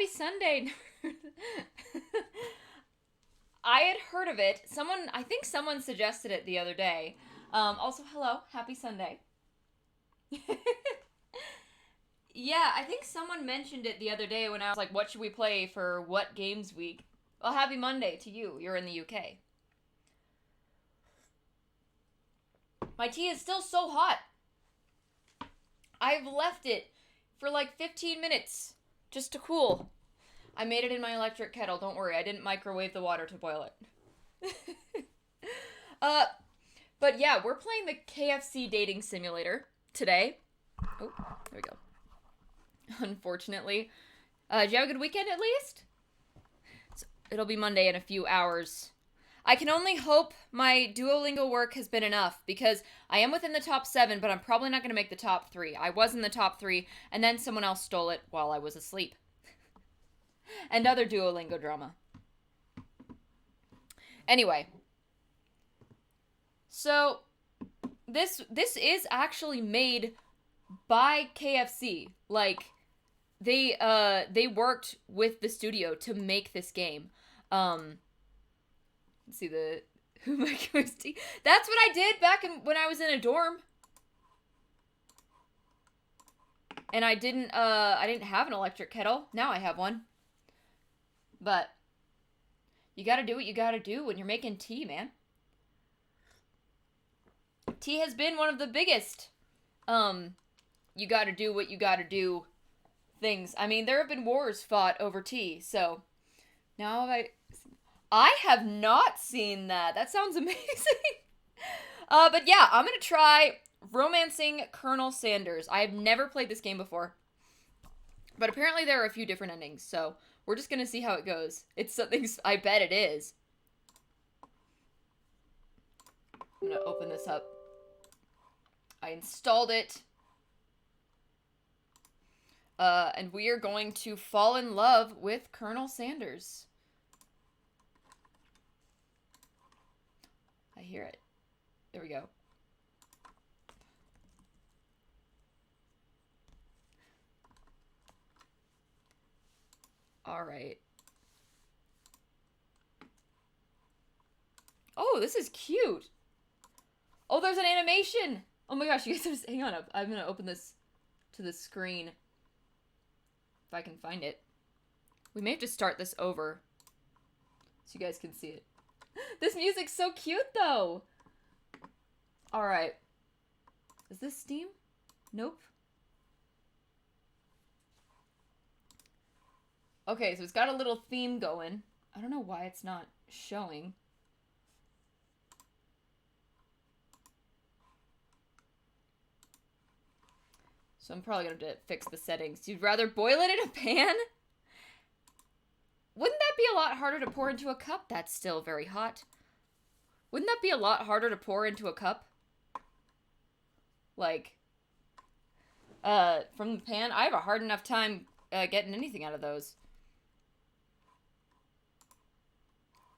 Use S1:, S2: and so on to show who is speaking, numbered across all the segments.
S1: Happy Sunday. I had heard of it. I think someone suggested it the other day. Also, hello, happy Sunday. Yeah, I think someone mentioned it the other day when I was like, what should we play for what games week? Well, happy Monday to you. You're in the UK. My tea is still so hot. I've left it for like 15 minutes just to cool. I made it in my electric kettle. Don't worry, I didn't microwave the water to boil it. But yeah, we're playing the KFC dating simulator today. Oh, there we go. Unfortunately. Did you have a good weekend at least? So it'll be Monday in a few hours. I can only hope my Duolingo work has been enough, because I am within the top 7, but I'm probably not going to make the top 3. I was in the top 3, and then someone else stole it while I was asleep. And other Duolingo drama. Anyway. So, this is actually made by KFC. Like, they worked with the studio to make this game. Let's see the who my tea. That's what I did back when I was in a dorm. And I didn't have an electric kettle. Now I have one. But you gotta do what you gotta do when you're making tea, man. Tea has been one of the biggest you gotta do what you gotta do things. I mean, there have been wars fought over tea, so now I have not seen that. That sounds amazing. But yeah, I'm gonna try Romancing Colonel Sanders. I have never played this game before, but apparently there are a few different endings, so we're just gonna see how it goes. It's something, I bet it is. I'm gonna open this up. I installed it. And we are going to fall in love with Colonel Sanders. I hear it. There we go. All right. Oh, this is cute. Oh, there's an animation. Oh my gosh, you guys just hang on up. I'm gonna open this to the screen. If I can find it. We may have to start this over so you guys can see it. This music's so cute, though. All right. Is this Steam? Nope. Okay, so it's got a little theme going. I don't know why it's not showing. So I'm probably going to have to fix the settings. You'd rather boil it in a pan? Wouldn't that be a lot harder to pour into a cup? That's still very hot. Wouldn't that be a lot harder to pour into a cup? Like, from the pan? I have a hard enough time getting anything out of those.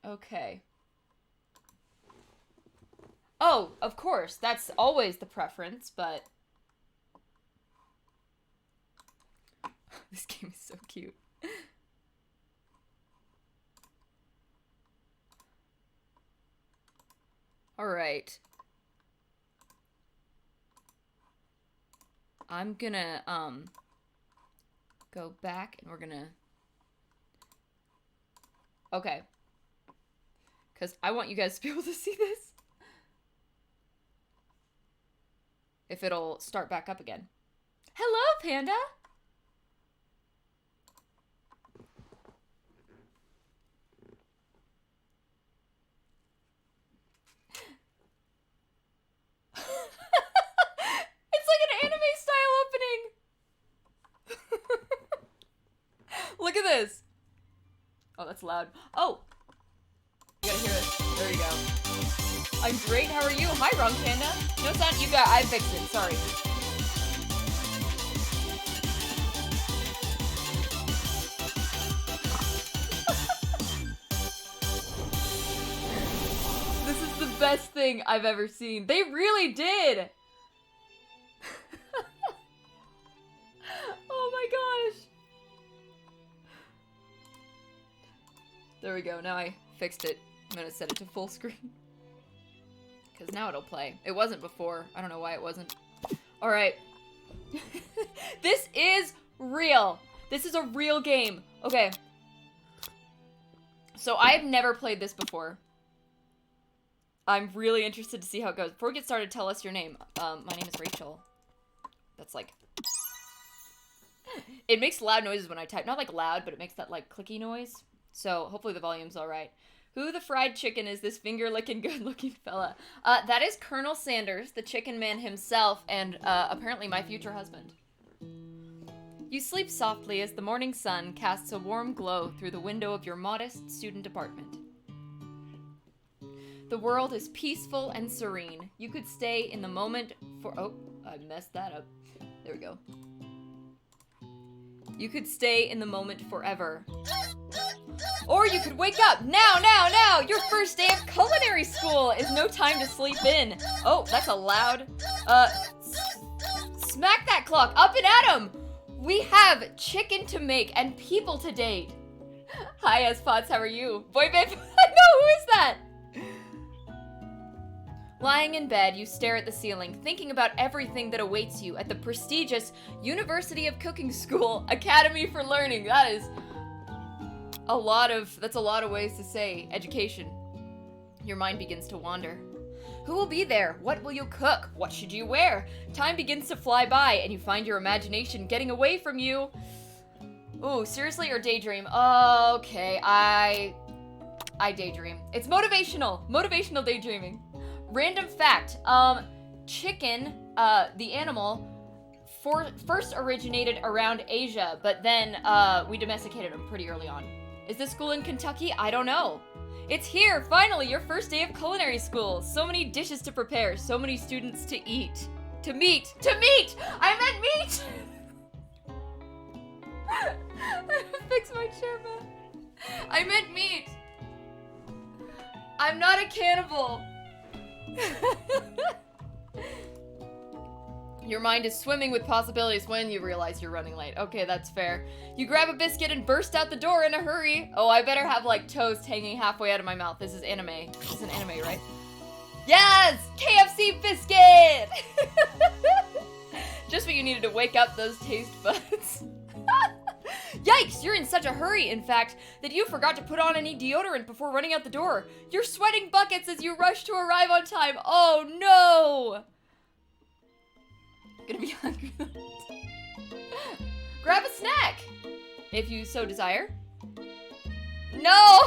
S1: Okay. Oh, of course. That's always the preference, but... This game is so cute. Alright. I'm gonna, go back and we're gonna... Okay. Because I want you guys to be able to see this. If it'll start back up again. Hello, Panda! It's like an anime style opening. Look at this. Oh, that's loud. Oh. You gotta hear it. There you go. I'm great. How are you? Hi, wrong panda. No, it's not you got. I fixed it. Sorry. This is the best thing I've ever seen. They really did. Oh my gosh. There we go. Now I fixed it. I'm gonna set it to full screen. Because now it'll play. It wasn't before. I don't know why it wasn't. Alright. This is real. This is a real game. Okay. So I've never played this before. I'm really interested to see how it goes. Before we get started, tell us your name. My name is Rachel. That's like... It makes loud noises when I type. Not like loud, but it makes that like clicky noise. So hopefully the volume's alright. Who the fried chicken is this finger-licking good-looking fella? That is Colonel Sanders, the chicken man himself, and apparently my future husband. You sleep softly as the morning sun casts a warm glow through the window of your modest student apartment. The world is peaceful and serene. You could stay in the moment for... Oh, I messed that up. There we go. You could stay in the moment forever. Or you could wake up now! Your first day of culinary school is no time to sleep in. Oh, that's a loud... Smack that clock! Up and at 'em! We have chicken to make and people to date. Hi, S-Pots, how are you? Boy, babe, I know, who is that? Lying in bed, you stare at the ceiling, thinking about everything that awaits you at the prestigious University of Cooking School Academy for Learning. That is that's a lot of ways to say education. Your mind begins to wander. Who will be there? What will you cook? What should you wear? Time begins to fly by, and you find your imagination getting away from you. Ooh, seriously, or daydream? Okay, I daydream. It's motivational. Motivational daydreaming. Random fact, chicken, the animal, first originated around Asia, but then, we domesticated them pretty early on. Is this school in Kentucky? I don't know. It's here, finally, your first day of culinary school. So many dishes to prepare, so many students to eat. To meet! I meant meat! I fix my chair back. I meant meat. I'm not a cannibal. Your mind is swimming with possibilities when you realize you're running late. Okay, that's fair. You grab a biscuit and burst out the door in a hurry. Oh, I better have, like, toast hanging halfway out of my mouth. This is anime. This is an anime, right? Yes! KFC biscuit! Just what you needed to wake up those taste buds. Yikes, you're in such a hurry, in fact, that you forgot to put on any deodorant before running out the door. You're sweating buckets as you rush to arrive on time. Oh, no! Gonna be hungry. Grab a snack, if you so desire. No!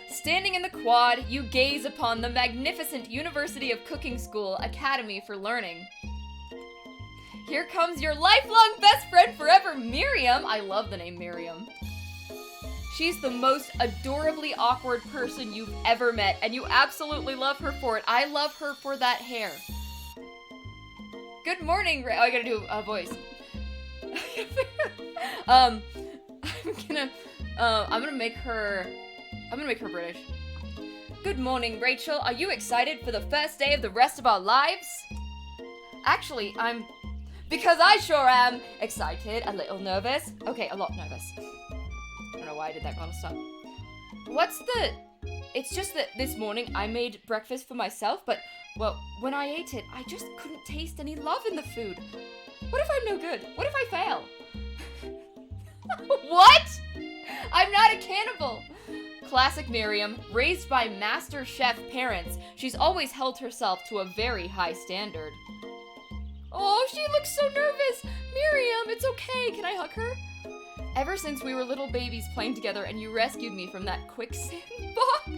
S1: Standing in the quad, you gaze upon the magnificent University of Cooking School Academy for Learning. Here comes your lifelong best friend forever, Miriam. I love the name Miriam. She's the most adorably awkward person you've ever met, and you absolutely love her for it. I love her for that hair. Good morning, I gotta do a voice. I'm gonna make her British. Good morning, Rachel. Are you excited for the first day of the rest of our lives? Actually, because I sure am excited, a little nervous. Okay, a lot nervous. I don't know why I did that, gotta stop. It's just that this morning I made breakfast for myself, but, well, when I ate it, I just couldn't taste any love in the food. What if I'm no good? What if I fail? What? I'm not a cannibal. Classic Miriam, raised by master chef parents, she's always held herself to a very high standard. Oh, she looks so nervous. Miriam, it's okay. Can I hug her? Ever since we were little babies playing together and you rescued me from that quicksand box.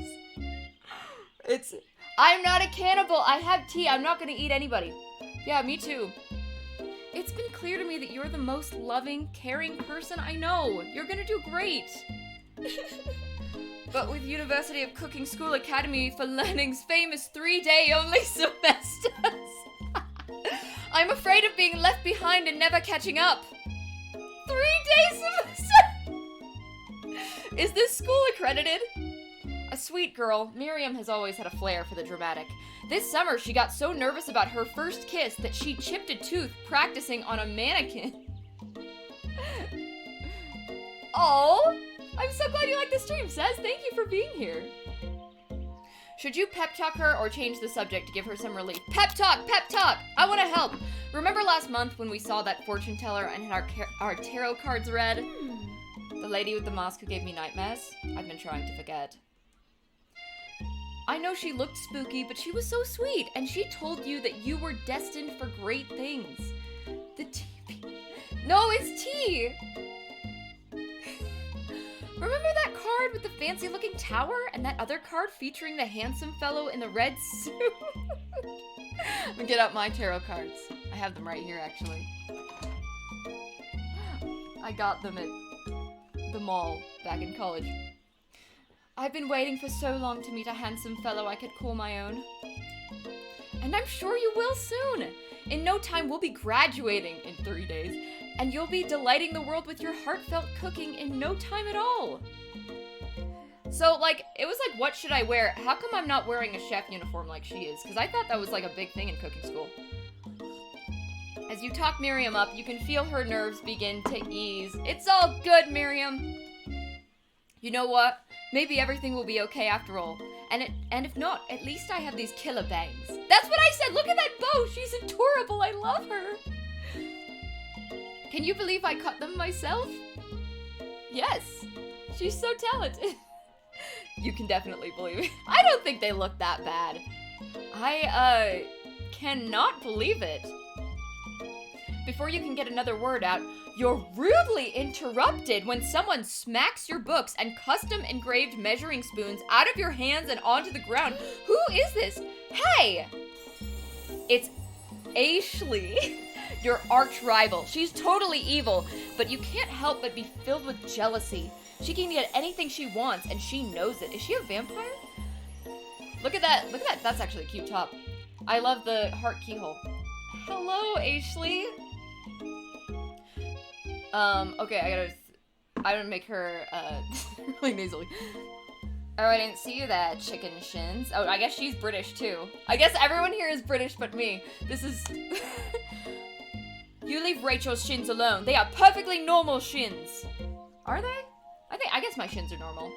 S1: I'm not a cannibal. I have tea. I'm not gonna eat anybody. Yeah, me too. It's been clear to me that you're the most loving, caring person I know. You're gonna do great. But with University of Cooking School Academy for Learning's famous 3-day only semesters, I'm afraid of being left behind and never catching up. 3-day semester! Is this school accredited? A sweet girl, Miriam has always had a flair for the dramatic. This summer, she got so nervous about her first kiss that she chipped a tooth practicing on a mannequin. Oh, I'm so glad you like the stream, Says. Thank you for being here. Should you pep talk her or change the subject to give her some relief? Pep talk! Pep talk! I want to help. Remember last month when we saw that fortune teller and had our tarot cards read? The lady with the mask who gave me nightmares? I've been trying to forget. I know she looked spooky, but she was so sweet, and she told you that you were destined for great things. The tea. No, it's tea! Remember that card with the fancy-looking tower, and that other card featuring the handsome fellow in the red suit? I'm gonna get out my tarot cards. I have them right here, actually. I got them at the mall back in college. I've been waiting for so long to meet a handsome fellow I could call my own. And I'm sure you will soon. In no time, we'll be graduating in 3 days, and you'll be delighting the world with your heartfelt cooking in no time at all. So, like, it was like, what should I wear? How come I'm not wearing a chef uniform like she is? Because I thought that was like a big thing in cooking school. As you talk Miriam up, you can feel her nerves begin to ease. It's all good, Miriam. You know what? Maybe everything will be okay after all. And if not, at least I have these killer bangs. That's what I said! Look at that bow! She's adorable! I love her! Can you believe I cut them myself? Yes! She's so talented! You can definitely believe it. I don't think they look that bad. I, cannot believe it. Before you can get another word out, you're rudely interrupted when someone smacks your books and custom engraved measuring spoons out of your hands and onto the ground. Who is this? Hey! It's Ashley, your arch rival. She's totally evil, but you can't help but be filled with jealousy. She can get anything she wants, and she knows it. Is she a vampire? Look at that. Look at that. That's actually a cute top. I love the heart keyhole. Hello, Ashley. Okay, I gotta make her, really nasally. Oh, I didn't see you there, chicken shins. Oh, I guess she's British, too. I guess everyone here is British but me. This is... You leave Rachel's shins alone. They are perfectly normal shins. Are they? I guess my shins are normal.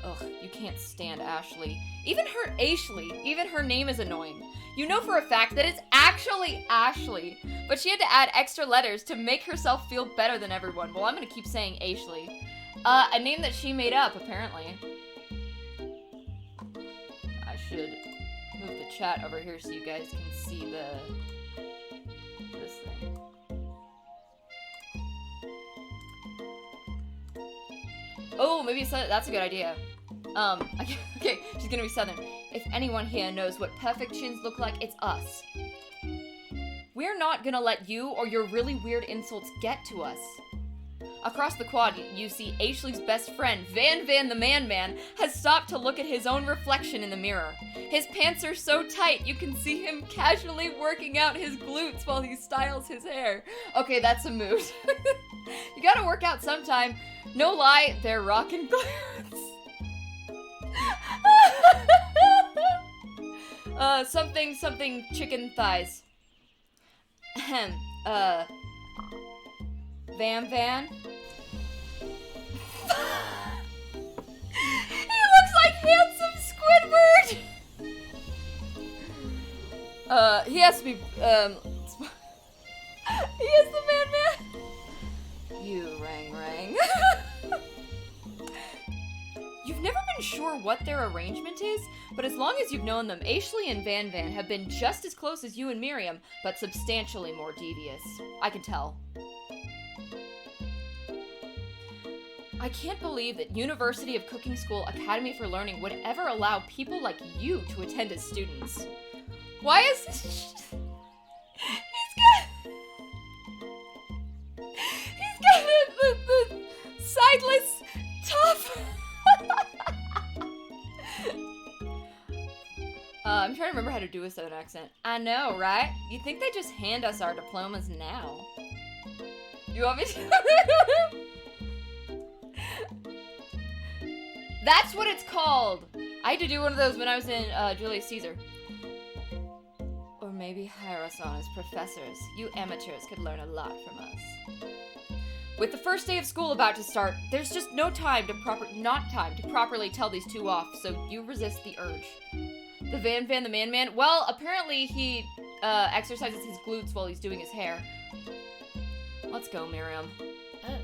S1: Ugh, you can't stand Ashley. Even her name is annoying. You know for a fact that it's actually Ashley, but she had to add extra letters to make herself feel better than everyone. Well, I'm gonna keep saying Ashley. A name that she made up, apparently. I should move the chat over here so you guys can see this thing. Oh, maybe that's a good idea. Okay, she's gonna be Southern. If anyone here knows what perfect shins look like, it's us. We're not gonna let you or your really weird insults get to us. Across the quad, you see Ashley's best friend, Van the Man, has stopped to look at his own reflection in the mirror. His pants are so tight, you can see him casually working out his glutes while he styles his hair. Okay, that's a mood. You gotta work out sometime. No lie, they're rockin' glutes. Something chicken thighs. Ahem, Van? He looks like handsome Squidward! He has to be, he is the Man. You rang. You've never been sure what their arrangement is, but as long as you've known them, Ashley and Van have been just as close as you and Miriam, but substantially more devious. I can tell. I can't believe that University of Cooking School Academy for Learning would ever allow people like you to attend as students. Why is this? He's got the sideless top. I'm trying to remember how to do a Southern accent. I know, right? You think they just hand us our diplomas now? You want me to? That's what it's called! I had to do one of those when I was in Julius Caesar. Or maybe hire us on as professors. You amateurs could learn a lot from us. With the first day of school about to start, there's just not time to properly tell these two off, so you resist the urge. The Van the Man. Well, apparently he exercises his glutes while he's doing his hair. Let's go, Miriam.
S2: Oh.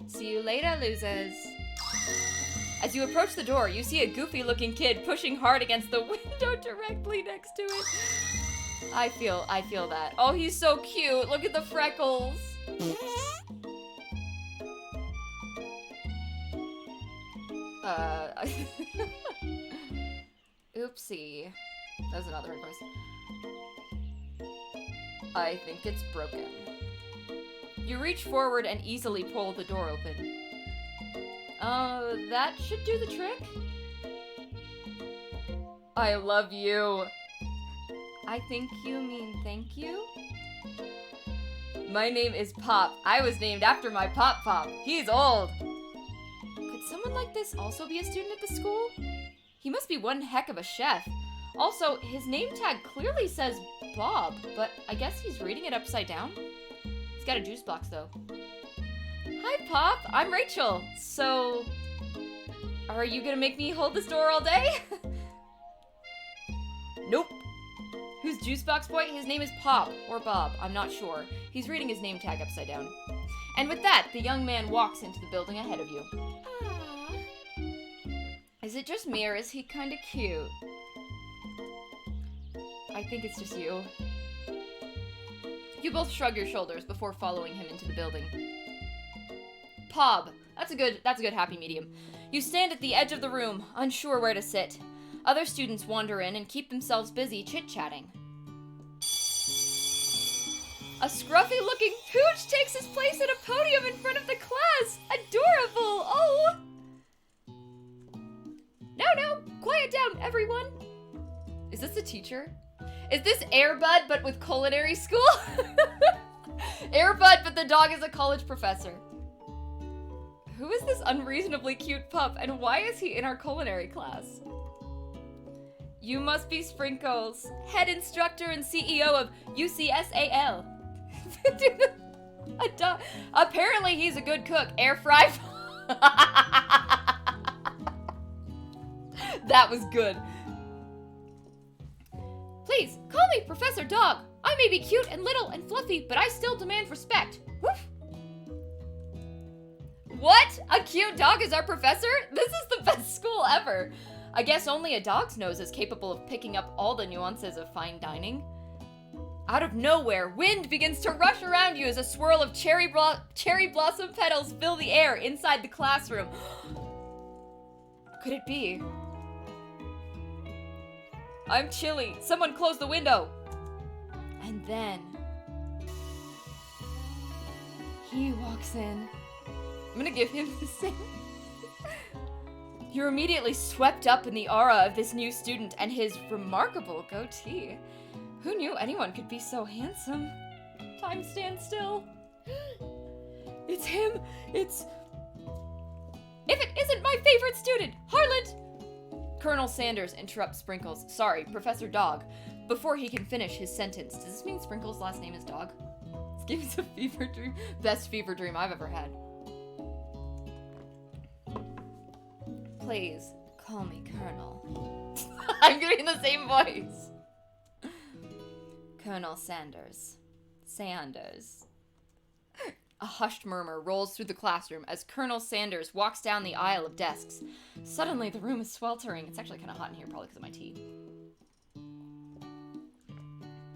S1: See you later, losers. As you approach the door, you see a goofy-looking kid pushing hard against the window directly next to it. I feel that. Oh, he's so cute. Look at the freckles. Oopsie. That was another voice. I think it's broken. You reach forward and easily pull the door open. That should do the trick. I love you. I think you mean thank you? My name is Pop. I was named after my Pop. He's old. Could someone like this also be a student at the school? He must be one heck of a chef. Also, his name tag clearly says Bob, but I guess he's reading it upside down. He's got a juice box, though. Hi, Pop. I'm Rachel. So, are you gonna make me hold this door all day? Nope. Who's juice box boy? His name is Pop, or Bob. I'm not sure. He's reading his name tag upside down. And with that, the young man walks into the building ahead of you.
S2: Aww.
S1: Is it just me, or is he kinda cute? I think it's just you. You both shrug your shoulders before following him into the building. Pob. That's a good happy medium. You stand at the edge of the room, unsure where to sit. Other students wander in and keep themselves busy chit-chatting. A scruffy-looking pooch takes his place at a podium in front of the class. Adorable! Oh! No, quiet down, everyone. Is this the teacher? Is this Air Bud, but with culinary school? Air Bud, but the dog is a college professor. Who is this unreasonably cute pup, and why is he in our culinary class? You must be Sprinkles, head instructor and CEO of UCSAL. Apparently he's a good cook. Air fry. That was good. Please, call me Professor Dog. I may be cute and little and fluffy, but I still demand respect. Woof. What? A cute dog is our professor? This is the best school ever. I guess only a dog's nose is capable of picking up all the nuances of fine dining. Out of nowhere, wind begins to rush around you as a swirl of cherry blossom petals fill the air inside the classroom. Could it be? I'm chilly. Someone close the window. And then he walks in. I'm gonna give him the same. You're immediately swept up in the aura of this new student and his remarkable goatee. Who knew anyone could be so handsome? Time stands still. It's him. If it isn't my favorite student, Harland! Colonel Sanders interrupts Sprinkles. Sorry, Professor Dog. Before he can finish his sentence. Does this mean Sprinkles' last name is Dog? This gives a fever dream. Best fever dream I've ever had. Please, call me Colonel. I'm getting the same voice. Colonel Sanders. A hushed murmur rolls through the classroom as Colonel Sanders walks down the aisle of desks. Suddenly, the room is sweltering. It's actually kind of hot in here, probably because of my tea.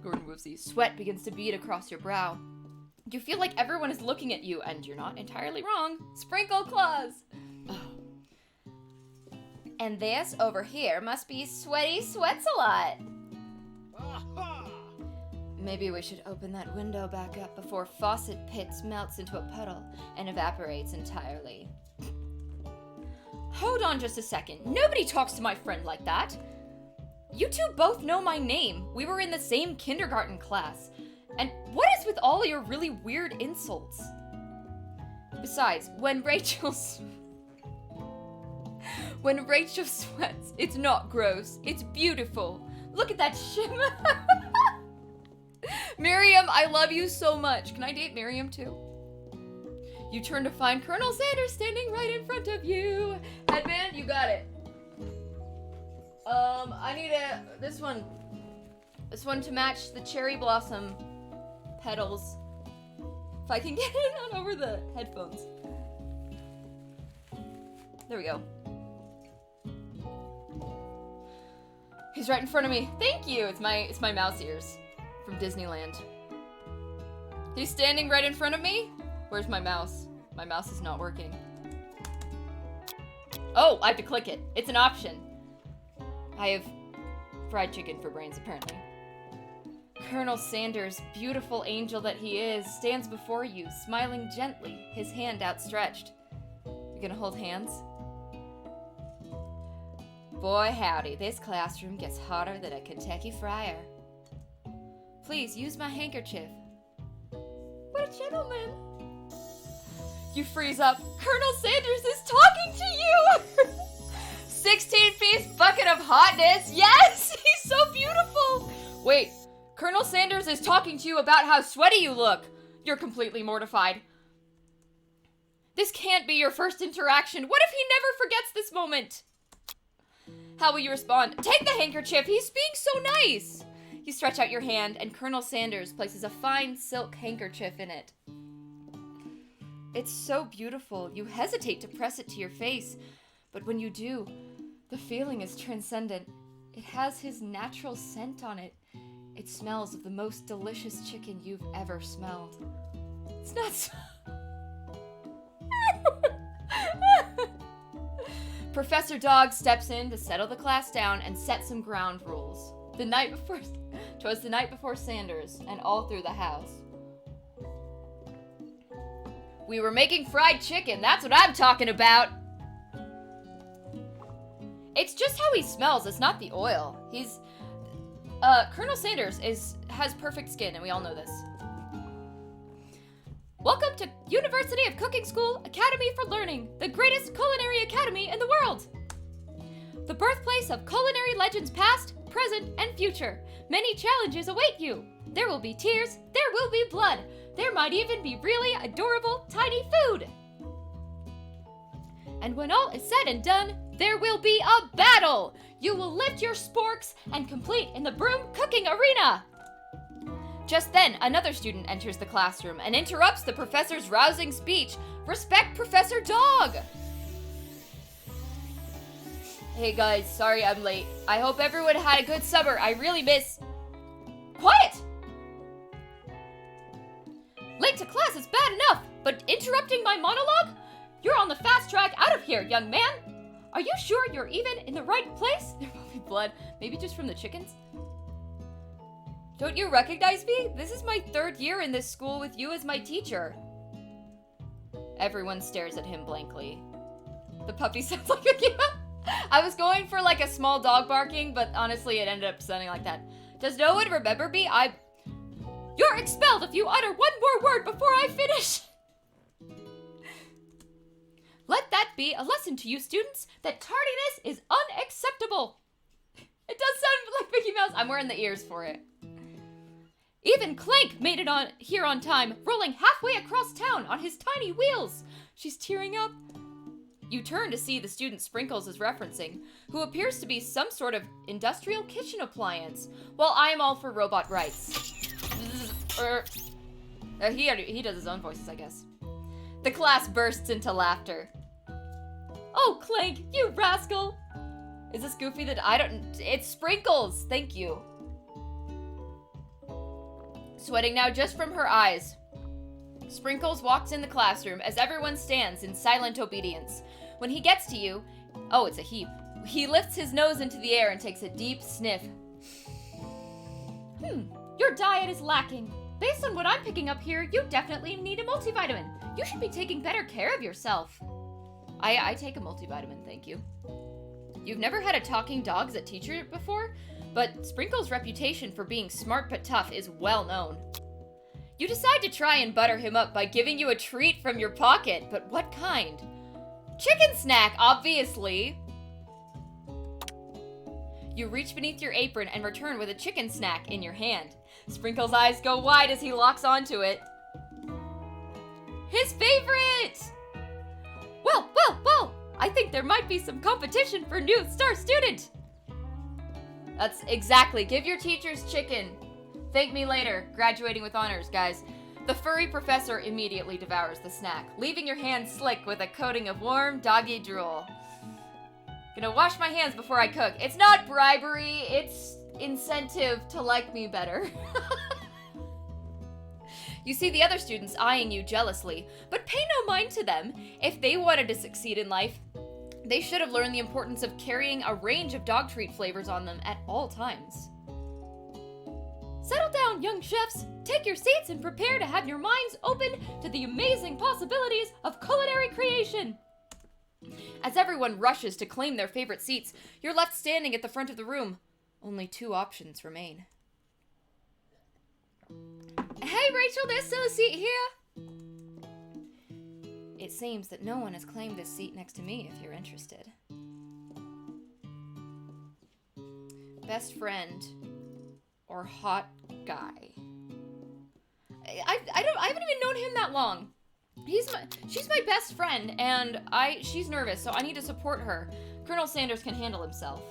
S1: Gordon Woofsy. Sweat begins to bead across your brow. You feel like everyone is looking at you, and you're not entirely wrong. Sprinkle Claus! Oh. And this over here must be Sweaty Sweats-a-Lot. Maybe we should open that window back up before Faucet Pits melts into a puddle and evaporates entirely. Hold on just a second. Nobody talks to my friend like that. You two both know my name. We were in the same kindergarten class. And what is with all your really weird insults? Besides, when Rachel sweats, it's not gross. It's beautiful. Look at that shimmer. Miriam, I love you so much. Can I date Miriam too? You turn to find Colonel Sanders standing right in front of you. Headband, you got it. I need this one to match the cherry blossom petals. If I can get it on over the headphones. There we go. He's right in front of me. Thank you. It's my mouse ears from Disneyland. He's standing right in front of me. Where's my mouse? My mouse is not working. Oh, I have to click it. It's an option. I have fried chicken for brains, apparently. Colonel Sanders, beautiful angel that he is, stands before you, smiling gently, his hand outstretched. You gonna hold hands? Boy, howdy, this classroom gets hotter than a Kentucky fryer. Please, use my handkerchief. What a gentleman. You freeze up. Colonel Sanders is talking to you! 16-piece bucket of hotness. Yes, he's so beautiful. Wait, Colonel Sanders is talking to you about how sweaty you look. You're completely mortified. This can't be your first interaction. What if he never forgets this moment? How will you respond? Take the handkerchief. He's being so nice. You stretch out your hand, and Colonel Sanders places a fine silk handkerchief in it. It's so beautiful. You hesitate to press it to your face, but when you do, the feeling is transcendent. It has his natural scent on it. It smells of the most delicious chicken you've ever smelled. It's not so... Professor Dog steps in to settle the class down and set some ground rules. Twas the night before Sanders, and all through the house. We were making fried chicken, that's what I'm talking about! It's just how he smells, it's not the oil. Colonel Sanders has perfect skin, and we all know this. Welcome to University of Cooking School Academy for Learning, the greatest culinary academy in the world! The birthplace of culinary legends past, present, and future. Many challenges await you. There will be tears, there will be blood. There might even be really adorable, tiny food. And when all is said and done, there will be a battle! You will lift your sporks and complete in the broom cooking arena! Just then, another student enters the classroom and interrupts the professor's rousing speech. Respect Professor Dog! Hey guys, sorry I'm late. I hope everyone had a good summer. I really miss... Quiet! Late to class is bad enough, but interrupting my monologue? You're on the fast track out of here, young man! Are you sure you're even in the right place? There will be blood. Maybe just from the chickens? Don't you recognize me? This is my 3rd year in this school with you as my teacher. Everyone stares at him blankly. The puppy sounds like a kid. I was going for like a small dog barking, but honestly it ended up sounding like that. Does no one remember me? You're expelled if you utter one more word before I finish! Let that be a lesson to you students that tardiness is unacceptable! It does sound like Mickey Mouse. I'm wearing the ears for it. Even Clank made it here on time, rolling halfway across town on his tiny wheels. She's tearing up. You turn to see the student Sprinkles is referencing, who appears to be some sort of industrial kitchen appliance, while I am all for robot rights. He does his own voices, I guess. The class bursts into laughter. Oh, Clank, you rascal! Is this Goofy that it's Sprinkles! Thank you. Sweating now just from her eyes. Sprinkles walks in the classroom as everyone stands in silent obedience. When he gets to you, oh, it's a heap. He lifts his nose into the air and takes a deep sniff. Your diet is lacking. Based on what I'm picking up here, you definitely need a multivitamin. You should be taking better care of yourself. I take a multivitamin, thank you. You've never had a talking dog as a teacher before, but Sprinkles' reputation for being smart but tough is well known. You decide to try and butter him up by giving you a treat from your pocket, but what kind? Chicken snack, obviously! You reach beneath your apron and return with a chicken snack in your hand. Sprinkles' eyes go wide as he locks onto it. His favorite! Well, I think there might be some competition for new star student. That's exactly. Give your teachers chicken. Thank me later. Graduating with honors, guys. The furry professor immediately devours the snack, leaving your hands slick with a coating of warm doggy drool. Gonna wash my hands before I cook. It's not bribery, it's incentive to like me better. You see the other students eyeing you jealously, but pay no mind to them. If they wanted to succeed in life, they should have learned the importance of carrying a range of dog treat flavors on them at all times. Settle down, young chefs. Take your seats and prepare to have your minds open to the amazing possibilities of culinary creation. As everyone rushes to claim their favorite seats, you're left standing at the front of the room. Only 2 options remain. Hey, Rachel, there's still a seat here. It seems that no one has claimed this seat next to me if you're interested. Best friend or hot guy? I haven't even known him that long. She's my best friend, and she's nervous, so I need to support her. Colonel Sanders can handle himself.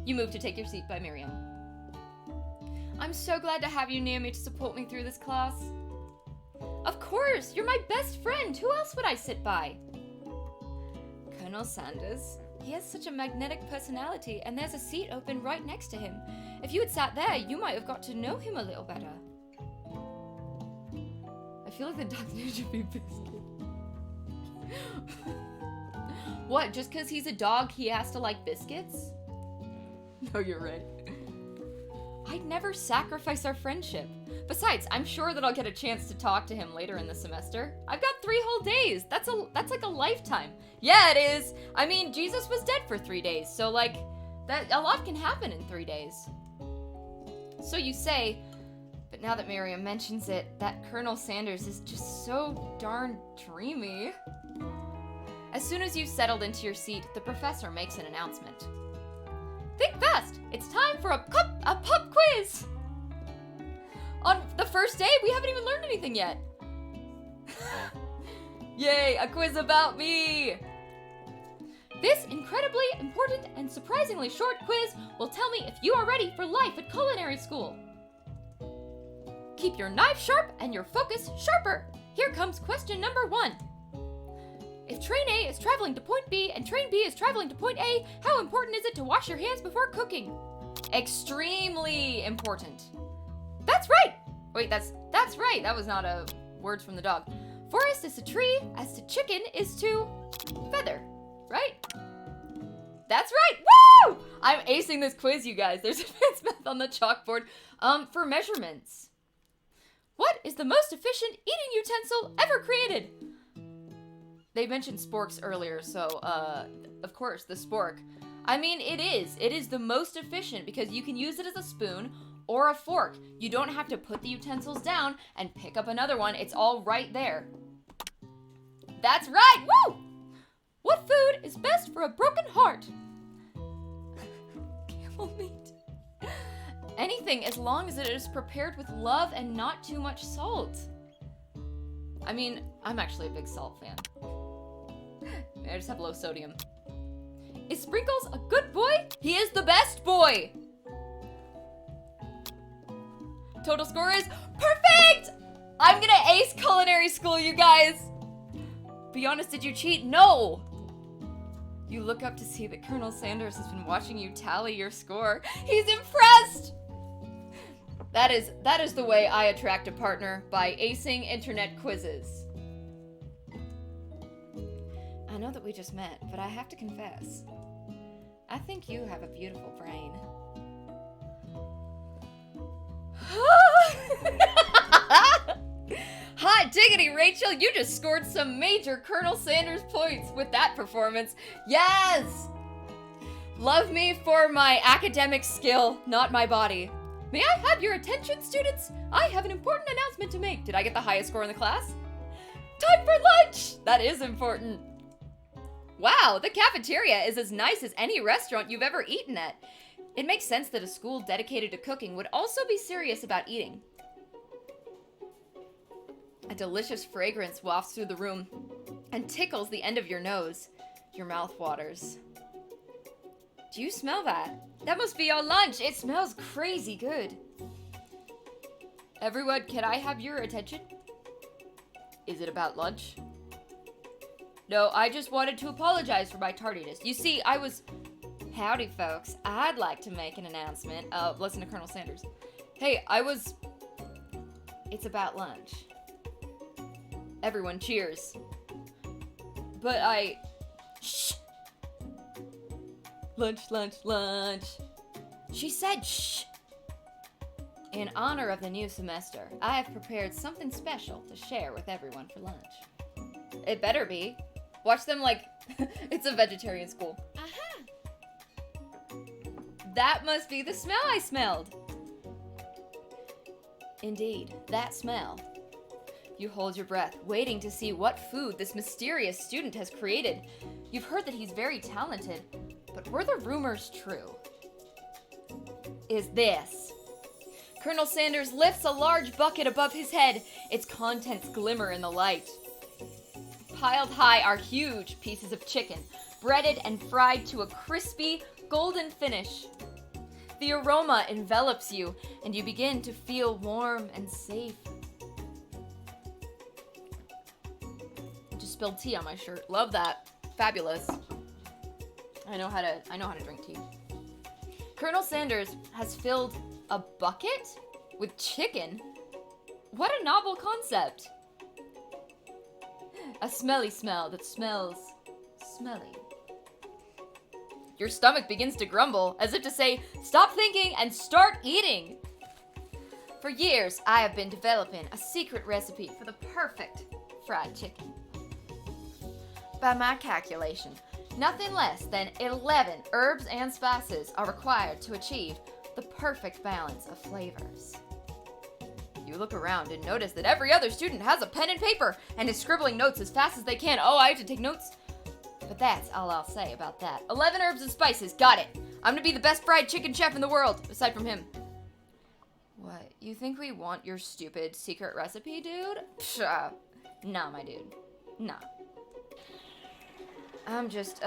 S1: You move to take your seat by Miriam. I'm so glad to have you near me to support me through this class. Of course, you're my best friend. Who else would I sit by? Colonel Sanders. He has such a magnetic personality, and there's a seat open right next to him. If you had sat there, you might have got to know him a little better. I feel like the dog's name should be Biscuit. What, just because he's a dog, he has to like biscuits? No, you're right. I'd never sacrifice our friendship. Besides, I'm sure that I'll get a chance to talk to him later in the semester. I've got 3 whole days. That's like a lifetime. Yeah, it is. I mean, Jesus was dead for 3 days, so like, a lot can happen in 3 days. So you say, but now that Miriam mentions it, that Colonel Sanders is just so darn dreamy. As soon as you've settled into your seat, the professor makes an announcement. Think fast! It's time for a pub quiz! On the first day, we haven't even learned anything yet. Yay, a quiz about me! This incredibly important and surprisingly short quiz will tell me if you are ready for life at culinary school. Keep your knife sharp and your focus sharper. Here comes question number 1. If train A is traveling to point B and train B is traveling to point A, how important is it to wash your hands before cooking? Extremely important. That's right! Wait, that's right. That was not a words from the dog. Forest is to tree, as to chicken is to feather, right? That's right! Woo! I'm acing this quiz, you guys. There's advanced math on the chalkboard. For measurements. What is the most efficient eating utensil ever created? They mentioned sporks earlier, so, of course, the spork. I mean, it is. It is the most efficient because you can use it as a spoon or a fork. You don't have to put the utensils down and pick up another one. It's all right there. That's right! Woo! What food is best for a broken heart? Camel meat. Anything as long as it is prepared with love and not too much salt. I mean, I'm actually a big salt fan. I just have low sodium. Is Sprinkles a good boy? He is the best boy! Total score is perfect! I'm gonna ace culinary school, you guys! Be honest, did you cheat? No! You look up to see that Colonel Sanders has been watching you tally your score. He's impressed! That is the way I attract a partner, by acing internet quizzes. I know that we just met, but I have to confess, I think you have a beautiful brain. Hot diggity, Rachel! You just scored some major Colonel Sanders points with that performance. Yes! Love me for my academic skill, not my body. May I have your attention, students? I have an important announcement to make. Did I get the highest score in the class? Time for lunch! That is important. Wow, the cafeteria is as nice as any restaurant you've ever eaten at. It makes sense that a school dedicated to cooking would also be serious about eating. A delicious fragrance wafts through the room and tickles the end of your nose. Your mouth waters. Do you smell that? That must be your lunch. It smells crazy good. Everyone, can I have your attention? Is it about lunch? No, I just wanted to apologize for my tardiness. You see, I was... Howdy, folks. I'd like to make an announcement. Listen to Colonel Sanders. Hey, It's about lunch. Everyone cheers. But Shh! Lunch, lunch, lunch. She said shh. In honor of the new semester, I have prepared something special to share with everyone for lunch. It better be. Watch them like it's a vegetarian school. That must be the smell I smelled. Indeed, that smell. You hold your breath, waiting to see what food this mysterious student has created. You've heard that he's very talented, but were the rumors true? Is this? Colonel Sanders lifts a large bucket above his head. Its contents glimmer in the light. Piled high are huge pieces of chicken, breaded and fried to a crispy, golden finish. The aroma envelops you, and you begin to feel warm and safe. Just spilled tea on my shirt. Love that. Fabulous. I know how to drink tea. Colonel Sanders has filled a bucket with chicken. What a novel concept. A smelly smell that smells smelly. Your stomach begins to grumble, as if to say, stop thinking and start eating. For years, I have been developing a secret recipe for the perfect fried chicken. By my calculation, nothing less than 11 herbs and spices are required to achieve the perfect balance of flavors. You look around and notice that every other student has a pen and paper and is scribbling notes as fast as they can. Oh, I have to take notes? But that's all I'll say about that. 11 herbs and spices, got it. I'm gonna be the best fried chicken chef in the world, aside from him. What, you think we want your stupid secret recipe, dude? Pshaw. Nah, my dude. Nah. I'm just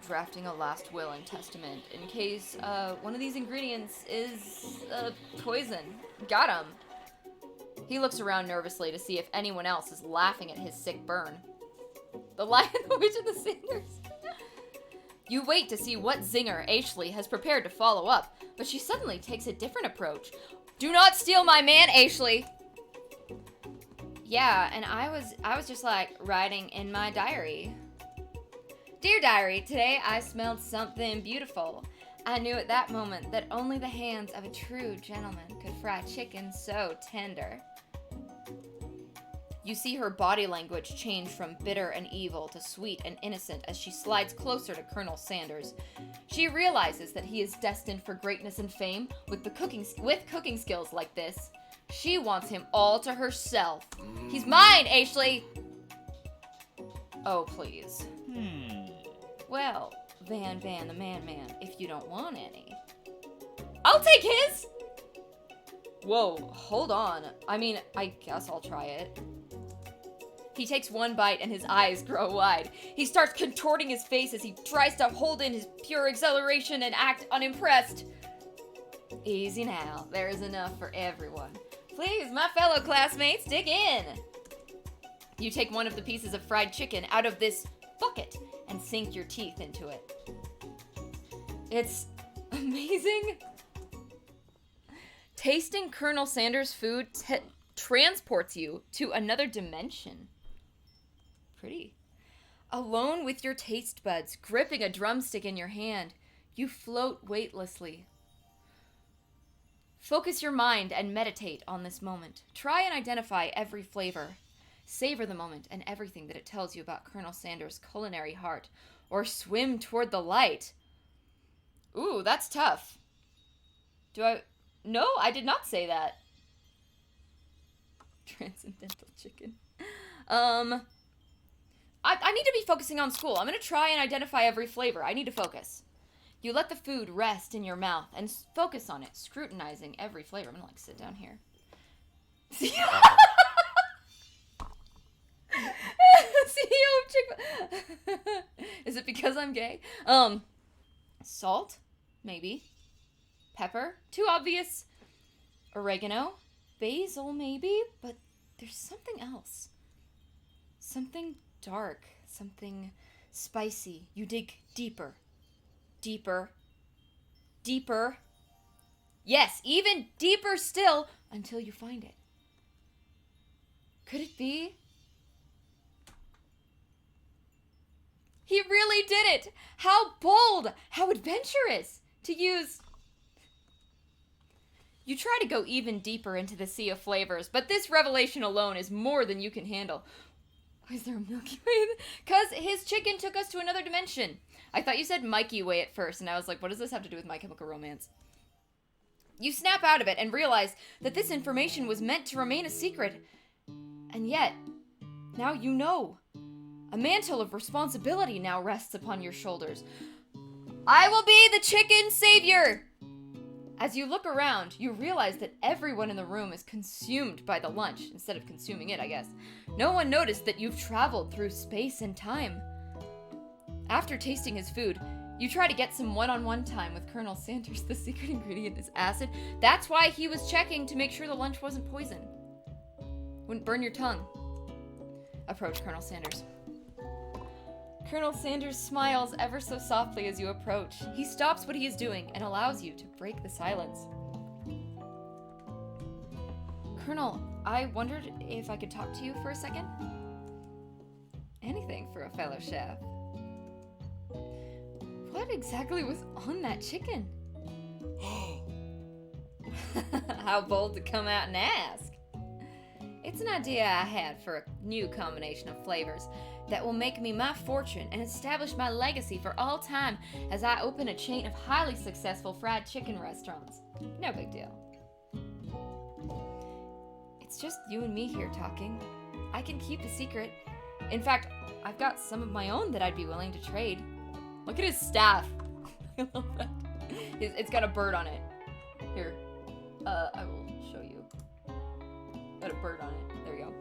S1: drafting a last will and testament in case, one of these ingredients is, poison. Got him. He looks around nervously to see if anyone else is laughing at his sick burn. The Lion, the Witch, and the Sanders. You wait to see what zinger Ashley has prepared to follow up, but she suddenly takes a different approach. Do not steal my man, Ashley! Yeah, and I was just like writing in my diary. Dear diary, today I smelled something beautiful. I knew at that moment that only the hands of a true gentleman could fry chicken so tender. You see her body language change from bitter and evil to sweet and innocent as she slides closer to Colonel Sanders. She realizes that he is destined for greatness and fame with cooking skills like this. She wants him all to herself. He's mine, Ashley! Oh, please. Well, Van the Man, if you don't want any. I'll take his! Whoa, hold on. I mean, I guess I'll try it. He takes one bite and his eyes grow wide. He starts contorting his face as he tries to hold in his pure exhilaration and act unimpressed. Easy now, there is enough for everyone. Please, my fellow classmates, dig in. You take one of the pieces of fried chicken out of this bucket and sink your teeth into it. It's amazing. Tasting Colonel Sanders' food transports you to another dimension. Pretty. Alone with your taste buds, gripping a drumstick in your hand, you float weightlessly. Focus your mind and meditate on this moment. Try and identify every flavor. Savor the moment and everything that it tells you about Colonel Sanders' culinary heart, or swim toward the light. Ooh, that's tough. No, I did not say that. Transcendental chicken. I need to be focusing on school. I'm gonna try and identify every flavor. I need to focus. You let the food rest in your mouth and focus on it, scrutinizing every flavor. I'm gonna sit down here. CEO of Chick. Is it because I'm gay? Salt, maybe. Pepper, too obvious. Oregano, basil, maybe. But there's something else. Something dark, something spicy. You dig deeper, deeper, deeper. Yes, even deeper still until you find it. Could it be? He really did it! How bold! How adventurous! To use... You try to go even deeper into the sea of flavors, but this revelation alone is more than you can handle. Why is there a Milky Way? Because his chicken took us to another dimension. I thought you said Mikey Way at first, and I was like, what does this have to do with My Chemical Romance? You snap out of it and realize that this information was meant to remain a secret. And yet, now you know. A mantle of responsibility now rests upon your shoulders. I will be the chicken savior! As you look around, you realize that everyone in the room is consumed by the lunch, instead of consuming it, I guess. No one noticed that you've traveled through space and time. After tasting his food, you try to get some one-on-one time with Colonel Sanders. The secret ingredient is acid. That's why he was checking to make sure the lunch wasn't poison. Wouldn't burn your tongue. Approach Colonel Sanders. Colonel Sanders smiles ever so softly as you approach. He stops what he is doing and allows you to break the silence. Colonel, I wondered if I could talk to you for a second? Anything for a fellow chef. What exactly was on that chicken? How bold to come out and ask. It's an idea I had for a new combination of flavors that will make me my fortune and establish my legacy for all time as I open a chain of highly successful fried chicken restaurants. No big deal. It's just you and me here talking. I can keep a secret. In fact, I've got some of my own that I'd be willing to trade. Look at his staff. I love that. It's got a bird on it. Here, I will show you. Got a bird on it. There we go.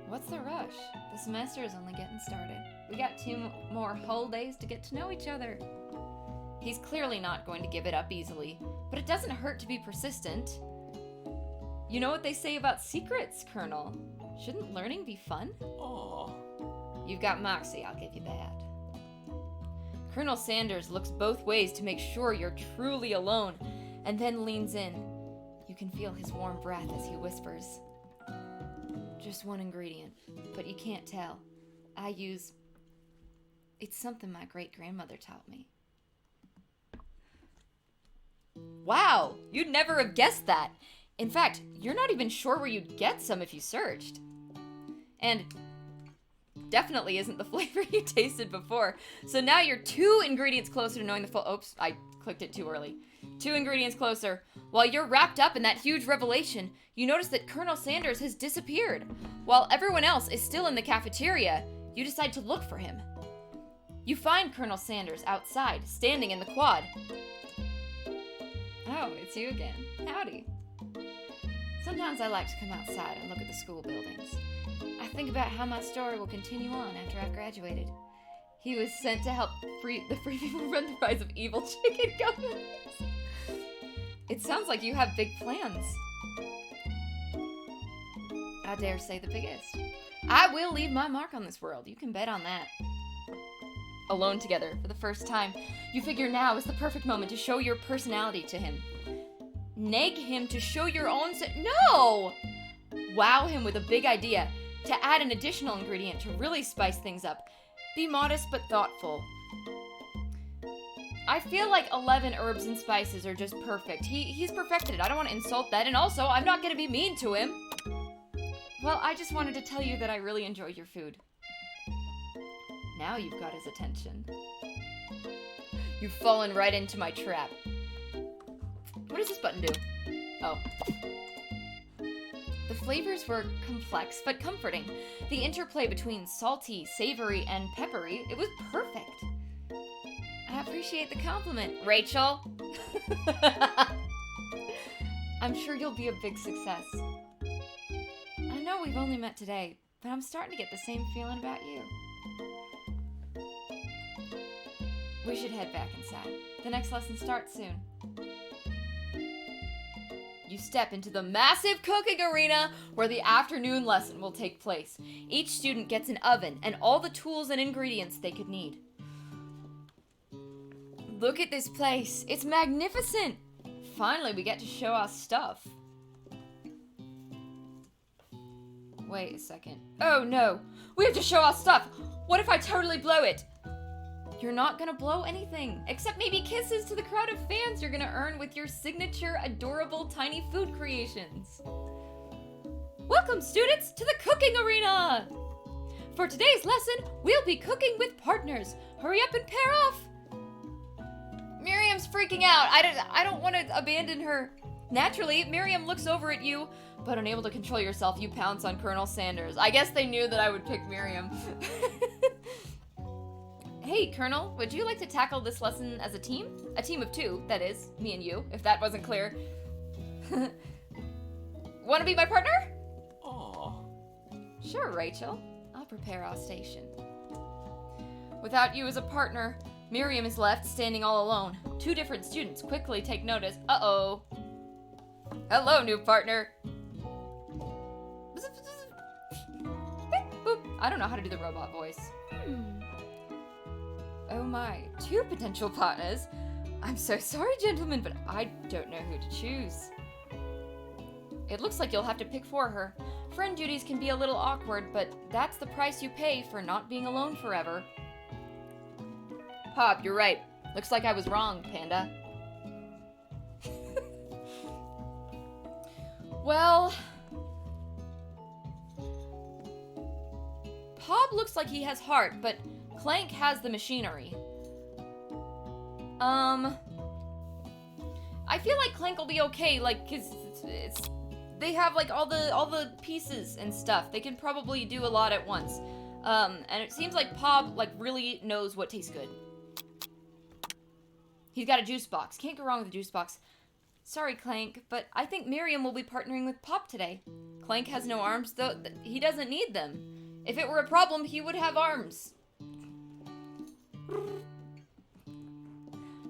S1: What's the rush? The semester is only getting started. We got 2 more whole days to get to know each other. He's clearly not going to give it up easily, but it doesn't hurt to be persistent. You know what they say about secrets, Colonel. Shouldn't learning be fun?
S3: Aww.
S1: You've got moxie, I'll give you that. Colonel Sanders looks both ways to make sure you're truly alone, and then leans in. You can feel his warm breath as he whispers. Just one ingredient, but you can't tell. It's something my great-grandmother taught me. Wow, you'd never have guessed that. In fact, you're not even sure where you'd get some if you searched. And definitely isn't the flavor you tasted before. So now you're 2 ingredients closer to knowing the full... Oops, I clicked it too early. 2 ingredients closer. While you're wrapped up in that huge revelation, you notice that Colonel Sanders has disappeared. While everyone else is still in the cafeteria, you decide to look for him. You find Colonel Sanders outside, standing in the quad. Oh, it's you again. Howdy. Sometimes I like to come outside and look at the school buildings. I think about how my story will continue on after I've graduated. He was sent to help the free people run the rise of evil chicken companies. It sounds like you have big plans. I dare say the biggest. I will leave my mark on this world. You can bet on that. Alone together for the first time, you figure now is the perfect moment to show your personality to him. Nag him to show your own No! Wow him with a big idea to add an additional ingredient to really spice things up. Be modest but thoughtful. I feel like 11 herbs and spices are just perfect. He's perfected it. I don't want to insult that. And also, I'm not going to be mean to him. Well, I just wanted to tell you that I really enjoyed your food. Now you've got his attention. You've fallen right into my trap. What does this button do? Oh. The flavors were complex but comforting. The interplay between salty, savory, and peppery, it was perfect. I appreciate the compliment, Rachel. I'm sure you'll be a big success. I know we've only met today, but I'm starting to get the same feeling about you. We should head back inside. The next lesson starts soon. You step into the massive cooking arena where the afternoon lesson will take place. Each student gets an oven and all the tools and ingredients they could need. Look at this place. It's magnificent. Finally, we get to show our stuff. Wait a second. Oh no, we have to show our stuff. What if I totally blow it? You're not gonna blow anything, except maybe kisses to the crowd of fans you're gonna earn with your signature adorable tiny food creations. Welcome, students, to the cooking arena! For today's lesson, we'll be cooking with partners. Hurry up and pair off! Miriam's freaking out. I don't want to abandon her. Naturally, Miriam looks over at you, but unable to control yourself, you pounce on Colonel Sanders. I guess they knew that I would pick Miriam. Hey, Colonel, would you like to tackle this lesson as a team? A team of two, that is, me and you, if that wasn't clear. Want to be my partner?
S3: Aww.
S1: Sure, Rachel. I'll prepare our station. Without you as a partner, Miriam is left standing all alone. Two different students quickly take notice. Uh-oh. Hello, new partner. I don't know how to do the robot voice. Oh my, two potential partners. I'm so sorry, gentlemen, but I don't know who to choose. It looks like you'll have to pick for her. Friend duties can be a little awkward, but that's the price you pay for not being alone forever. Pop, you're right. Looks like I was wrong, Panda. Well... Pop looks like he has heart, but Clank has the machinery. I feel like Clank will be okay, like, cause they have like all the pieces and stuff. They can probably do a lot at once. And it seems like Pop like really knows what tastes good. He's got a juice box. Can't go wrong with a juice box. Sorry, Clank, but I think Miriam will be partnering with Pop today. Clank has no arms, though. He doesn't need them. If it were a problem, he would have arms.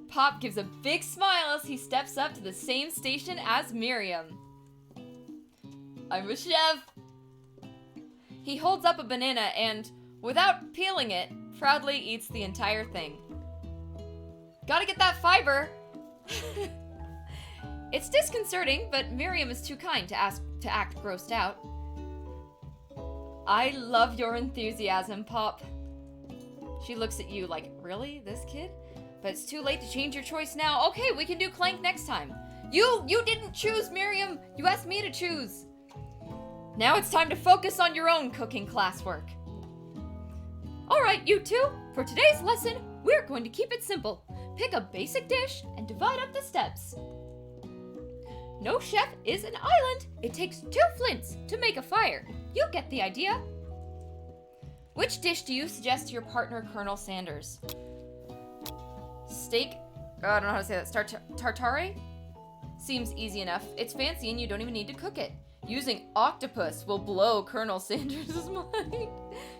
S1: Pop gives a big smile as he steps up to the same station as Miriam. I'm a chef. He holds up a banana and, without peeling it, proudly eats the entire thing. Gotta get that fiber. It's disconcerting, but Miriam is too kind to act grossed out. I love your enthusiasm, Pop. She looks at you like, really? This kid? But it's too late to change your choice now. Okay, we can do Clank next time. You didn't choose, Miriam. You asked me to choose. Now it's time to focus on your own cooking classwork. All right, you two. For today's lesson, we're going to keep it simple. Pick a basic dish and divide up the steps. No chef is an island. It takes 2 flints to make a fire. You get the idea. Which dish do you suggest to your partner, Colonel Sanders? Steak? Oh, I don't know how to say that. Tartare? Seems easy enough. It's fancy and you don't even need to cook it. Using octopus will blow Colonel Sanders' mind.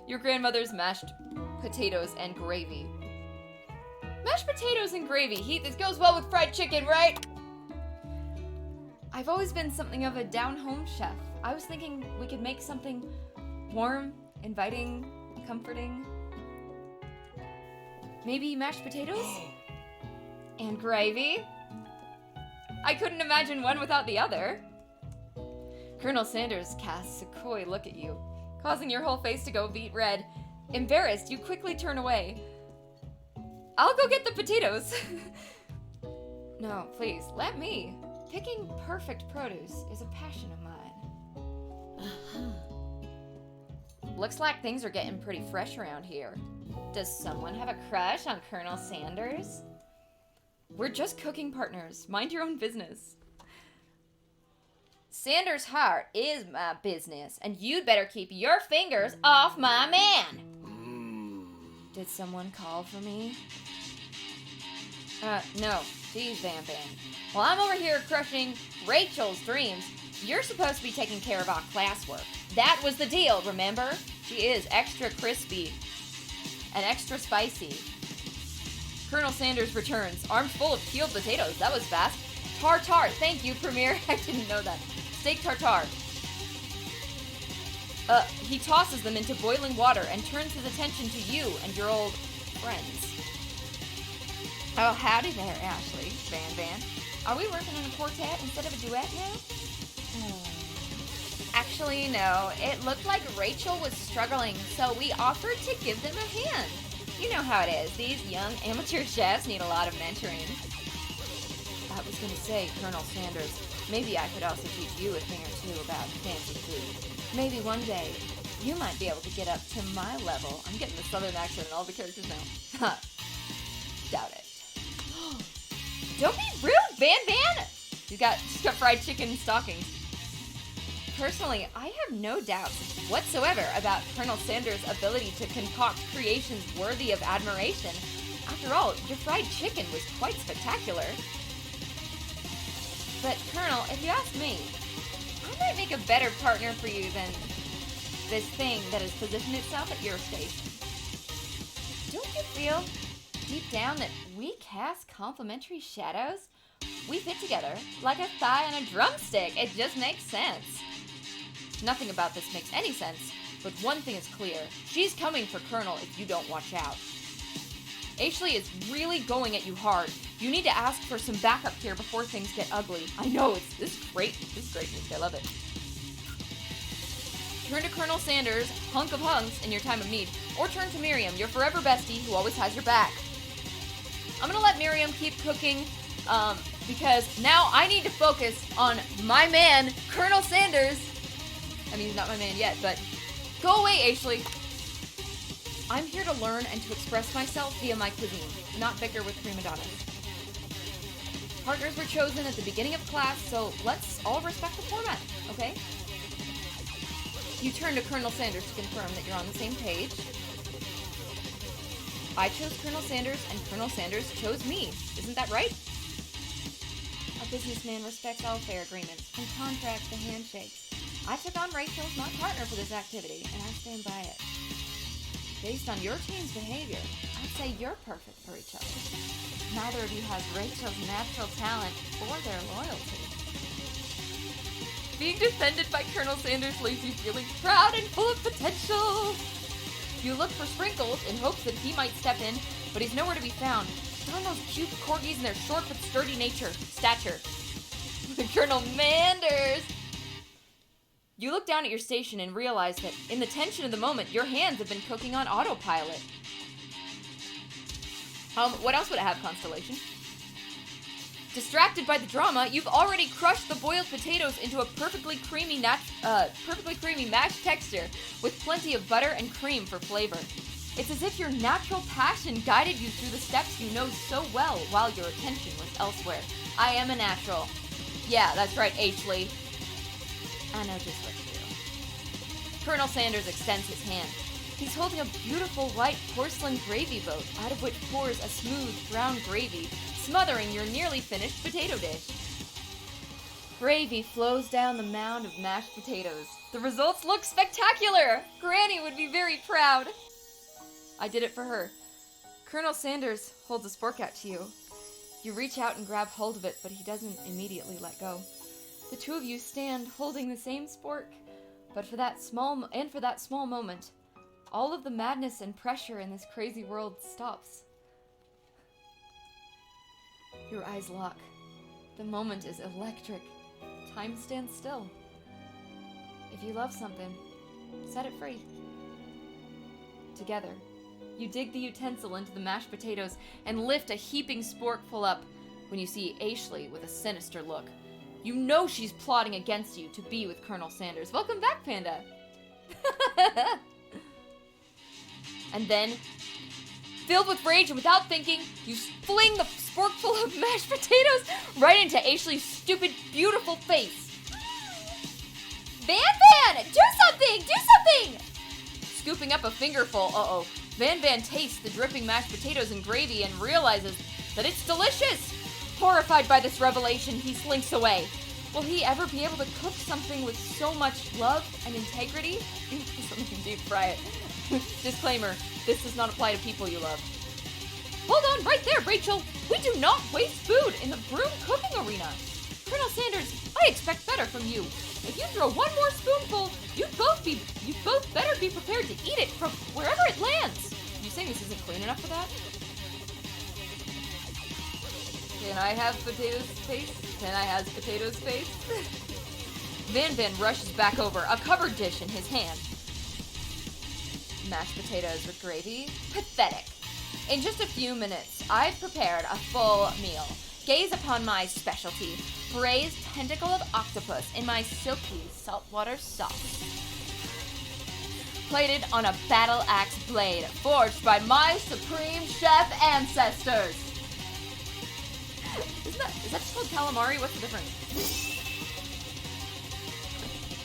S1: Your grandmother's mashed potatoes and gravy. Mashed potatoes and gravy. This goes well with fried chicken, right? I've always been something of a down-home chef. I was thinking we could make something warm, inviting, comforting. Maybe mashed potatoes? And gravy? I couldn't imagine one without the other. Colonel Sanders casts a coy look at you, causing your whole face to go beet red. Embarrassed, you quickly turn away. I'll go get the potatoes. No, please, let me. Picking perfect produce is a passion of mine. Looks like things are getting pretty fresh around here. Does someone have a crush on Colonel Sanders? We're just cooking partners. Mind your own business. Sanders' heart is my business, and you'd better keep your fingers off my man. Did someone call for me? No. She's vamping. Well, I'm over here crushing Rachel's dreams. You're supposed to be taking care of our classwork. That was the deal, remember? She is extra crispy and extra spicy. Colonel Sanders returns, arms full of peeled potatoes. That was fast. Tartare. Thank you, Premier. I didn't know that. Steak tartare. He tosses them into boiling water and turns his attention to you and your old friends. Oh, howdy there, Ashley. Van. Are we working on a quartet instead of a duet now? Actually, no. It looked like Rachel was struggling, so we offered to give them a hand. You know how it is. These young amateur chefs need a lot of mentoring. I was going to say, Colonel Sanders, maybe I could also teach you a thing or two about fancy food. Maybe one day, you might be able to get up to my level. I'm getting the southern accent in all the characters now. Doubt it. Don't be rude, Van! She's got fried chicken stockings. Personally, I have no doubts whatsoever about Colonel Sanders' ability to concoct creations worthy of admiration. After all, your fried chicken was quite spectacular. But, Colonel, if you ask me, I might make a better partner for you than this thing that has positioned itself at your station. Don't you feel, deep down, that we cast complementary shadows? We fit together, like a thigh and a drumstick. It just makes sense. Nothing about this makes any sense, but one thing is clear. She's coming for Colonel if you don't watch out. Ashley is really going at you hard. You need to ask for some backup here before things get ugly. I know, this is great news. I love it. Turn to Colonel Sanders, hunk of hunks, in your time of need, or turn to Miriam, your forever bestie who always has your back. I'm gonna let Miriam keep cooking, because now I need to focus on my man, Colonel Sanders. I mean, he's not my man yet, but go away, Ashley. I'm here to learn and to express myself via my cuisine, not bicker with prima donnas. Partners were chosen at the beginning of class, so let's all respect the format, okay? You turn to Colonel Sanders to confirm that you're on the same page. I chose Colonel Sanders, and Colonel Sanders chose me. Isn't that right? A businessman respects all fair agreements, from contracts to handshakes. I took on Rachel as my partner for this activity, and I stand by it. Based on your team's behavior, I'd say you're perfect for each other. Neither of you has Rachel's natural talent or their loyalty. Being defended by Colonel Sanders leaves you feeling proud and full of potential. You look for Sprinkles in hopes that he might step in, but he's nowhere to be found. Darn those cute corgis and their short but sturdy stature. Colonel Manders! You look down at your station and realize that, in the tension of the moment, your hands have been cooking on autopilot. What else would it have, Constellation? Distracted by the drama, you've already crushed the boiled potatoes into a perfectly creamy mashed texture with plenty of butter and cream for flavor. It's as if your natural passion guided you through the steps you know so well while your attention was elsewhere. I am a natural. Yeah, that's right, Ashley. I know just what to do. Colonel Sanders extends his hand. He's holding a beautiful white porcelain gravy boat, out of which pours a smooth brown gravy, smothering your nearly finished potato dish. Gravy flows down the mound of mashed potatoes. The results look spectacular! Granny would be very proud. I did it for her. Colonel Sanders holds a spork out to you. You reach out and grab hold of it, but he doesn't immediately let go. The two of you stand holding the same spork, but for that small moment, all of the madness and pressure in this crazy world stops. Your eyes lock. The moment is electric. Time stands still. If you love something, set it free. Together, you dig the utensil into the mashed potatoes and lift a heaping sporkful up when you see Ashley with a sinister look. You know she's plotting against you to be with Colonel Sanders. Welcome back, Panda! And then, filled with rage and without thinking, you fling the sporkful of mashed potatoes right into Ashley's stupid, beautiful face. Van! Do something! Do something! Scooping up a fingerful, Van tastes the dripping mashed potatoes and gravy and realizes that it's delicious. Horrified by this revelation, he slinks away. Will he ever be able to cook something with so much love and integrity? Something deep fry it. Disclaimer, this does not apply to people you love. Hold on right there, Rachel. We do not waste food in the broom cooking arena. Colonel Sanders, I expect better from you. If you throw one more spoonful, you'd both better be prepared to eat it from wherever it lands. You saying this isn't clean enough for that? Can I have potato space? Can I have potato space? Van Van rushes back over, a covered dish in his hand. Mashed potatoes with gravy? Pathetic. In just a few minutes, I've prepared a full meal. Gaze upon my specialty, braised tentacle of octopus in my silky saltwater sauce. Plated on a battle axe blade, forged by my supreme chef ancestors. Is that just called calamari? What's the difference?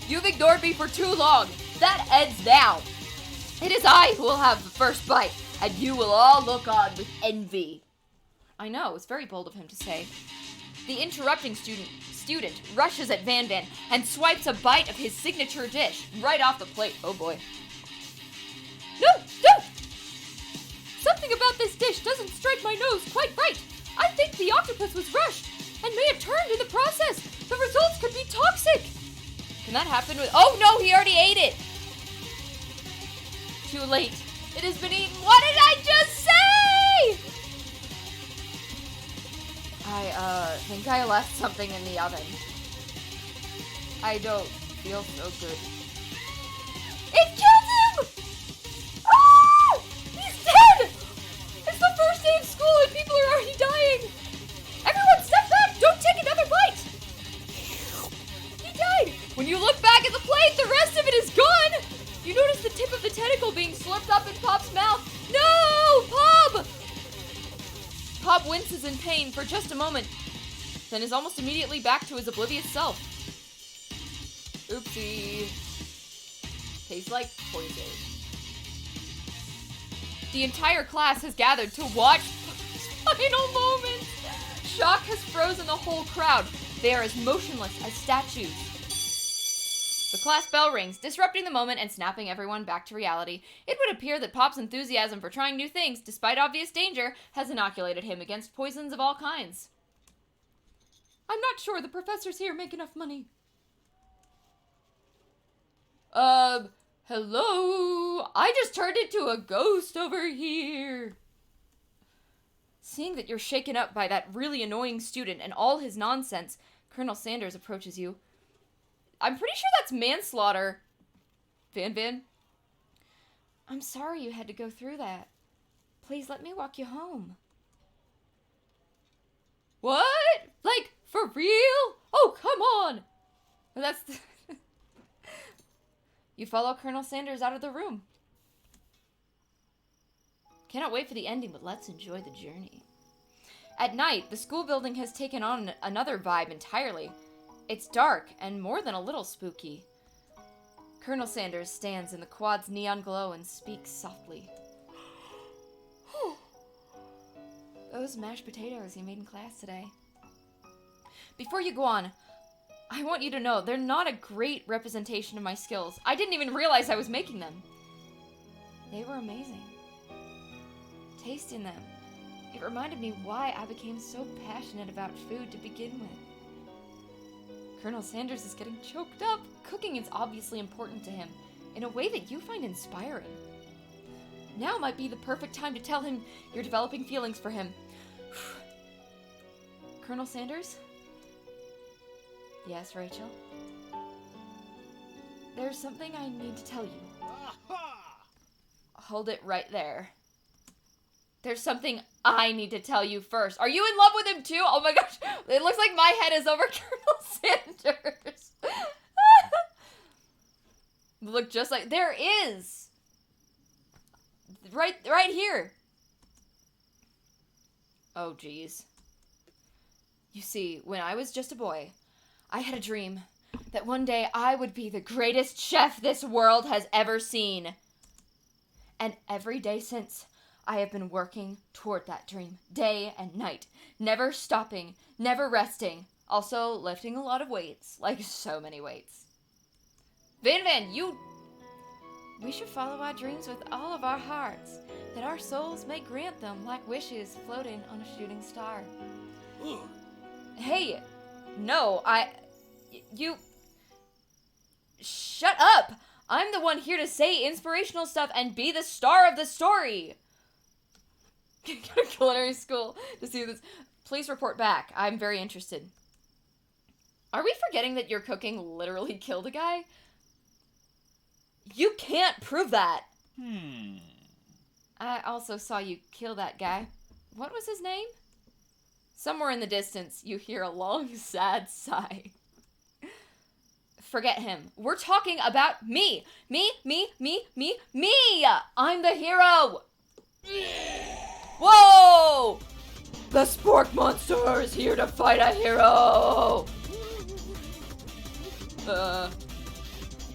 S1: You've ignored me for too long. That ends now. It is I who will have the first bite, and you will all look on with envy. I know, it's very bold of him to say. The interrupting student rushes at Van Van and swipes a bite of his signature dish right off the plate. Oh boy. No! Something about this dish doesn't strike my nose quite right. I think the octopus was rushed and may have turned in the process. The results could be toxic. Can that happen with... Oh no, he already ate it. Too late. It has been eaten. What did I just say? I think I left something in the oven. I don't feel so good. It killed him! Ah! He's dead! It's the first day of school and people are already dying! Everyone step back! Don't take another bite! He died! When you look back at the plate, the rest of it is gone! You notice the tip of the tentacle being slurped up in Pop's mouth. No! Pop! Pop winces in pain for just a moment, then is almost immediately back to his oblivious self. Oopsie. Tastes like poison. The entire class has gathered to watch final moments. Shock has frozen the whole crowd. They are as motionless as statues. The class bell rings, disrupting the moment and snapping everyone back to reality. It would appear that Pop's enthusiasm for trying new things, despite obvious danger, has inoculated him against poisons of all kinds. I'm not sure the professors here make enough money. Hello? I just turned into a ghost over here. Seeing that you're shaken up by that really annoying student and all his nonsense, Colonel Sanders approaches you. I'm pretty sure that's manslaughter. Van Van? I'm sorry you had to go through that. Please let me walk you home. What? Like, for real? Oh, come on! That's the... You follow Colonel Sanders out of the room. Cannot wait for the ending, but let's enjoy the journey. At night, the school building has taken on another vibe entirely. It's dark and more than a little spooky. Colonel Sanders stands in the quad's neon glow and speaks softly. Those mashed potatoes you made in class today. Before you go on, I want you to know they're not a great representation of my skills. I didn't even realize I was making them. They were amazing. Tasting them, it reminded me why I became so passionate about food to begin with. Colonel Sanders is getting choked up. Cooking is obviously important to him, in a way that you find inspiring. Now might be the perfect time to tell him you're developing feelings for him. Colonel Sanders? Yes, Rachel? There's something I need to tell you. Hold it right there. There's something I need to tell you first. Are you in love with him too? Oh my gosh. It looks like my head is over Colonel Sanders. Look just like... There is! Right here. Oh, geez. You see, when I was just a boy, I had a dream that one day I would be the greatest chef this world has ever seen. And every day since, I have been working toward that dream, day and night, never stopping, never resting. Also, lifting a lot of weights. Like, so many weights. Van, you... We should follow our dreams with all of our hearts, that our souls may grant them like wishes floating on a shooting star. Hey, no, you... Shut up! I'm the one here to say inspirational stuff and be the star of the story! Go to culinary school to see this. Please report back. I'm very interested. Are we forgetting that your cooking literally killed a guy? You can't prove that! I also saw you kill that guy. What was his name? Somewhere in the distance, you hear a long, sad sigh. Forget him. We're talking about me! Me! I'm the hero! Whoa! The Spork Monster is here to fight a hero!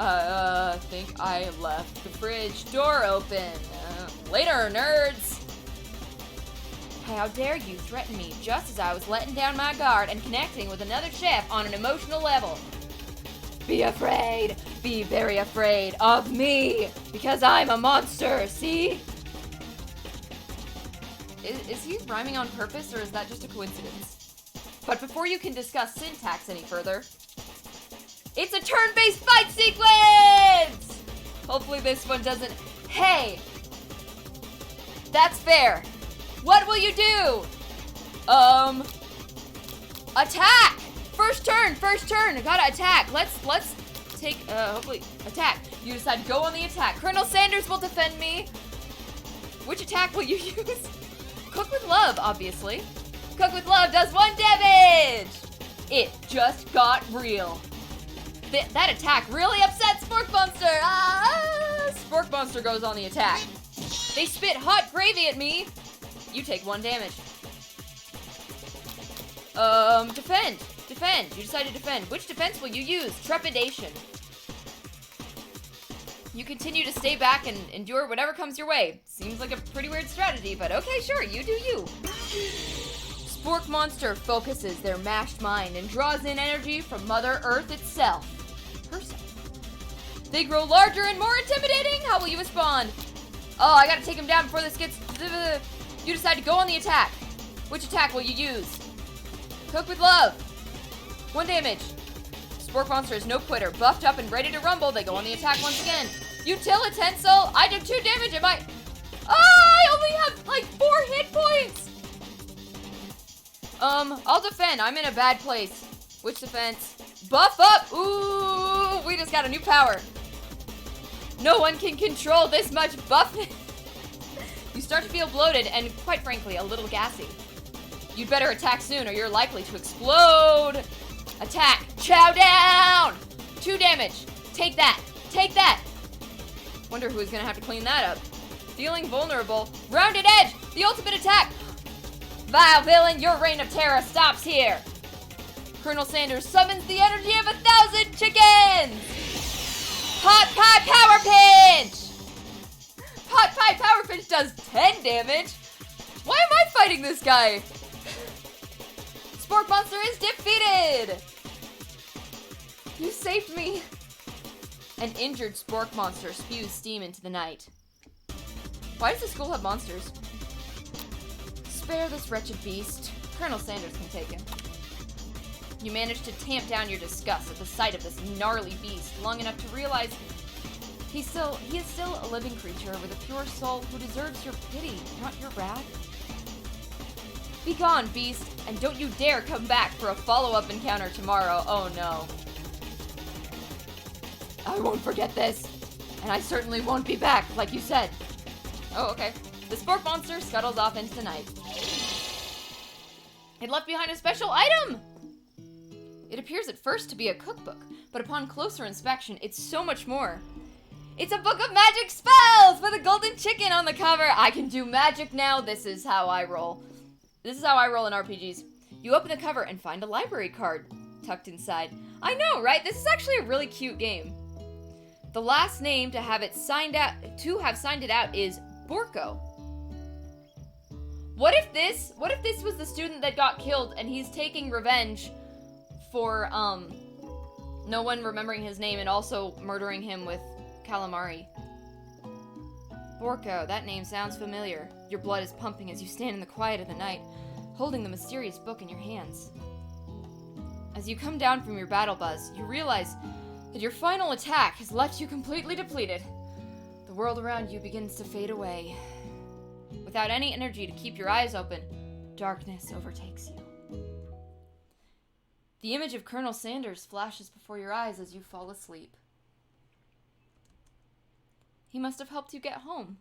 S1: I think I left the fridge door open. Later, nerds! How dare you threaten me just as I was letting down my guard and connecting with another chef on an emotional level. Be afraid, be very afraid of me, because I'm a monster, see? Is he rhyming on purpose, or is that just a coincidence? But before you can discuss syntax any further, it's a turn-based fight sequence! Hopefully this one doesn't... Hey! That's fair. What will you do? Attack! First turn! I gotta attack. Let's take, hopefully, attack. You decide to go on the attack. Colonel Sanders will defend me. Which attack will you use? Cook with love, obviously. Cook with love does 1 damage! It just got real. That attack really upset Spork Monster! Spork Monster goes on the attack. They spit hot gravy at me! You take 1 damage. Defend. You decide to defend. Which defense will you use? Trepidation. You continue to stay back and endure whatever comes your way. Seems like a pretty weird strategy, but okay, sure, you do you. Spork Monster focuses their mashed mind and draws in energy from Mother Earth itself. They grow larger and more intimidating. How will you respond? Oh, I gotta take him down before this gets... You decide to go on the attack. Which attack will you use? Cook with love. 1 damage. Spork Monster is no quitter. Buffed up and ready to rumble, they go on the attack once again. Utilitensile. I did 2 damage. Am I... I only have like 4 hit points. I'll defend. I'm in a bad place. Which defense? Buff up. Ooh, we just got a new power. No one can control this much buffness. You start to feel bloated and, quite frankly, a little gassy. You'd better attack soon or you're likely to explode. Attack. Chow down. 2 damage. Take that. Wonder who's gonna have to clean that up. Feeling vulnerable. Rounded edge. The ultimate attack. Vile villain, your reign of terror stops here. Colonel Sanders summons the energy of 1,000 chickens. Hot Pie Power Pinch. Hot Pie Power Pinch does 10 damage. Why am I fighting this guy? Spork Monster is defeated. You saved me. An injured Spork Monster spews steam into the night. Why does the school have monsters? Spare this wretched beast. Colonel Sanders can take him. You manage to tamp down your disgust at the sight of this gnarly beast long enough to realize he is still a living creature with a pure soul who deserves your pity, not your wrath. Be gone, beast, and don't you dare come back for a follow-up encounter tomorrow. Oh no. I won't forget this, and I certainly won't be back, like you said. Oh, okay. The Spork Monster scuttles off into the night. It left behind a special item! It appears at first to be a cookbook, but upon closer inspection, it's so much more. It's a book of magic spells with a golden chicken on the cover. I can do magic now. This is how I roll. This is how I roll in RPGs. You open the cover and find a library card tucked inside. I know, right? This is actually a really cute game. The last name to have signed it out is Borko. What if this was the student that got killed and he's taking revenge for, no one remembering his name and also murdering him with calamari. Borko, that name sounds familiar. Your blood is pumping as you stand in the quiet of the night, holding the mysterious book in your hands. As you come down from your battle buzz, you realize that your final attack has left you completely depleted. The world around you begins to fade away. Without any energy to keep your eyes open, darkness overtakes you. The image of Colonel Sanders flashes before your eyes as you fall asleep. He must have helped you get home.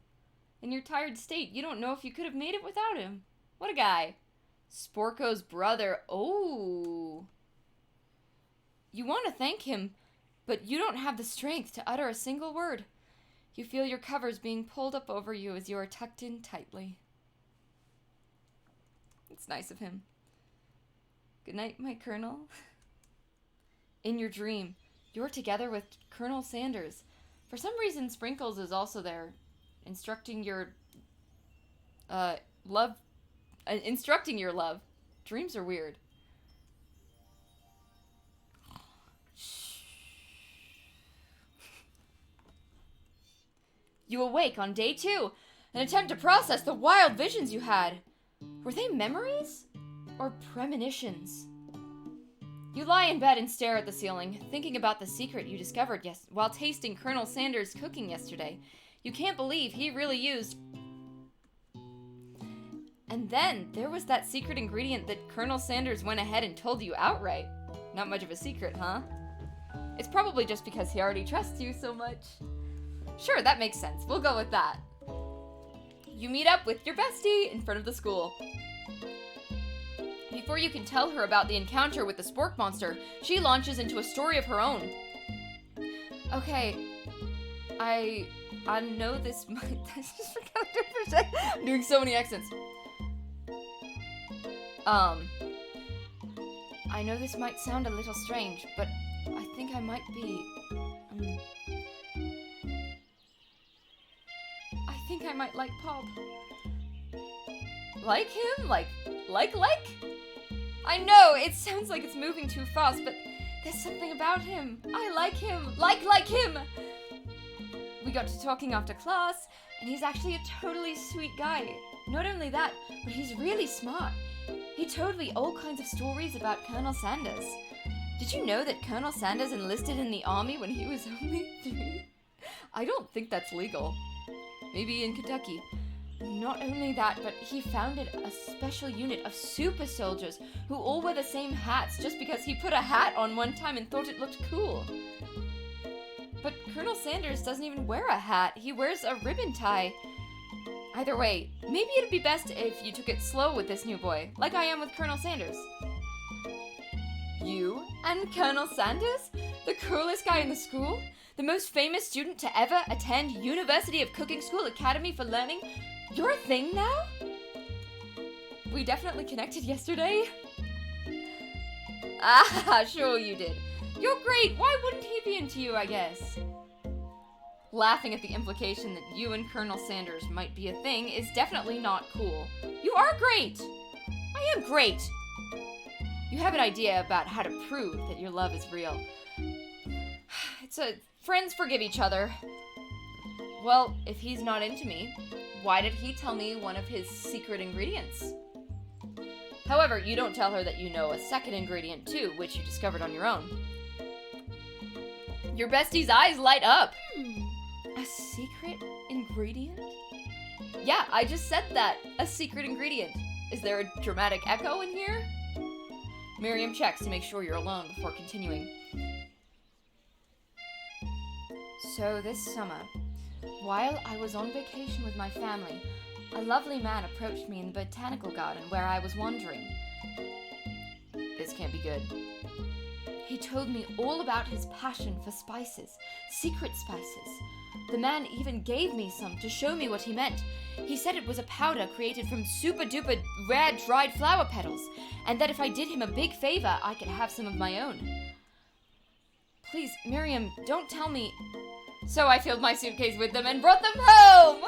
S1: In your tired state, you don't know if you could have made it without him. What a guy. Sporko's brother. Oh. You want to thank him, but you don't have the strength to utter a single word. You feel your covers being pulled up over you as you are tucked in tightly. It's nice of him. Good night, my Colonel. In your dream, you're together with Colonel Sanders. For some reason, Sprinkles is also there, instructing your love. Dreams are weird. You awake on day 2 and attempt to process the wild visions you had. Were they memories or premonitions? You lie in bed and stare at the ceiling, thinking about the secret you discovered while tasting Colonel Sanders' cooking yesterday. You can't believe he really used... And then there was that secret ingredient that Colonel Sanders went ahead and told you outright. Not much of a secret, huh? It's probably just because he already trusts you so much. Sure, that makes sense. We'll go with that. You meet up with your bestie in front of the school. Before you can tell her about the encounter with the spork monster, she launches into a story of her own. Okay, I know this might... I just forgot to for a second. I'm doing so many accents. I know this might sound a little strange, but I think I might be... I think I might like Pop. Like him? Like? I know, it sounds like it's moving too fast, but there's something about him. I like him. Like him! We got to talking after class, and he's actually a totally sweet guy. Not only that, but he's really smart. He told me all kinds of stories about Colonel Sanders. Did you know that Colonel Sanders enlisted in the army when he was only 3? I don't think that's legal. Maybe in Kentucky. Not only that, but he founded a special unit of super soldiers who all wear the same hats just because he put a hat on one time and thought it looked cool. But Colonel Sanders doesn't even wear a hat. He wears a ribbon tie. Either way, maybe it'd be best if you took it slow with this new boy, like I am with Colonel Sanders. You and Colonel Sanders? The coolest guy in the school? The most famous student to ever attend University of Cooking School Academy for Learning? You're a thing now? We definitely connected yesterday. Ah, sure you did. You're great. Why wouldn't he be into you, I guess? Laughing at the implication that you and Colonel Sanders might be a thing is definitely not cool. You are great. I am great. You have an idea about how to prove that your love is real. Friends forgive each other. Well, if he's not into me, why did he tell me one of his secret ingredients? However, you don't tell her that you know a second ingredient too, which you discovered on your own. Your bestie's eyes light up. A secret ingredient? Yeah, I just said that. A secret ingredient. Is there a dramatic echo in here? Miriam checks to make sure you're alone before continuing. So this summer, while I was on vacation with my family, a lovely man approached me in the botanical garden where I was wandering. This can't be good. He told me all about his passion for spices, secret spices. The man even gave me some to show me what he meant. He said it was a powder created from super duper rare dried flower petals, and that if I did him a big favor, I could have some of my own. Please, Miriam, don't tell me. So I filled my suitcase with them and brought them home!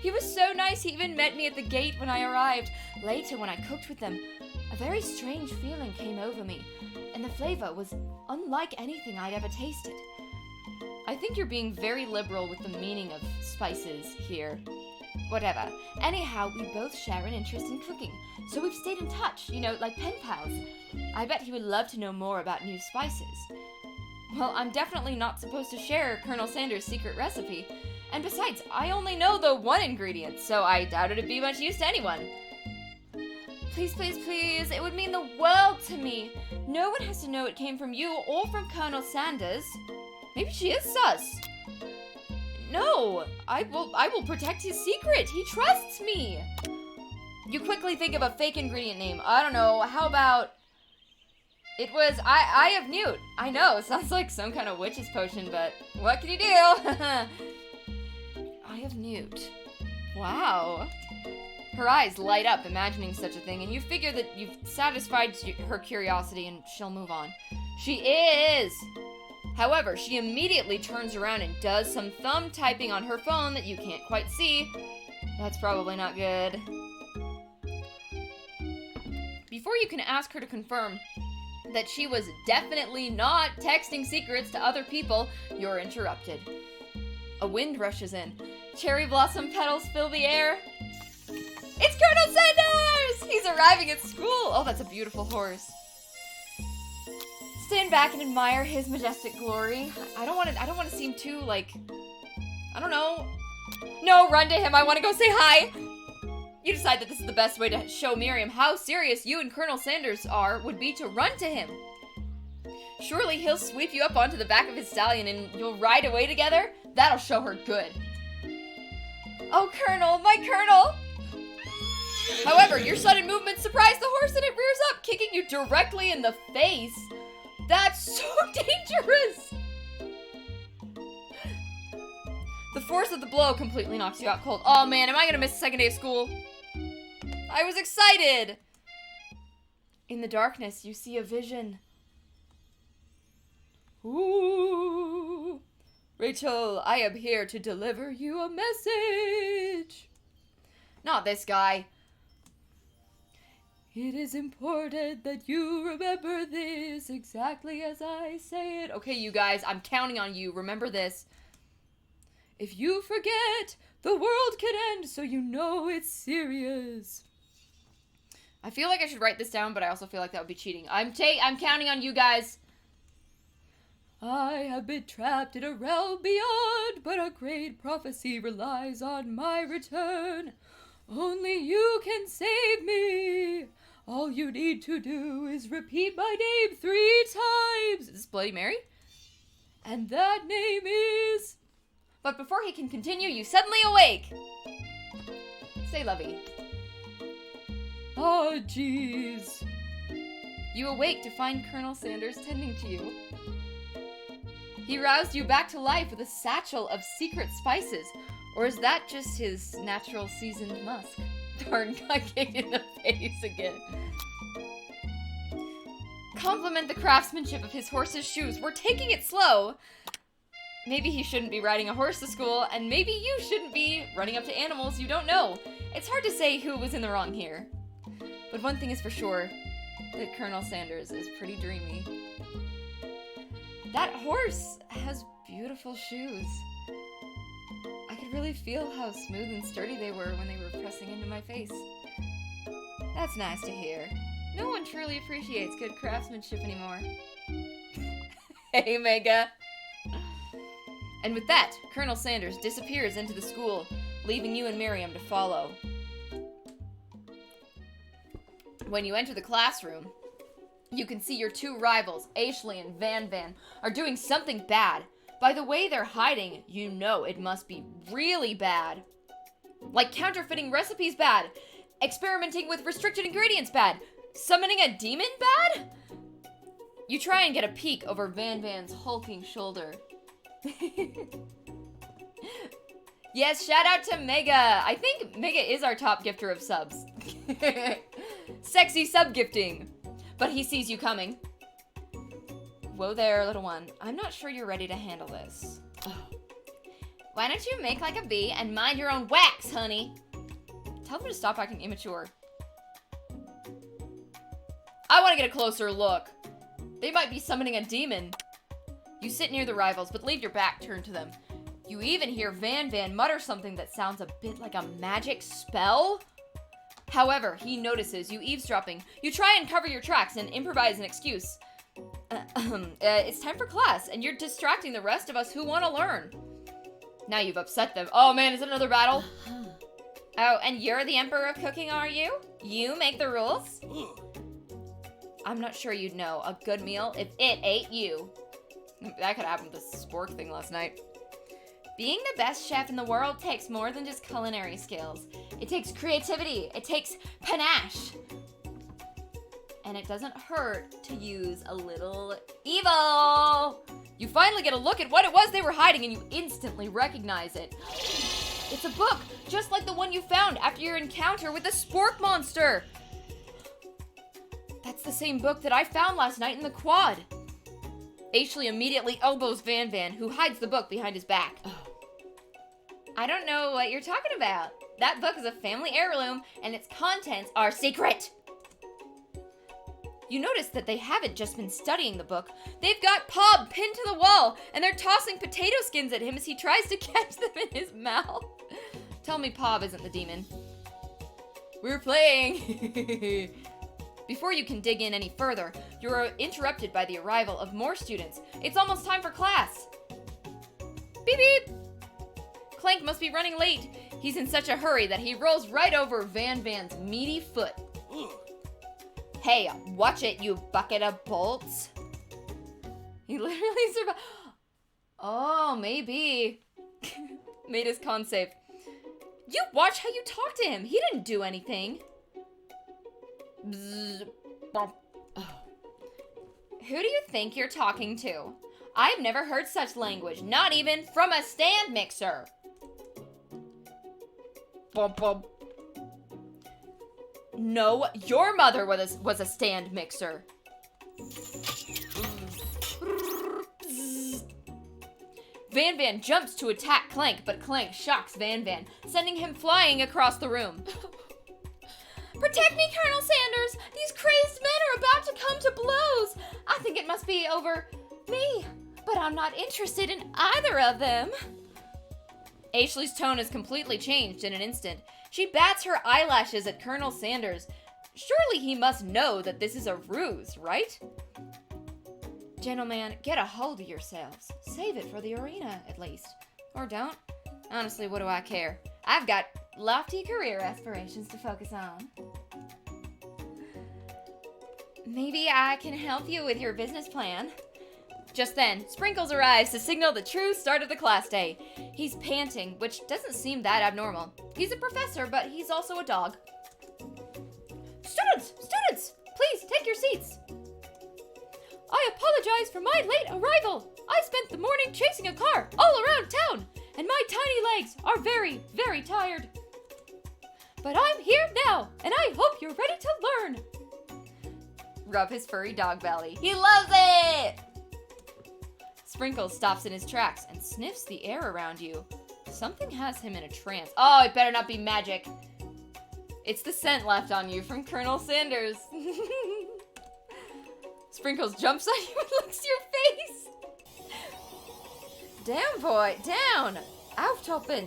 S1: He was so nice, he even met me at the gate when I arrived. Later, when I cooked with them, A very strange feeling came over me, and the flavor was unlike anything I'd ever tasted. I think you're being very liberal with the meaning of spices here. Whatever. Anyhow, we both share an interest in cooking, so we've stayed in touch, like pen pals. I bet he would love to know more about new spices. Well, I'm definitely not supposed to share Colonel Sanders' secret recipe, and besides, I only know the one ingredient, so I doubt it'd be much use to anyone. Please, please, please, it would mean the world to me. No one has to know it came from you or from Colonel Sanders. Maybe she is sus. No, I will protect his secret. He trusts me. You quickly think of a fake ingredient name. I don't know, how about... It was Eye of Newt. I know, sounds like some kind of witch's potion, but what can you do? Eye of Newt. Wow. Her eyes light up imagining such a thing, and you figure that you've satisfied her curiosity and she'll move on. She is! However, she immediately turns around and does some thumb typing on her phone that you can't quite see. That's probably not good. Before you can ask her to confirm that she was definitely not texting secrets to other people, you're interrupted. A wind rushes in. Cherry blossom petals fill the air. It's Colonel Sanders! He's arriving at school! Oh, that's a beautiful horse. Stand back and admire his majestic glory. I don't want to seem too, I don't know. No, run to him. I want to go say hi. You decide that this is the best way to show Miriam how serious you and Colonel Sanders would be to run to him. Surely he'll sweep you up onto the back of his stallion and you'll ride away together? That'll show her good. Oh, Colonel, my Colonel! However, your sudden movement surprised the horse and it rears up, kicking you directly in the face. That's so dangerous! The force of the blow completely knocks you out cold. Oh man, am I gonna miss the second day of school? I was excited! In the darkness, you see a vision. Ooh. Rachel, I am here to deliver you a message. Not this guy. It is important that you remember this exactly as I say it. Okay, you guys, I'm counting on you. Remember this. If you forget, the world can end, so you know it's serious. I feel like I should write this down, but I also feel like that would be cheating. I'm counting on you guys. I have been trapped in a realm beyond, but a great prophecy relies on my return. Only you can save me. All you need to do is repeat my name 3 times. Is this Bloody Mary? And that name is... But before he can continue, you suddenly awake. Say lovey. Oh, jeez. You awake to find Colonel Sanders tending to you. He roused you back to life with a satchel of secret spices. Or is that just his natural seasoned musk? Darn, got kicked in the face again. Compliment the craftsmanship of his horse's shoes. We're taking it slow. Maybe he shouldn't be riding a horse to school, and maybe you shouldn't be running up to animals you don't know. It's hard to say who was in the wrong here. But one thing is for sure, that Colonel Sanders is pretty dreamy. That horse has beautiful shoes. I could really feel how smooth and sturdy they were when they were pressing into my face. That's nice to hear. No one truly appreciates good craftsmanship anymore. Hey, Mega. And with that, Colonel Sanders disappears into the school, leaving you and Miriam to follow. When you enter the classroom, you can see your 2 rivals, Ashley and Van Van, are doing something bad. By the way they're hiding, you know it must be really bad. Like counterfeiting recipes bad, experimenting with restricted ingredients bad, summoning a demon bad? You try and get a peek over Van Van's hulking shoulder. Yes, shout out to Mega. I think Mega is our top gifter of subs. Sexy sub gifting. But he sees you coming. Whoa there, little one. I'm not sure you're ready to handle this. Ugh. Why don't you make like a bee and mind your own wax, honey? Tell them to stop acting immature. I want to get a closer look. They might be summoning a demon. You sit near the rivals, but leave your back turned to them. You even hear Van Van mutter something that sounds a bit like a magic spell. However, he notices you eavesdropping. You try and cover your tracks and improvise an excuse. It's time for class, and you're distracting the rest of us who want to learn. Now you've upset them. Oh man, is it another battle? Oh, and you're the Emperor of Cooking, are you? You make the rules? I'm not sure you'd know a good meal if it ate you. That could happen with the spork thing last night. Being the best chef in the world takes more than just culinary skills. It takes creativity. It takes panache. And it doesn't hurt to use a little evil. You finally get a look at what it was they were hiding and you instantly recognize it. It's a book, just like the one you found after your encounter with the spork monster. That's the same book that I found last night in the quad. Ashley immediately elbows Van Van, who hides the book behind his back. I don't know what you're talking about. That book is a family heirloom, and its contents are secret. You notice that they haven't just been studying the book. They've got Pob pinned to the wall, and they're tossing potato skins at him as he tries to catch them in his mouth. Tell me Pob isn't the demon. We're playing. Before you can dig in any further, you're interrupted by the arrival of more students. It's almost time for class. Beep beep! Clank must be running late. He's in such a hurry that he rolls right over Van Van's meaty foot. Hey, watch it, you bucket of bolts. He literally survived. Oh, maybe. Made his con save. You watch how you talk to him. He didn't do anything. Bzz, bump. Oh. Who do you think you're talking to? I've never heard such language, not even from a stand mixer. Bump, bump. No, your mother was a stand mixer. Van Van jumps to attack Clank, but Clank shocks Van Van, sending him flying across the room. Protect me, Colonel Sanders! These crazed men are about to come to blows! I think it must be over me, but I'm not interested in either of them. Ashley's tone has completely changed in an instant. She bats her eyelashes at Colonel Sanders. Surely he must know that this is a ruse, right? Gentlemen, get a hold of yourselves. Save it for the arena, at least. Or don't. Honestly, what do I care? I've got lofty career aspirations to focus on. Maybe I can help you with your business plan. Just then, Sprinkles arrives to signal the true start of the class day. He's panting, which doesn't seem that abnormal. He's a professor, but he's also a dog. Students, please take your seats. I apologize for my late arrival. I spent the morning chasing a car all around town, and my tiny legs are very, very tired. But I'm here now, and I hope you're ready to learn. Rub his furry dog belly. He loves it! Sprinkles stops in his tracks and sniffs the air around you. Something has him in a trance. Oh, it better not be magic. It's the scent left on you from Colonel Sanders. Sprinkles jumps on you and licks your face. Down, boy, down. Auftoppen.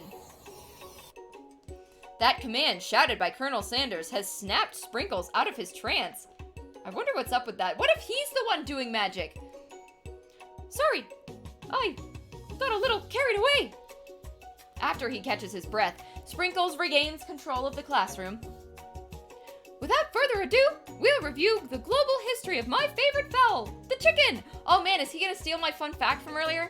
S1: That command, shouted by Colonel Sanders, has snapped Sprinkles out of his trance. I wonder what's up with that. What if he's the one doing magic? Sorry, I got a little carried away. After he catches his breath, Sprinkles regains control of the classroom. Without further ado, we'll review the global history of my favorite fowl, the chicken. Oh man, is he gonna steal my fun fact from earlier?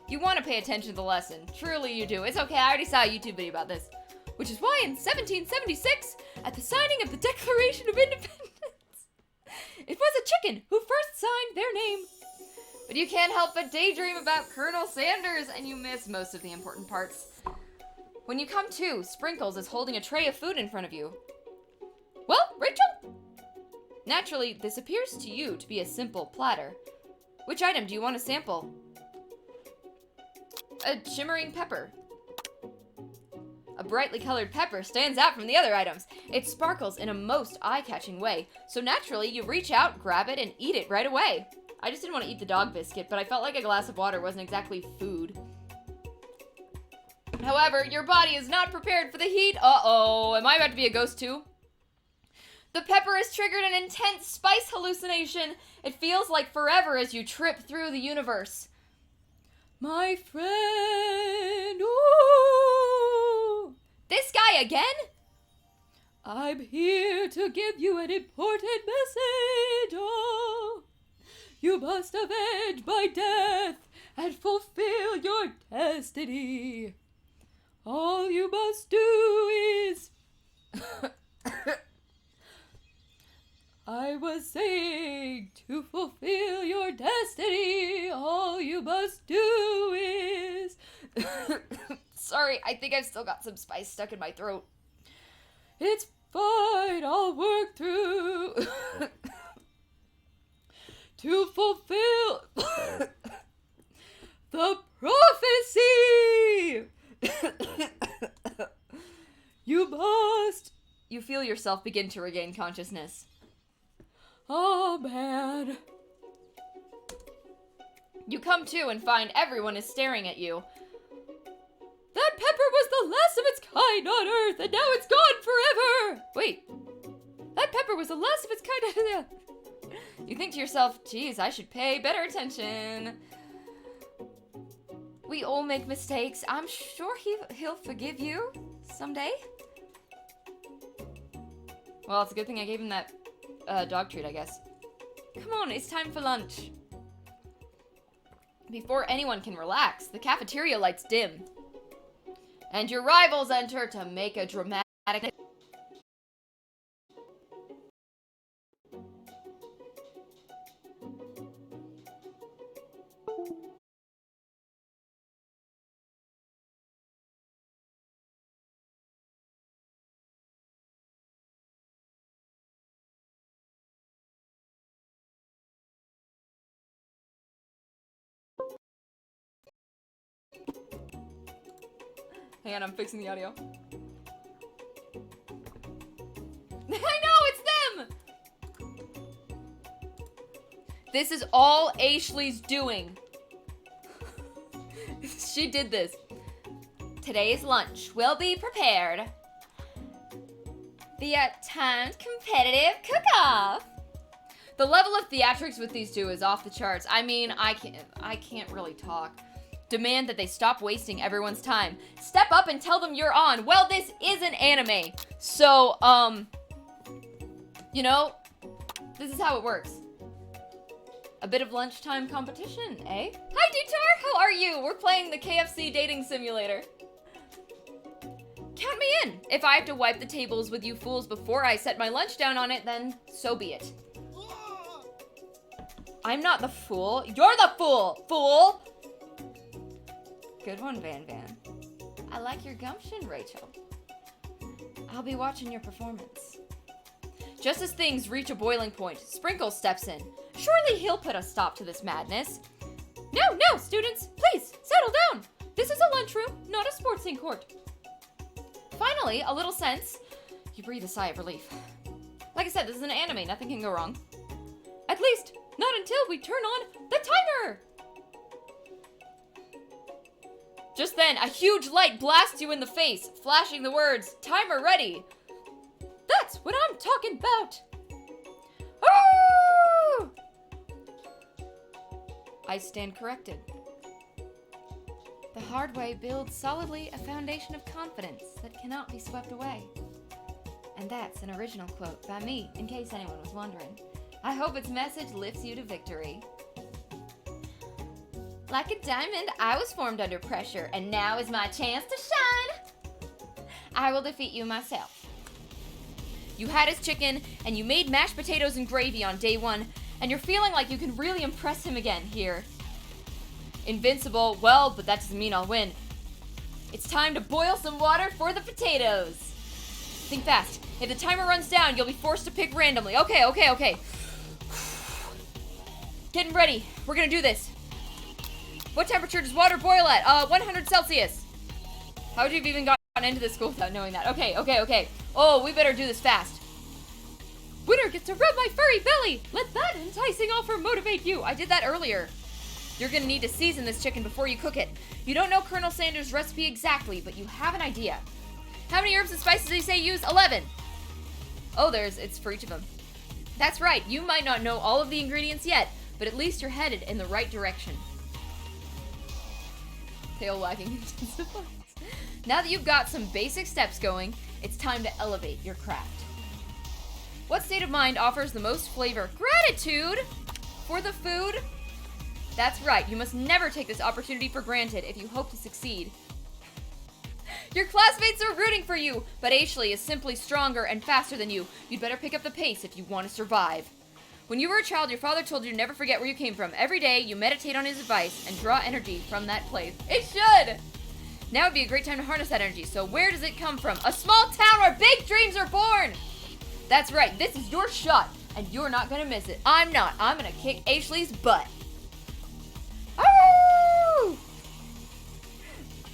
S1: You want to pay attention to the lesson. Truly you do. It's okay, I already saw a YouTube video about this. Which is why in 1776, at the signing of the Declaration of Independence, it was a chicken who first signed their name. But you can't help but daydream about Colonel Sanders, and you miss most of the important parts. When you come to, Sprinkles is holding a tray of food in front of you. Well, Rachel? Naturally, this appears to you to be a simple platter. Which item do you want to sample? A shimmering pepper. A brightly colored pepper stands out from the other items. It sparkles in a most eye-catching way, so naturally you reach out, grab it, and eat it right away. I just didn't want to eat the dog biscuit, but I felt like a glass of water wasn't exactly food. However, your body is not prepared for the heat. Uh-oh, am I about to be a ghost too? The pepper has triggered an intense spice hallucination. It feels like forever as you trip through the universe. My friend, ooh. This guy again? I'm here to give you an important message. Oh, you must avenge my death and fulfill your destiny. All you must do is... I was saying, to fulfill your destiny, all you must do is... Sorry, I think I've still got some spice stuck in my throat. It's fine, I'll work through... to fulfill... the prophecy! You must... You feel yourself begin to regain consciousness. Oh, man. You come to and find everyone is staring at you. That pepper was the last of its kind on Earth, and now it's gone forever! Wait. That pepper was the last of its kind on Earth. You think to yourself, geez, I should pay better attention. We all make mistakes. I'm sure he'll forgive you someday. Well, it's a good thing I gave him that dog treat, I guess. Come on, it's time for lunch. Before anyone can relax, the cafeteria lights dim. And your rivals enter to make a dramatic... Hang on, I'm fixing the audio. I know, it's them! This is all Ashley's doing. She did this. Today's lunch will be prepared. The timed competitive cook-off. The level of theatrics with these two is off the charts. I mean, I can't really talk. Demand that they stop wasting everyone's time. Step up and tell them you're on. Well, this is an anime. So, you know, this is how it works. A bit of lunchtime competition, eh? Hi, Detour! How are you? We're playing the KFC dating simulator. Count me in. If I have to wipe the tables with you fools before I set my lunch down on it, then so be it. I'm not the fool. You're the fool, fool! Good one, Van Van. I like your gumption, Rachel. I'll be watching your performance. Just as things reach a boiling point, Sprinkle steps in. Surely he'll put a stop to this madness. No, students, please, settle down. This is a lunchroom, not a sportsing court. Finally, a little sense. You breathe a sigh of relief. Like I said, this is an anime, nothing can go wrong. At least, not until we turn on the timer! Just then, a huge light blasts you in the face, flashing the words, "Timer ready." That's what I'm talking about! Oh! I stand corrected. The hard way builds solidly a foundation of confidence that cannot be swept away. And that's an original quote by me, in case anyone was wondering. I hope its message lifts you to victory. Like a diamond, I was formed under pressure, and now is my chance to shine. I will defeat you myself. You had his chicken, and you made mashed potatoes and gravy on day one, and you're feeling like you can really impress him again here. Invincible, well, but that doesn't mean I'll win. It's time to boil some water for the potatoes. Think fast. If the timer runs down, you'll be forced to pick randomly. Okay. Getting ready. We're gonna do this. What temperature does water boil at? 100 Celsius. How would you have even gotten gotten into this school without knowing that. Okay. Oh, we better do this fast. Winner gets to rub my furry belly. Let that enticing offer motivate you. I did that earlier. You're gonna need to season this chicken before you cook it. You don't know Colonel Sanders' recipe exactly, but you have an idea. How many herbs and spices did he say use? 11. Oh, it's for each of them. That's right, you might not know all of the ingredients yet, but at least you're headed in the right direction. Tail wagging intensifies. Now that you've got some basic steps going, it's time to elevate your craft. What state of mind offers the most flavor? Gratitude! For the food? That's right, you must never take this opportunity for granted if you hope to succeed. Your classmates are rooting for you, but Ashley is simply stronger and faster than you. You'd better pick up the pace if you want to survive. When you were a child, your father told you to never forget where you came from. Every day, you meditate on his advice and draw energy from that place. It should! Now would be a great time to harness that energy, so where does it come from? A small town where big dreams are born! That's right, this is your shot, and you're not gonna miss it. I'm not. I'm gonna kick Ashley's butt. Oh!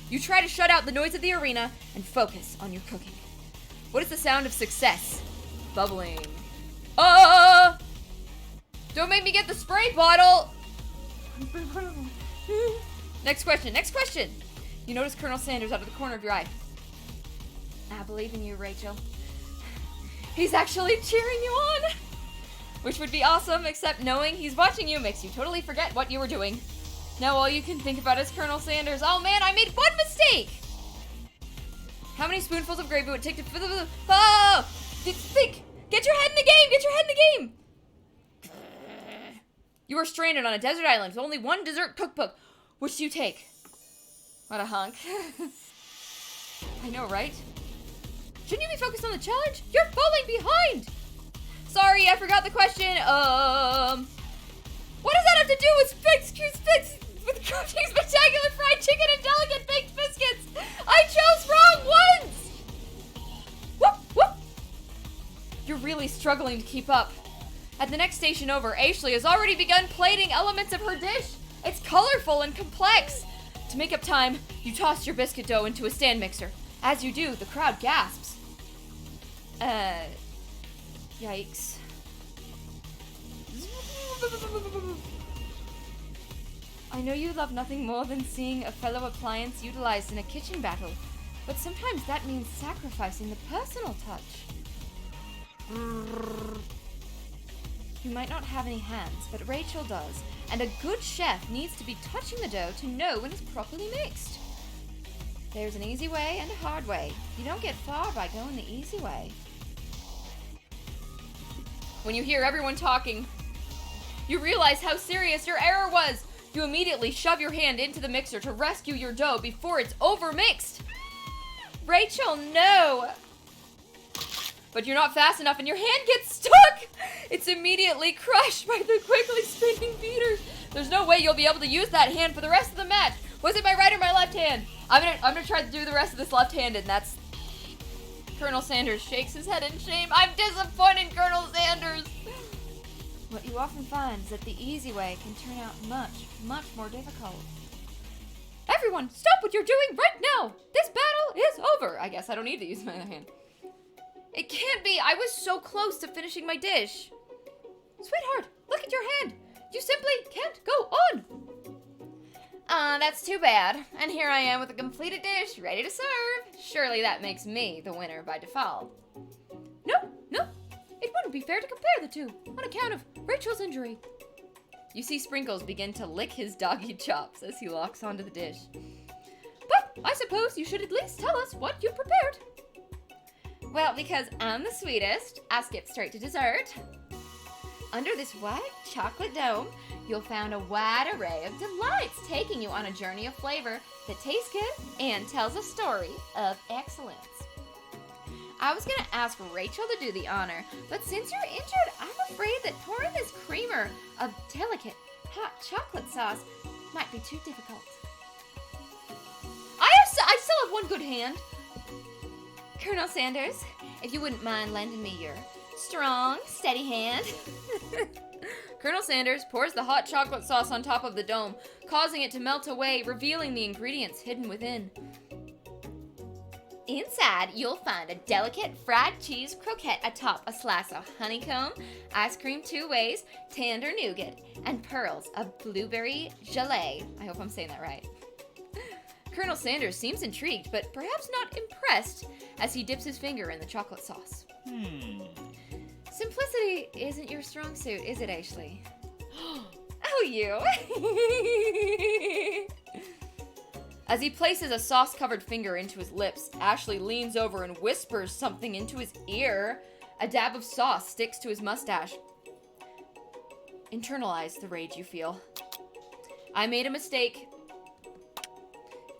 S1: You try to shut out the noise of the arena and focus on your cooking. What is the sound of success? Bubbling. Don't make me get the spray bottle! Next question. You notice Colonel Sanders out of the corner of your eye. I believe in you, Rachel. He's actually cheering you on! Which would be awesome, except knowing he's watching you makes you totally forget what you were doing. Now all you can think about is Colonel Sanders. Oh man, I made one mistake! How many spoonfuls of gravy would it take to... Oh! Think! Get your head in the game! You are stranded on a desert island with only one dessert cookbook. Which do you take? What a hunk. I know, right? Shouldn't you be focused on the challenge? You're falling behind! Sorry, I forgot the question. What does that have to do with cooking spectacular fried chicken and delicate baked biscuits? I chose wrong ones! Whoop! You're really struggling to keep up. At the next station over, Ashley has already begun plating elements of her dish. It's colorful and complex. To make up time, you toss your biscuit dough into a stand mixer. As you do, the crowd gasps. Yikes. I know you love nothing more than seeing a fellow appliance utilized in a kitchen battle, but sometimes that means sacrificing the personal touch. You might not have any hands, but Rachel does, and a good chef needs to be touching the dough to know when it's properly mixed. There's an easy way and a hard way. You don't get far by going the easy way. When you hear everyone talking, you realize how serious your error was. You immediately shove your hand into the mixer to rescue your dough before it's overmixed. Rachel, no! But you're not fast enough and your hand gets stuck! It's immediately crushed by the quickly spinning beaters. There's no way you'll be able to use that hand for the rest of the match. Was it my right or my left hand? I'm gonna try to do the rest of this left-handed, and that's... Colonel Sanders shakes his head in shame. I'm disappointed, Colonel Sanders! What you often find is that the easy way can turn out much more difficult. Everyone, stop what you're doing right now! This battle is over! I guess I don't need to use my other hand. It can't be! I was so close to finishing my dish! Sweetheart, look at your hand! You simply can't go on! That's too bad. And here I am with a completed dish, ready to serve. Surely that makes me the winner by default. No. It wouldn't be fair to compare the two, on account of Rachel's injury. You see Sprinkles begin to lick his doggy chops as he locks onto the dish. But I suppose you should at least tell us what you prepared. Well, because I'm the sweetest, I'll skip straight to dessert. Under this white chocolate dome, you'll find a wide array of delights taking you on a journey of flavor that tastes good and tells a story of excellence. I was going to ask Rachel to do the honor, but since you're injured, I'm afraid that pouring this creamer of delicate hot chocolate sauce might be too difficult. I still have one good hand. Colonel Sanders, if you wouldn't mind lending me your strong, steady hand. Colonel Sanders pours the hot chocolate sauce on top of the dome, causing it to melt away, revealing the ingredients hidden within. Inside, you'll find a delicate fried cheese croquette atop a slice of honeycomb, ice cream 2 ways, tender nougat, and pearls of blueberry gelée. I hope I'm saying that right. Colonel Sanders seems intrigued, but perhaps not impressed, as he dips his finger in the chocolate sauce. Simplicity isn't your strong suit, is it, Ashley? Oh, you! As he places a sauce-covered finger into his lips, Ashley leans over and whispers something into his ear. A dab of sauce sticks to his mustache. Internalize the rage you feel. I made a mistake.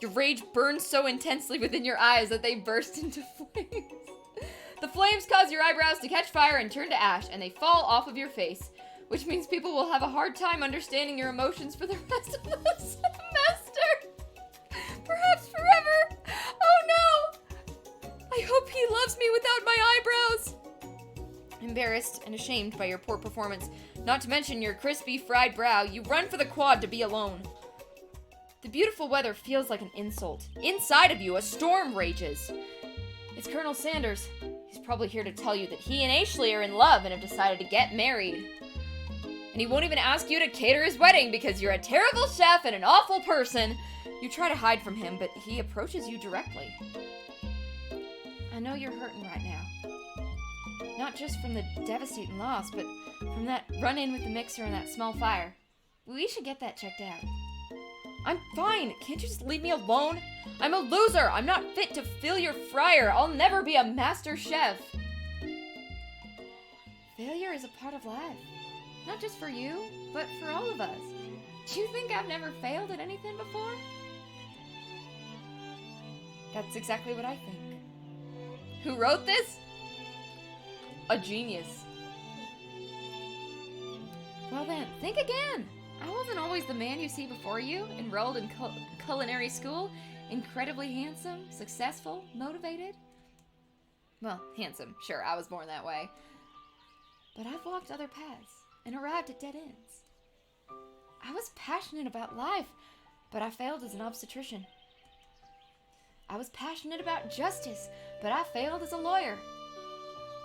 S1: Your rage burns so intensely within your eyes that they burst into flames. The flames cause your eyebrows to catch fire and turn to ash, and they fall off of your face, which means people will have a hard time understanding your emotions for the rest of the semester. Perhaps forever. Oh no! I hope he loves me without my eyebrows. Embarrassed and ashamed by your poor performance, not to mention your crispy fried brow, you run for the quad to be alone. The beautiful weather feels like an insult. Inside of you, a storm rages. It's Colonel Sanders. He's probably here to tell you that he and Ashley are in love and have decided to get married. And he won't even ask you to cater his wedding because you're a terrible chef and an awful person. You try to hide from him, but he approaches you directly. I know you're hurting right now. Not just from the devastating loss, but from that run-in with the mixer and that small fire. We should get that checked out. I'm fine. Can't you just leave me alone? I'm a loser. I'm not fit to fill your fryer. I'll never be a master chef. Failure is a part of life. Not just for you, but for all of us. Do you think I've never failed at anything before? That's exactly what I think. Who wrote this? A genius. Well then, think again. I wasn't always the man you see before you, enrolled in culinary school, incredibly handsome, successful, motivated. Well, handsome, sure, I was born that way. But I've walked other paths and arrived at dead ends. I was passionate about life, but I failed as an obstetrician. I was passionate about justice, but I failed as a lawyer.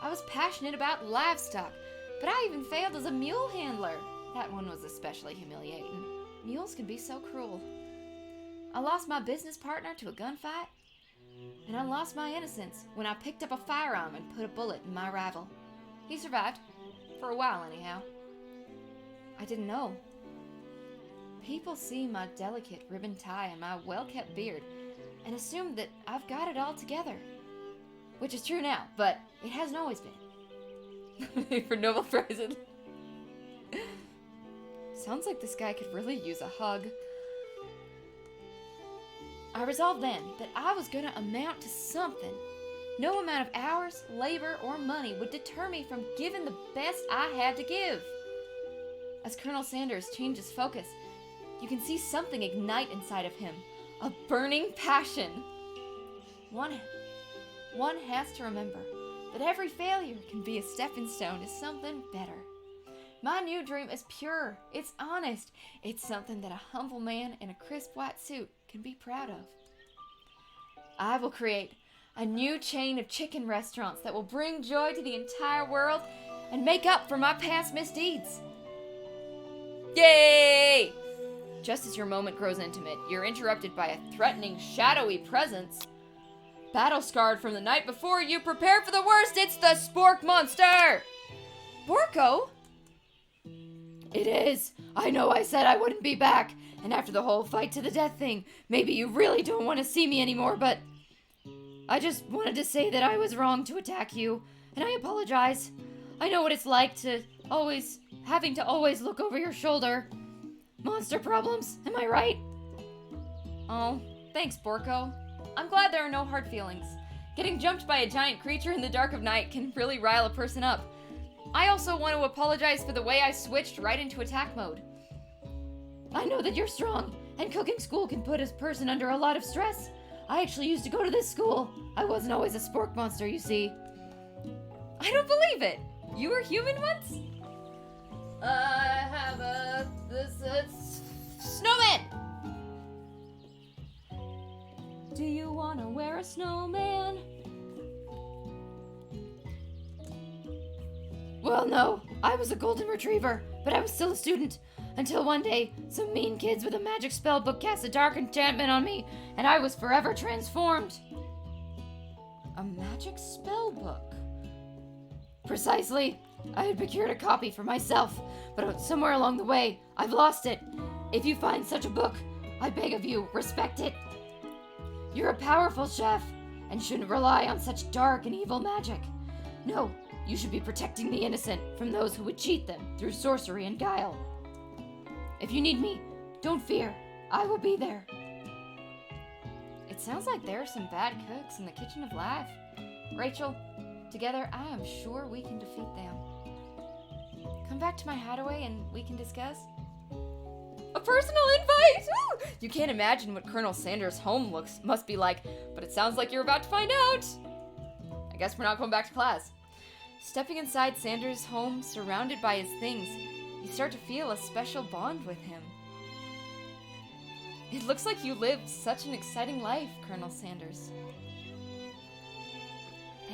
S1: I was passionate about livestock, but I even failed as a mule handler. That one was especially humiliating. Mules can be so cruel. I lost my business partner to a gunfight, and I lost my innocence when I picked up a firearm and put a bullet in my rival. He survived, for a while anyhow. I didn't know. People see my delicate ribbon tie and my well-kept beard and assume that I've got it all together. Which is true now, but it hasn't always been. For Nobel Prize. Sounds like this guy could really use a hug. I resolved then that I was gonna amount to something. No amount of hours, labor, or money would deter me from giving the best I had to give. As Colonel Sanders changes focus, you can see something ignite inside of him. A burning passion. One has to remember that every failure can be a stepping stone to something better. My new dream is pure. It's honest. It's something that a humble man in a crisp white suit can be proud of. I will create a new chain of chicken restaurants that will bring joy to the entire world and make up for my past misdeeds. Yay! Just as your moment grows intimate, you're interrupted by a threatening, shadowy presence. Battle-scarred from the night before, you prepare for the worst. It's the Spork Monster! Borko? It is. I know I said I wouldn't be back. And after the whole fight to the death thing, maybe you really don't want to see me anymore, but I just wanted to say that I was wrong to attack you, and I apologize. I know what it's like to having to always look over your shoulder. Monster problems, am I right? Oh, thanks, Borko. I'm glad there are no hard feelings. Getting jumped by a giant creature in the dark of night can really rile a person up. I also want to apologize for the way I switched right into attack mode. I know that you're strong, and cooking school can put a person under a lot of stress. I actually used to go to this school. I wasn't always a spork monster, you see. I don't believe it. You were human once? I have a snowman. Do you wanna wear a snowman? Well, no, I was a golden retriever, but I was still a student. Until one day, some mean kids with a magic spell book cast a dark enchantment on me, and I was forever transformed. A magic spell book? Precisely. I had procured a copy for myself, but somewhere along the way, I've lost it. If you find such a book, I beg of you, respect it. You're a powerful chef, and shouldn't rely on such dark and evil magic. No, you should be protecting the innocent from those who would cheat them through sorcery and guile. If you need me, don't fear. I will be there. It sounds like there are some bad cooks in the kitchen of life. Rachel, together I am sure we can defeat them. Come back to my hideaway and we can discuss. A personal invite! Woo! You can't imagine what Colonel Sanders' home must be like, but it sounds like you're about to find out. I guess we're not going back to class. Stepping inside Sanders' home, surrounded by his things, you start to feel a special bond with him. It looks like you lived such an exciting life, Colonel Sanders.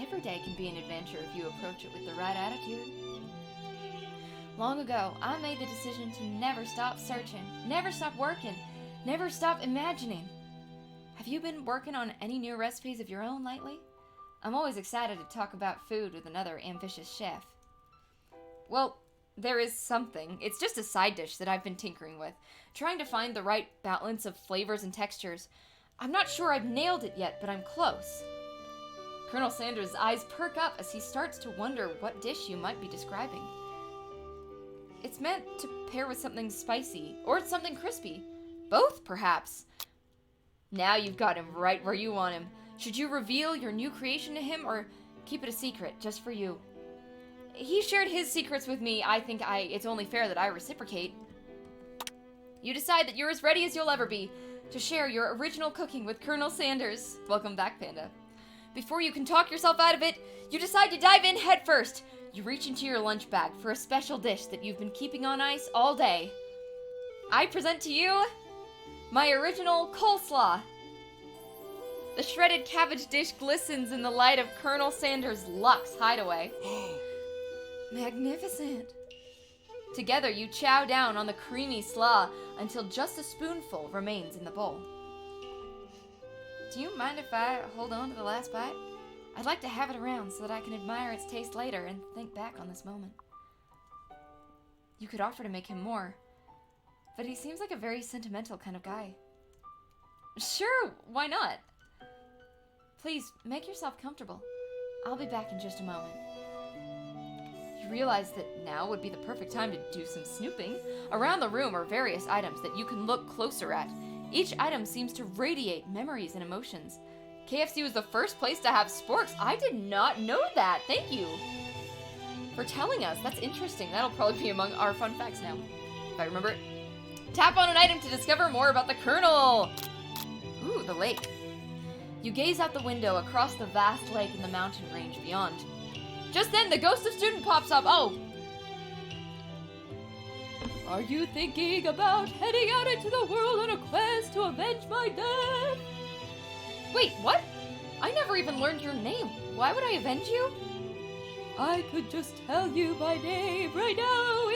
S1: Every day can be an adventure if you approach it with the right attitude. Long ago, I made the decision to never stop searching, never stop working, never stop imagining. Have you been working on any new recipes of your own lately? I'm always excited to talk about food with another ambitious chef. Well, there is something. It's just a side dish that I've been tinkering with, trying to find the right balance of flavors and textures. I'm not sure I've nailed it yet, but I'm close. Colonel Sanders' eyes perk up as he starts to wonder what dish you might be describing. It's meant to pair with something spicy, or something crispy. Both, perhaps. Now you've got him right where you want him. Should you reveal your new creation to him, or keep it a secret, just for you? He shared his secrets with me. I think it's only fair that I reciprocate. You decide that you're as ready as you'll ever be to share your original cooking with Colonel Sanders. Welcome back, Panda. Before you can talk yourself out of it, you decide to dive in head first. You reach into your lunch bag for a special dish that you've been keeping on ice all day. I present to you my original coleslaw. The shredded cabbage dish glistens in the light of Colonel Sanders' luxe hideaway. Magnificent. Together, you chow down on the creamy slaw until just a spoonful remains in the bowl. Do you mind if I hold on to the last bite? I'd like to have it around so that I can admire its taste later and think back on this moment. You could offer to make him more, but he seems like a very sentimental kind of guy. Sure, why not? Please, make yourself comfortable. I'll be back in just a moment. You realize that now would be the perfect time to do some snooping. Around the room are various items that you can look closer at. Each item seems to radiate memories and emotions. KFC was the first place to have sporks. I did not know that. Thank you for telling us. That's interesting. That'll probably be among our fun facts now, if I remember it. Tap on an item to discover more about the Colonel. Ooh, the lake. You gaze out the window across the vast lake and the mountain range beyond. Just then, the ghost of student pops up. Oh. Are you thinking about heading out into the world on a quest to avenge my death? Wait, what? I never even learned your name. Why would I avenge you? I could just tell you my name right now.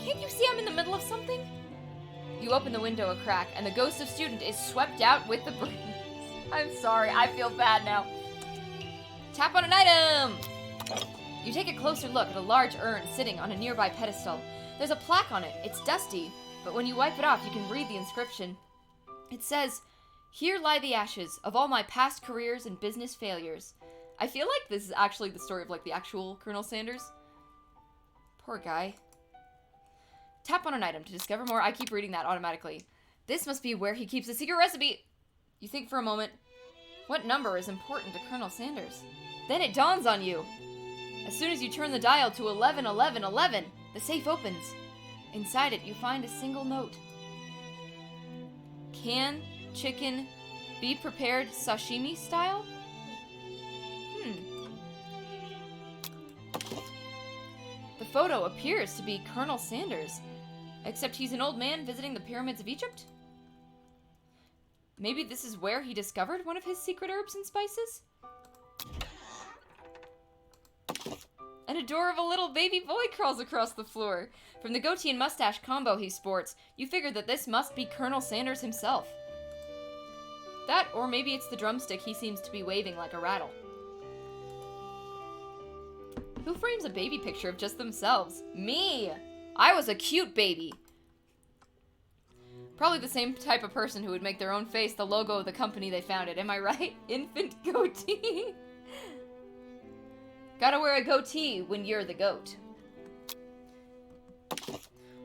S1: Can't you see I'm in the middle of something? You open the window a crack, and the ghost of student is swept out with the breeze. I'm sorry, I feel bad now. Tap on an item! You take a closer look at a large urn sitting on a nearby pedestal. There's a plaque on it. It's dusty, but when you wipe it off, you can read the inscription. It says, "Here lie the ashes of all my past careers and business failures." I feel like this is actually the story of, like, the actual Colonel Sanders. Poor guy. Tap on an item to discover more. I keep reading that automatically. This must be where he keeps the secret recipe. You think for a moment, what number is important to Colonel Sanders? Then it dawns on you. As soon as you turn the dial to 111111, the safe opens. Inside it, you find a single note. Can chicken be prepared sashimi style? The photo appears to be Colonel Sanders, except he's an old man visiting the pyramids of Egypt? Maybe this is where he discovered one of his secret herbs and spices? An adorable little baby boy crawls across the floor. From the goatee and mustache combo he sports, you figure that this must be Colonel Sanders himself. That, or maybe it's the drumstick he seems to be waving like a rattle. Who frames a baby picture of just themselves? Me! I was a cute baby. Probably the same type of person who would make their own face the logo of the company they founded. Am I right? Infant goatee. Gotta wear a goatee when you're the goat.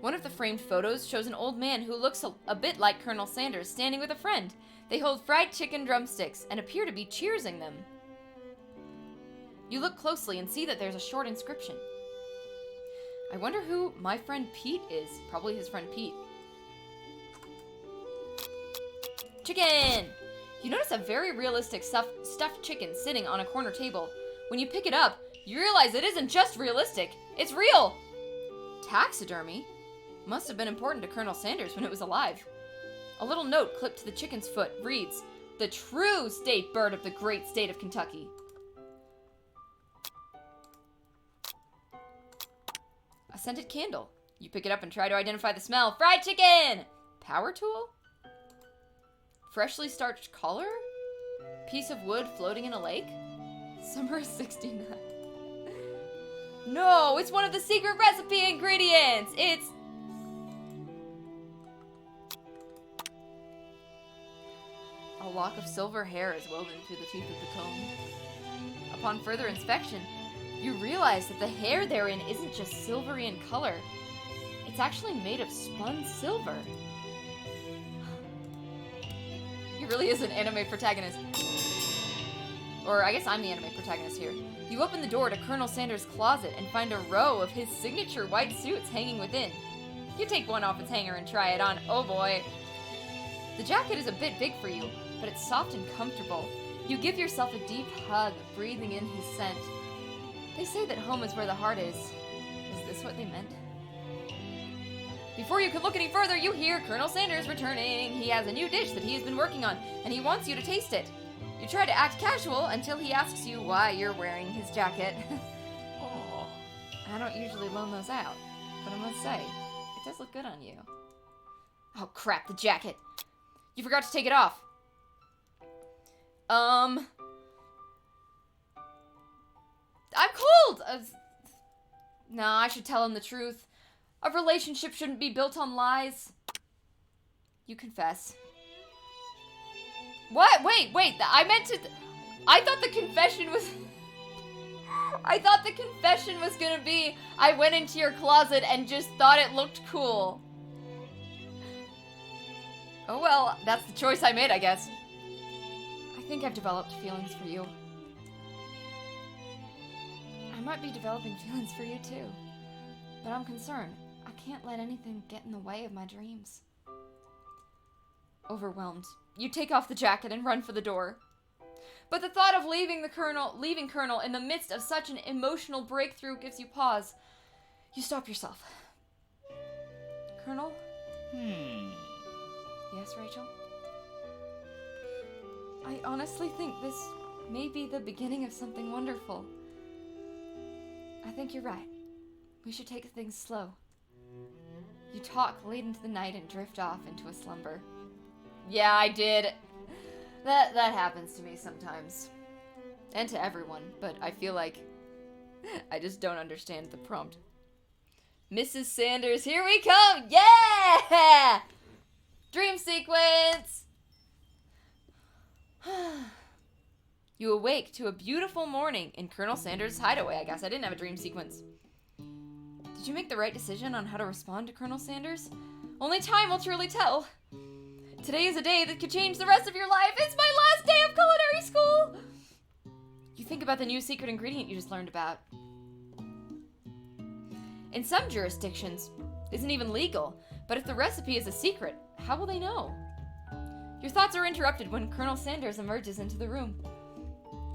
S1: One of the framed photos shows an old man who looks a bit like Colonel Sanders standing with a friend. They hold fried chicken drumsticks and appear to be cheersing them. You look closely and see that there's a short inscription. I wonder who my friend Pete is. Probably his friend Pete. Chicken! You notice a very realistic stuffed chicken sitting on a corner table. When you pick it up, you realize it isn't just realistic, it's real! Taxidermy? Must have been important to Colonel Sanders when it was alive. A little note clipped to the chicken's foot reads, "The true state bird of the great state of Kentucky." A scented candle. You pick it up and try to identify the smell. Fried chicken! Power tool? Freshly starched collar? Piece of wood floating in a lake? Summer 69. No, it's one of the secret recipe ingredients! It's... A lock of silver hair is woven through the teeth of the comb. Upon further inspection, you realize that the hair therein isn't just silvery in color. It's actually made of spun silver. He really is an anime protagonist. Or I guess I'm the anime protagonist here. You open the door to Colonel Sanders' closet and find a row of his signature white suits hanging within. You take one off its hanger and try it on. Oh boy. The jacket is a bit big for you, but it's soft and comfortable. You give yourself a deep hug, breathing in his scent. They say that home is where the heart is. Is this what they meant? Before you can look any further, you hear Colonel Sanders returning. He has a new dish that he has been working on, and he wants you to taste it. You try to act casual until he asks you why you're wearing his jacket. Oh, I don't usually loan those out, but I must say, it does look good on you. Oh crap, the jacket. You forgot to take it off. I'm cold! Nah, I should tell him the truth. A relationship shouldn't be built on lies. You confess. What? Wait, I meant to... I thought the confession was... I thought the confession was gonna be, I went into your closet and just thought it looked cool. Oh well, that's the choice I made, I guess. I think I've developed feelings for you. I might be developing feelings for you too. But I'm concerned. I can't let anything get in the way of my dreams. Overwhelmed, you take off the jacket and run for the door. But the thought of leaving Colonel in the midst of such an emotional breakthrough gives you pause. You stop yourself. Colonel? Yes, Rachel? I honestly think this may be the beginning of something wonderful. I think you're right. We should take things slow. You talk late into the night and drift off into a slumber. Yeah, I did. That happens to me sometimes. And to everyone, but I feel like I just don't understand the prompt. Mrs. Sanders, here we come! Yeah! Dream sequence! You awake to a beautiful morning in Colonel Sanders' hideaway. I guess I didn't have a dream sequence. Did you make the right decision on how to respond to Colonel Sanders? Only time will truly tell. Today is a day that could change the rest of your life. It's my last day of culinary school! You think about the new secret ingredient you just learned about. In some jurisdictions, it isn't even legal, but if the recipe is a secret, how will they know? Your thoughts are interrupted when Colonel Sanders emerges into the room.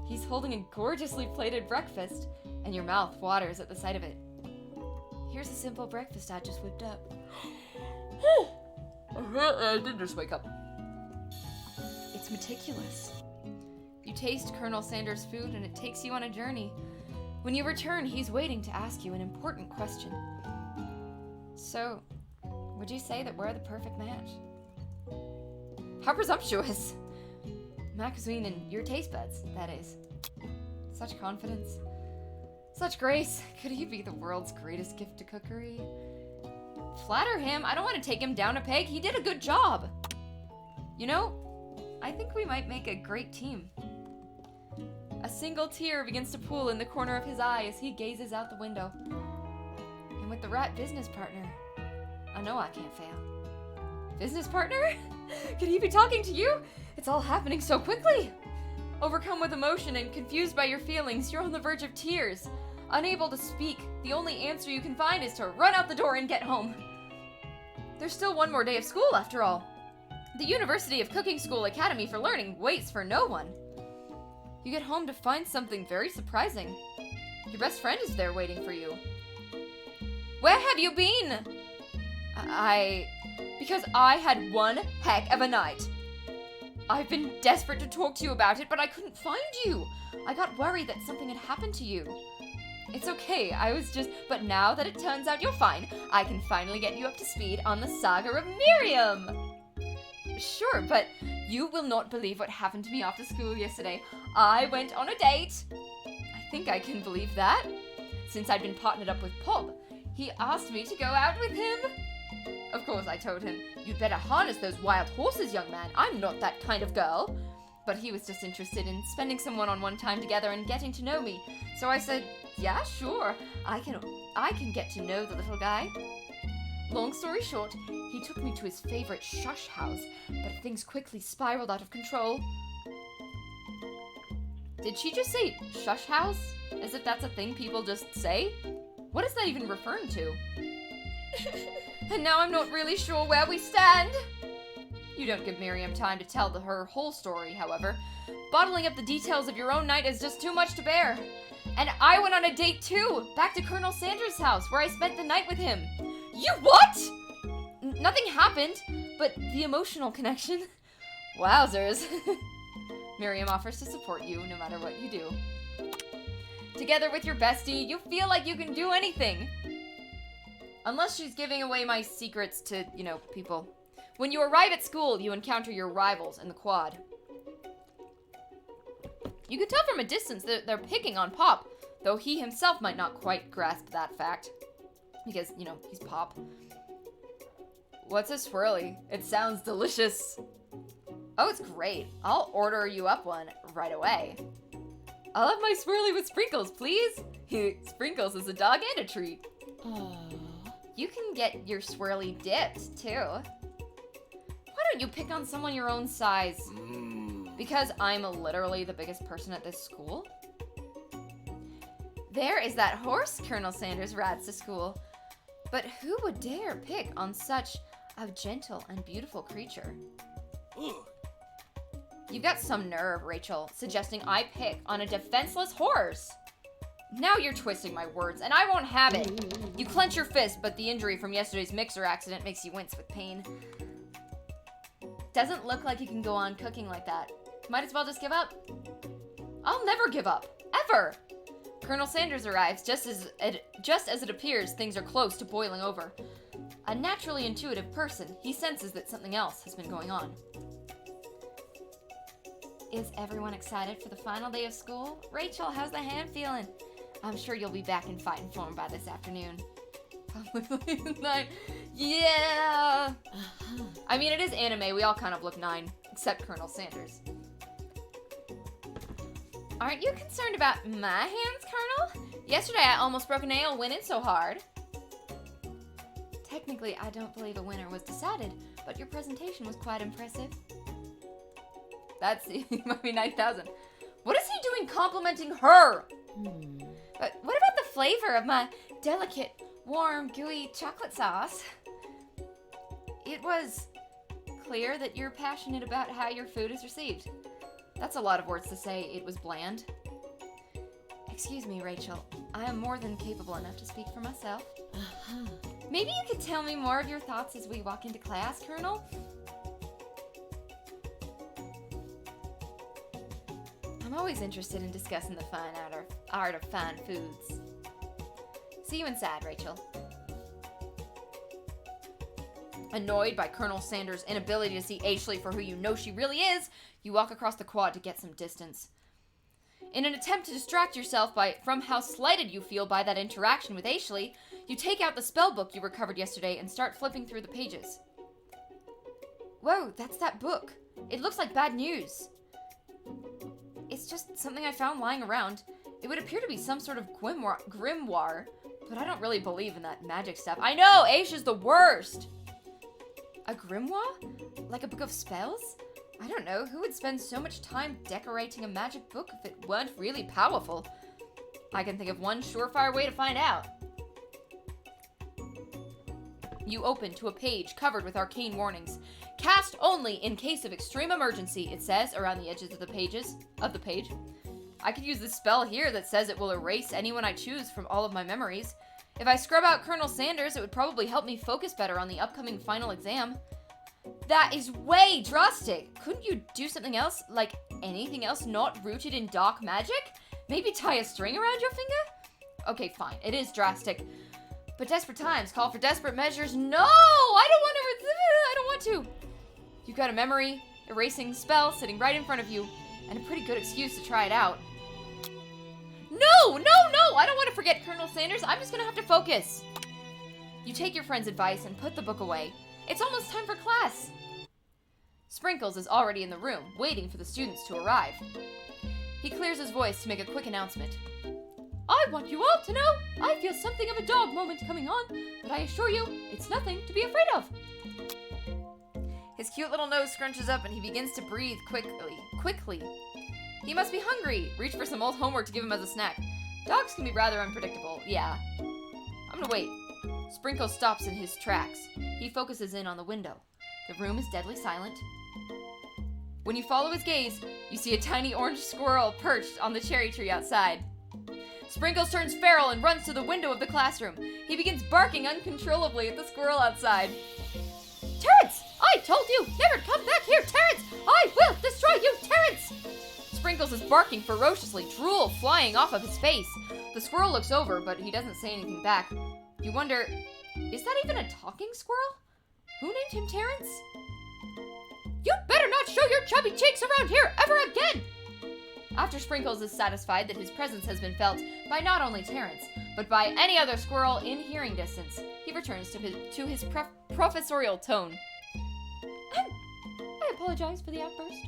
S1: He's holding a gorgeously plated breakfast, and your mouth waters at the sight of it. Here's a simple breakfast I just whipped up. I did just wake up. It's meticulous. You taste Colonel Sanders' food and it takes you on a journey. When you return, he's waiting to ask you an important question. So, would you say that we're the perfect match? How presumptuous! Magazine and your taste buds, that is. Such confidence. Such grace. Could he be the world's greatest gift to cookery? Flatter him. I don't want to take him down a peg. He did a good job. You know, I think we might make a great team. A single tear begins to pool in the corner of his eye as he gazes out the window. And with the rat business partner, I know I can't fail. Business partner? Could he be talking to you? It's all happening so quickly. Overcome with emotion and confused by your feelings, you're on the verge of tears. Unable to speak, the only answer you can find is to run out the door and get home. There's still one more day of school after all. The University of Cooking School Academy for Learning waits for no one. You get home to find something very surprising. Your best friend is there waiting for you. Where have you been? Because I had one heck of a night. I've been desperate to talk to you about it, but I couldn't find you. I got worried that something had happened to you. It's okay, but now that it turns out you're fine, I can finally get you up to speed on the saga of Miriam. Sure, but you will not believe what happened to me after school yesterday. I went on a date. I think I can believe that. Since I'd been partnered up with Pob, he asked me to go out with him. Of course, I told him, you'd better harness those wild horses, young man. I'm not that kind of girl. But he was just interested in spending some one-on-one time together and getting to know me. So I said, yeah, sure. I can get to know the little guy. Long story short, he took me to his favorite shush house, but things quickly spiraled out of control. Did she just say shush house? As if that's a thing people just say? What is that even referring to? And now I'm not really sure where we stand. You don't give Miriam time to tell her whole story, however. Bottling up the details of your own night is just too much to bear. And I went on a date too, back to Colonel Sanders' house, where I spent the night with him. You what? Nothing happened, but the emotional connection. Wowzers. Miriam offers to support you no matter what you do. Together with your bestie, you feel like you can do anything. Unless she's giving away my secrets to, people. When you arrive at school, you encounter your rivals in the quad. You can tell from a distance that they're picking on Pop, though he himself might not quite grasp that fact. Because, he's Pop. What's a swirly? It sounds delicious. Oh, it's great. I'll order you up one right away. I'll have my swirly with sprinkles, please. Sprinkles is a dog and a treat.
S2: Oh.
S1: You can get your swirly dipped, too. Why don't you pick on someone your own size? Because I'm literally the biggest person at this school? There is that horse Colonel Sanders rides to school. But who would dare pick on such a gentle and beautiful creature? You've got some nerve, Rachel, suggesting I pick on a defenseless horse. Now you're twisting my words, and I won't have it. You clench your fist, but the injury from yesterday's mixer accident makes you wince with pain. Doesn't look like you can go on cooking like that. Might as well just give up. I'll never give up. Ever! Colonel Sanders arrives just as it appears things are close to boiling over. A naturally intuitive person, he senses that something else has been going on. Is everyone excited for the final day of school? Rachel, how's the hand feeling? I'm sure you'll be back in fighting form by this afternoon. Probably 9. Yeah! I mean, it is anime. We all kind of look 9, except Colonel Sanders. Aren't you concerned about my hands, Colonel? Yesterday I almost broke a nail winning so hard. Technically, I don't believe a winner was decided, but your presentation was quite impressive. That's might be 9,000. What is he doing complimenting her? But what about the flavor of my delicate, warm, gooey chocolate sauce? It was clear that you're passionate about how your food is received. That's a lot of words to say it was bland. Excuse me, Rachel. I am more than capable enough to speak for myself. Maybe you could tell me more of your thoughts as we walk into class, Colonel? I'm always interested in discussing the fine art of fine foods. See you inside, Rachel. Annoyed by Colonel Sanders' inability to see Ashley for who you know she really is, you walk across the quad to get some distance. In an attempt to distract yourself from how slighted you feel by that interaction with Ashley, you take out the spell book you recovered yesterday and start flipping through the pages. Whoa, that's that book. It looks like bad news. It's just something I found lying around. It would appear to be some sort of grimoire, but I don't really believe in that magic stuff. I know, Ash is the worst! A grimoire? Like a book of spells? I don't know, who would spend so much time decorating a magic book if it weren't really powerful? I can think of one surefire way to find out. You open to a page covered with arcane warnings. Cast only in case of extreme emergency, it says around the edges of the page. I could use this spell here that says it will erase anyone I choose from all of my memories. If I scrub out Colonel Sanders, it would probably help me focus better on the upcoming final exam. That is way drastic. Couldn't you do something else? Like anything else not rooted in dark magic? Maybe tie a string around your finger? Okay, fine. It is drastic. But desperate times call for desperate measures. No! I don't want to. You've got a memory erasing spell sitting right in front of you, and a pretty good excuse to try it out. No! I don't want to forget Colonel Sanders. I'm just gonna have to focus. You take your friend's advice and put the book away. It's almost time for class. Sprinkles is already in the room, waiting for the students to arrive. He clears his voice to make a quick announcement. I want you all to know I feel something of a dog moment coming on, but I assure you, it's nothing to be afraid of. His cute little nose scrunches up and he begins to breathe quickly. He must be hungry. Reach for some old homework to give him as a snack. Dogs can be rather unpredictable, yeah. I'm gonna wait. Sprinkle stops in his tracks. He focuses in on the window. The room is deadly silent. When you follow his gaze, you see a tiny orange squirrel perched on the cherry tree outside. Sprinkles turns feral and runs to the window of the classroom. He begins barking uncontrollably at the squirrel outside. Terrence! I told you never to come back here, Terrence! I will destroy you, Terrence! Sprinkles is barking ferociously, drool flying off of his face. The squirrel looks over, but he doesn't say anything back. You wonder, is that even a talking squirrel? Who named him Terrence? You better not show your chubby cheeks around here ever again! After Sprinkles is satisfied that his presence has been felt by not only Terrence, but by any other squirrel in hearing distance, he returns to his professorial tone. I apologize for the outburst.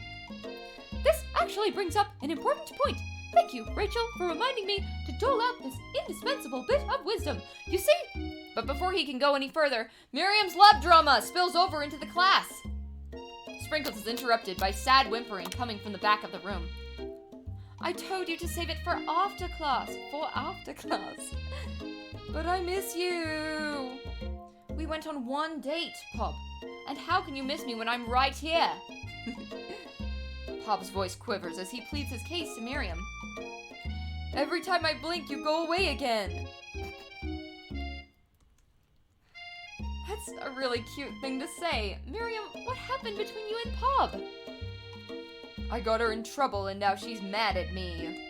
S1: This actually brings up an important point. Thank you, Rachel, for reminding me to dole out this indispensable bit of wisdom. You see? But before he can go any further, Miriam's love drama spills over into the class. Sprinkles is interrupted by sad whimpering coming from the back of the room. I told you to save it for after class. But I miss you. We went on one date, Pop. And how can you miss me when I'm right here? Pop's voice quivers as he pleads his case to Miriam. Every time I blink, you go away again. That's a really cute thing to say. Miriam, what happened between you and Pop? I got her in trouble and now she's mad at me.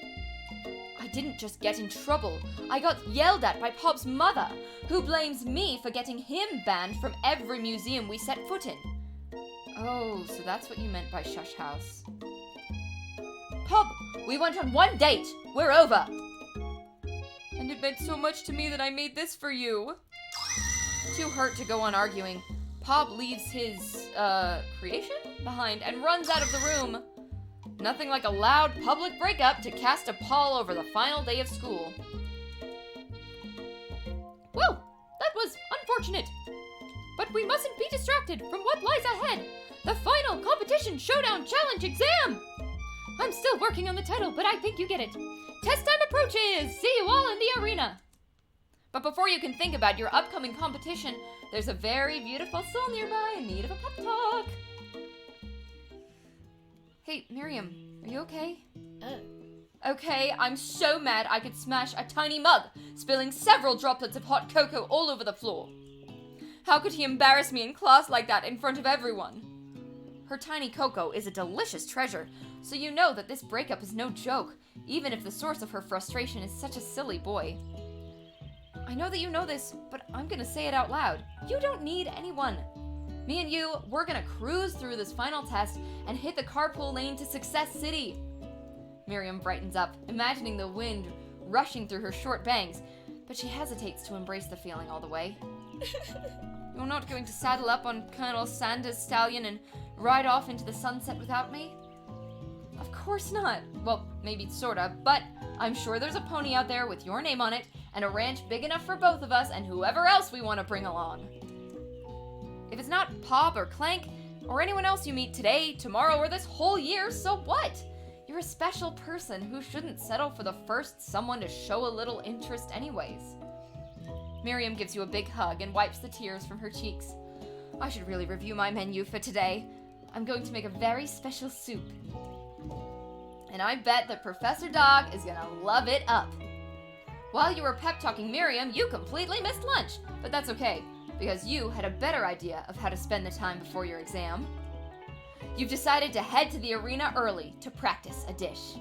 S1: I didn't just get in trouble. I got yelled at by Pop's mother, who blames me for getting him banned from every museum we set foot in. Oh, so that's what you meant by shush house. Pop, we went on one date. We're over. And it meant so much to me that I made this for you. Too hurt to go on arguing, Pop leaves his, creation behind and runs out of the room. Nothing like a loud public breakup to cast a pall over the final day of school. Well, that was unfortunate. But we mustn't be distracted from what lies ahead. The final competition showdown challenge exam! I'm still working on the title, but I think you get it. Test time approaches! See you all in the arena! But before you can think about your upcoming competition, there's a very beautiful soul nearby in need of a pep talk. Hey, Miriam, are you okay? Okay, I'm so mad I could smash a tiny mug, spilling several droplets of hot cocoa all over the floor. How could he embarrass me in class like that in front of everyone? Her tiny cocoa is a delicious treasure, so you know that this breakup is no joke, even if the source of her frustration is such a silly boy. I know that you know this, but I'm gonna say it out loud. You don't need anyone. Me and you, we're gonna cruise through this final test and hit the carpool lane to Success City. Miriam brightens up, imagining the wind rushing through her short bangs, but she hesitates to embrace the feeling all the way. You're not going to saddle up on Colonel Sanders' stallion and ride off into the sunset without me? Of course not. Well, maybe sorta, but I'm sure there's a pony out there with your name on it and a ranch big enough for both of us and whoever else we want to bring along. If it's not Pop or Clank or anyone else you meet today, tomorrow, or this whole year, so what? You're a special person who shouldn't settle for the first someone to show a little interest anyways. Miriam gives you a big hug and wipes the tears from her cheeks. I should really review my menu for today. I'm going to make a very special soup. And I bet that Professor Dog is gonna love it up. While you were pep-talking Miriam, you completely missed lunch, but that's okay, because you had a better idea of how to spend the time before your exam. You've decided to head to the arena early to practice a dish.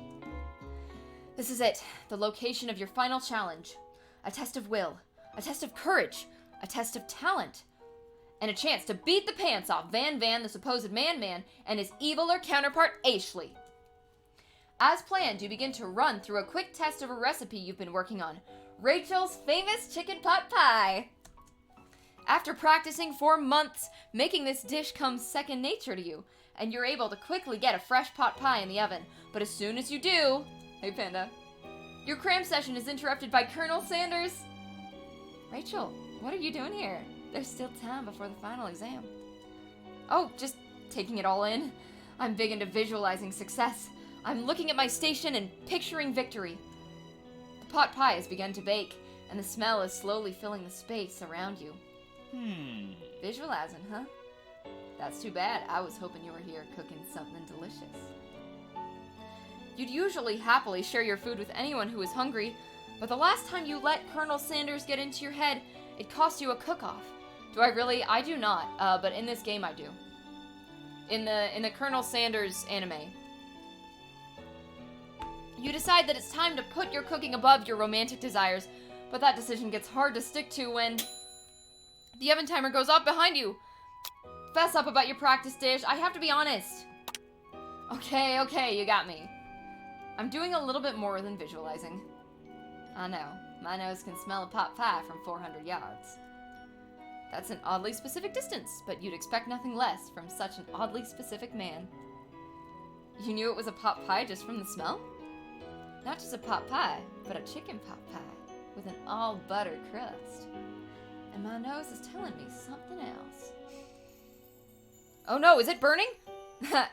S1: This is it, the location of your final challenge. A test of will, a test of courage, a test of talent, and a chance to beat the pants off Van Van, the supposed man-man, and his eviler counterpart, Ashley. As planned, you begin to run through a quick test of a recipe you've been working on, Rachel's famous chicken pot pie. After practicing for months, making this dish comes second nature to you, and you're able to quickly get a fresh pot pie in the oven. But as soon as you do, hey Panda, your cram session is interrupted by Colonel Sanders. Rachel, what are you doing here? There's still time before the final exam. Oh, just taking it all in. I'm big into visualizing success. I'm looking at my station and picturing victory. The pot pie has begun to bake, and the smell is slowly filling the space around you. Visualizing, huh? That's too bad. I was hoping you were here cooking something delicious. You'd usually happily share your food with anyone who is hungry, but the last time you let Colonel Sanders get into your head, it cost you a cook-off. Do I really? I do not, but in this game I do. In the Colonel Sanders anime, you decide that it's time to put your cooking above your romantic desires, but that decision gets hard to stick to when the oven timer goes off behind you. Fess up about your practice dish. I have to be honest. Okay, you got me. I'm doing a little bit more than visualizing. I know, my nose can smell a pot pie from 400 yards. That's an oddly specific distance, but you'd expect nothing less from such an oddly specific man. You knew it was a pot pie just from the smell? Not just a pot pie, but a chicken pot pie with an all-butter crust. And my nose is telling me something else. Oh no, is it burning?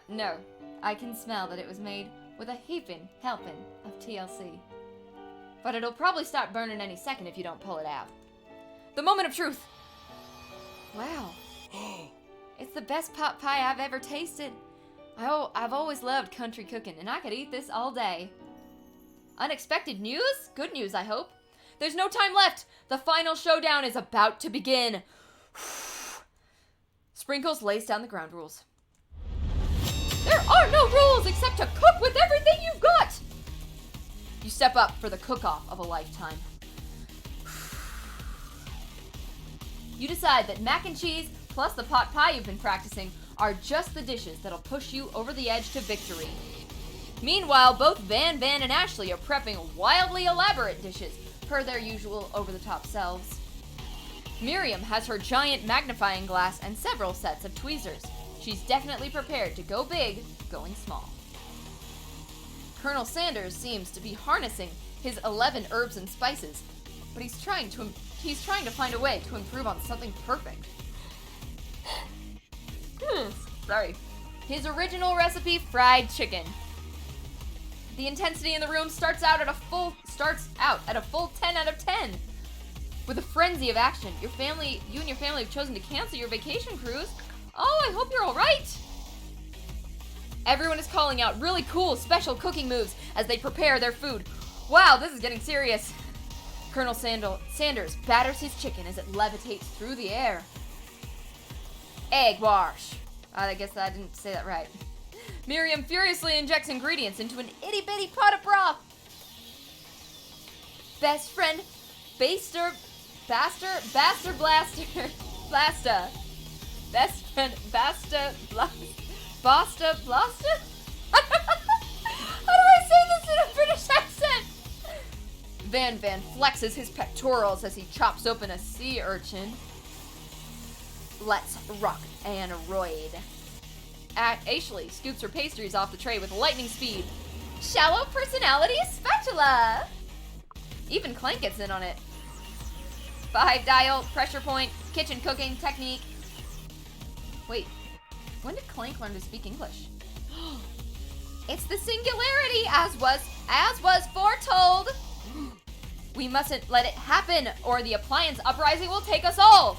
S1: No, I can smell that it was made with a heaping helping of TLC. But it'll probably stop burning any second if you don't pull it out. The moment of truth! Wow. It's the best pot pie I've ever tasted. I've always loved country cooking, and I could eat this all day. Unexpected news? Good news, I hope. There's no time left. The final showdown is about to begin. Sprinkles lays down the ground rules. There are no rules except to cook with everything you've got. You step up for the cook-off of a lifetime. You decide that mac and cheese plus the pot pie you've been practicing are just the dishes that'll push you over the edge to victory. Meanwhile, both Van Van and Ashley are prepping wildly elaborate dishes per their usual over-the-top selves. Miriam has her giant magnifying glass and several sets of tweezers. She's definitely prepared to go big, going small. Colonel Sanders seems to be harnessing his 11 herbs and spices, but he's trying to find a way to improve on something perfect. Sorry. His original recipe, fried chicken. The intensity in the room starts out at a full 10 out of 10. With a frenzy of action, you and your family have chosen to cancel your vacation cruise. Oh, I hope you're all right. Everyone is calling out really cool special cooking moves as they prepare their food. Wow, this is getting serious. Colonel Sanders batters his chicken as it levitates through the air. Egg wash. I guess I didn't say that right. Miriam furiously injects ingredients into an itty-bitty pot of broth. Best friend, Baster, Blaster, Blasta. Best friend, Basta, Blasta? How do I say this in a British accent? Van flexes his pectorals as he chops open a sea urchin. Let's rock and roid. Ashley scoops her pastries off the tray with lightning speed. Shallow personality spatula! Even Clank gets in on it. 5 dial, pressure point, kitchen cooking technique. Wait, when did Clank learn to speak English? It's the singularity, as was foretold. We mustn't let it happen, or the appliance uprising will take us all.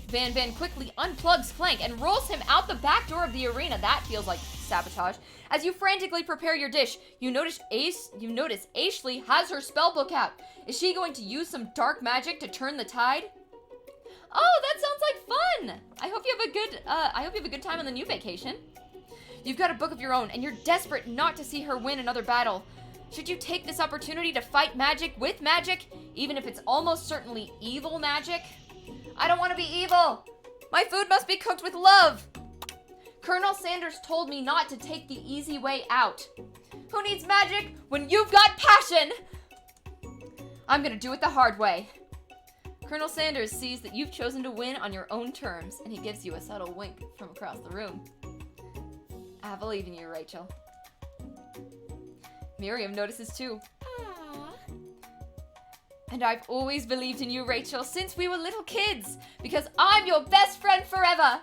S1: Van quickly unplugs Clank and rolls him out the back door of the arena. That feels like sabotage. As you frantically prepare your dish, you notice Ashley has her spellbook out. Is she going to use some dark magic to turn the tide? Oh, that sounds like fun! I hope you have a good time on the new vacation. You've got a book of your own, and you're desperate not to see her win another battle. Should you take this opportunity to fight magic with magic, even if it's almost certainly evil magic? I don't want to be evil! My food must be cooked with love! Colonel Sanders told me not to take the easy way out. Who needs magic when you've got passion? I'm gonna do it the hard way. Colonel Sanders sees that you've chosen to win on your own terms, and he gives you a subtle wink from across the room. I believe in you, Rachel. Miriam notices too.
S2: Aww.
S1: And I've always believed in you, Rachel, since we were little kids, because I'm your best friend forever.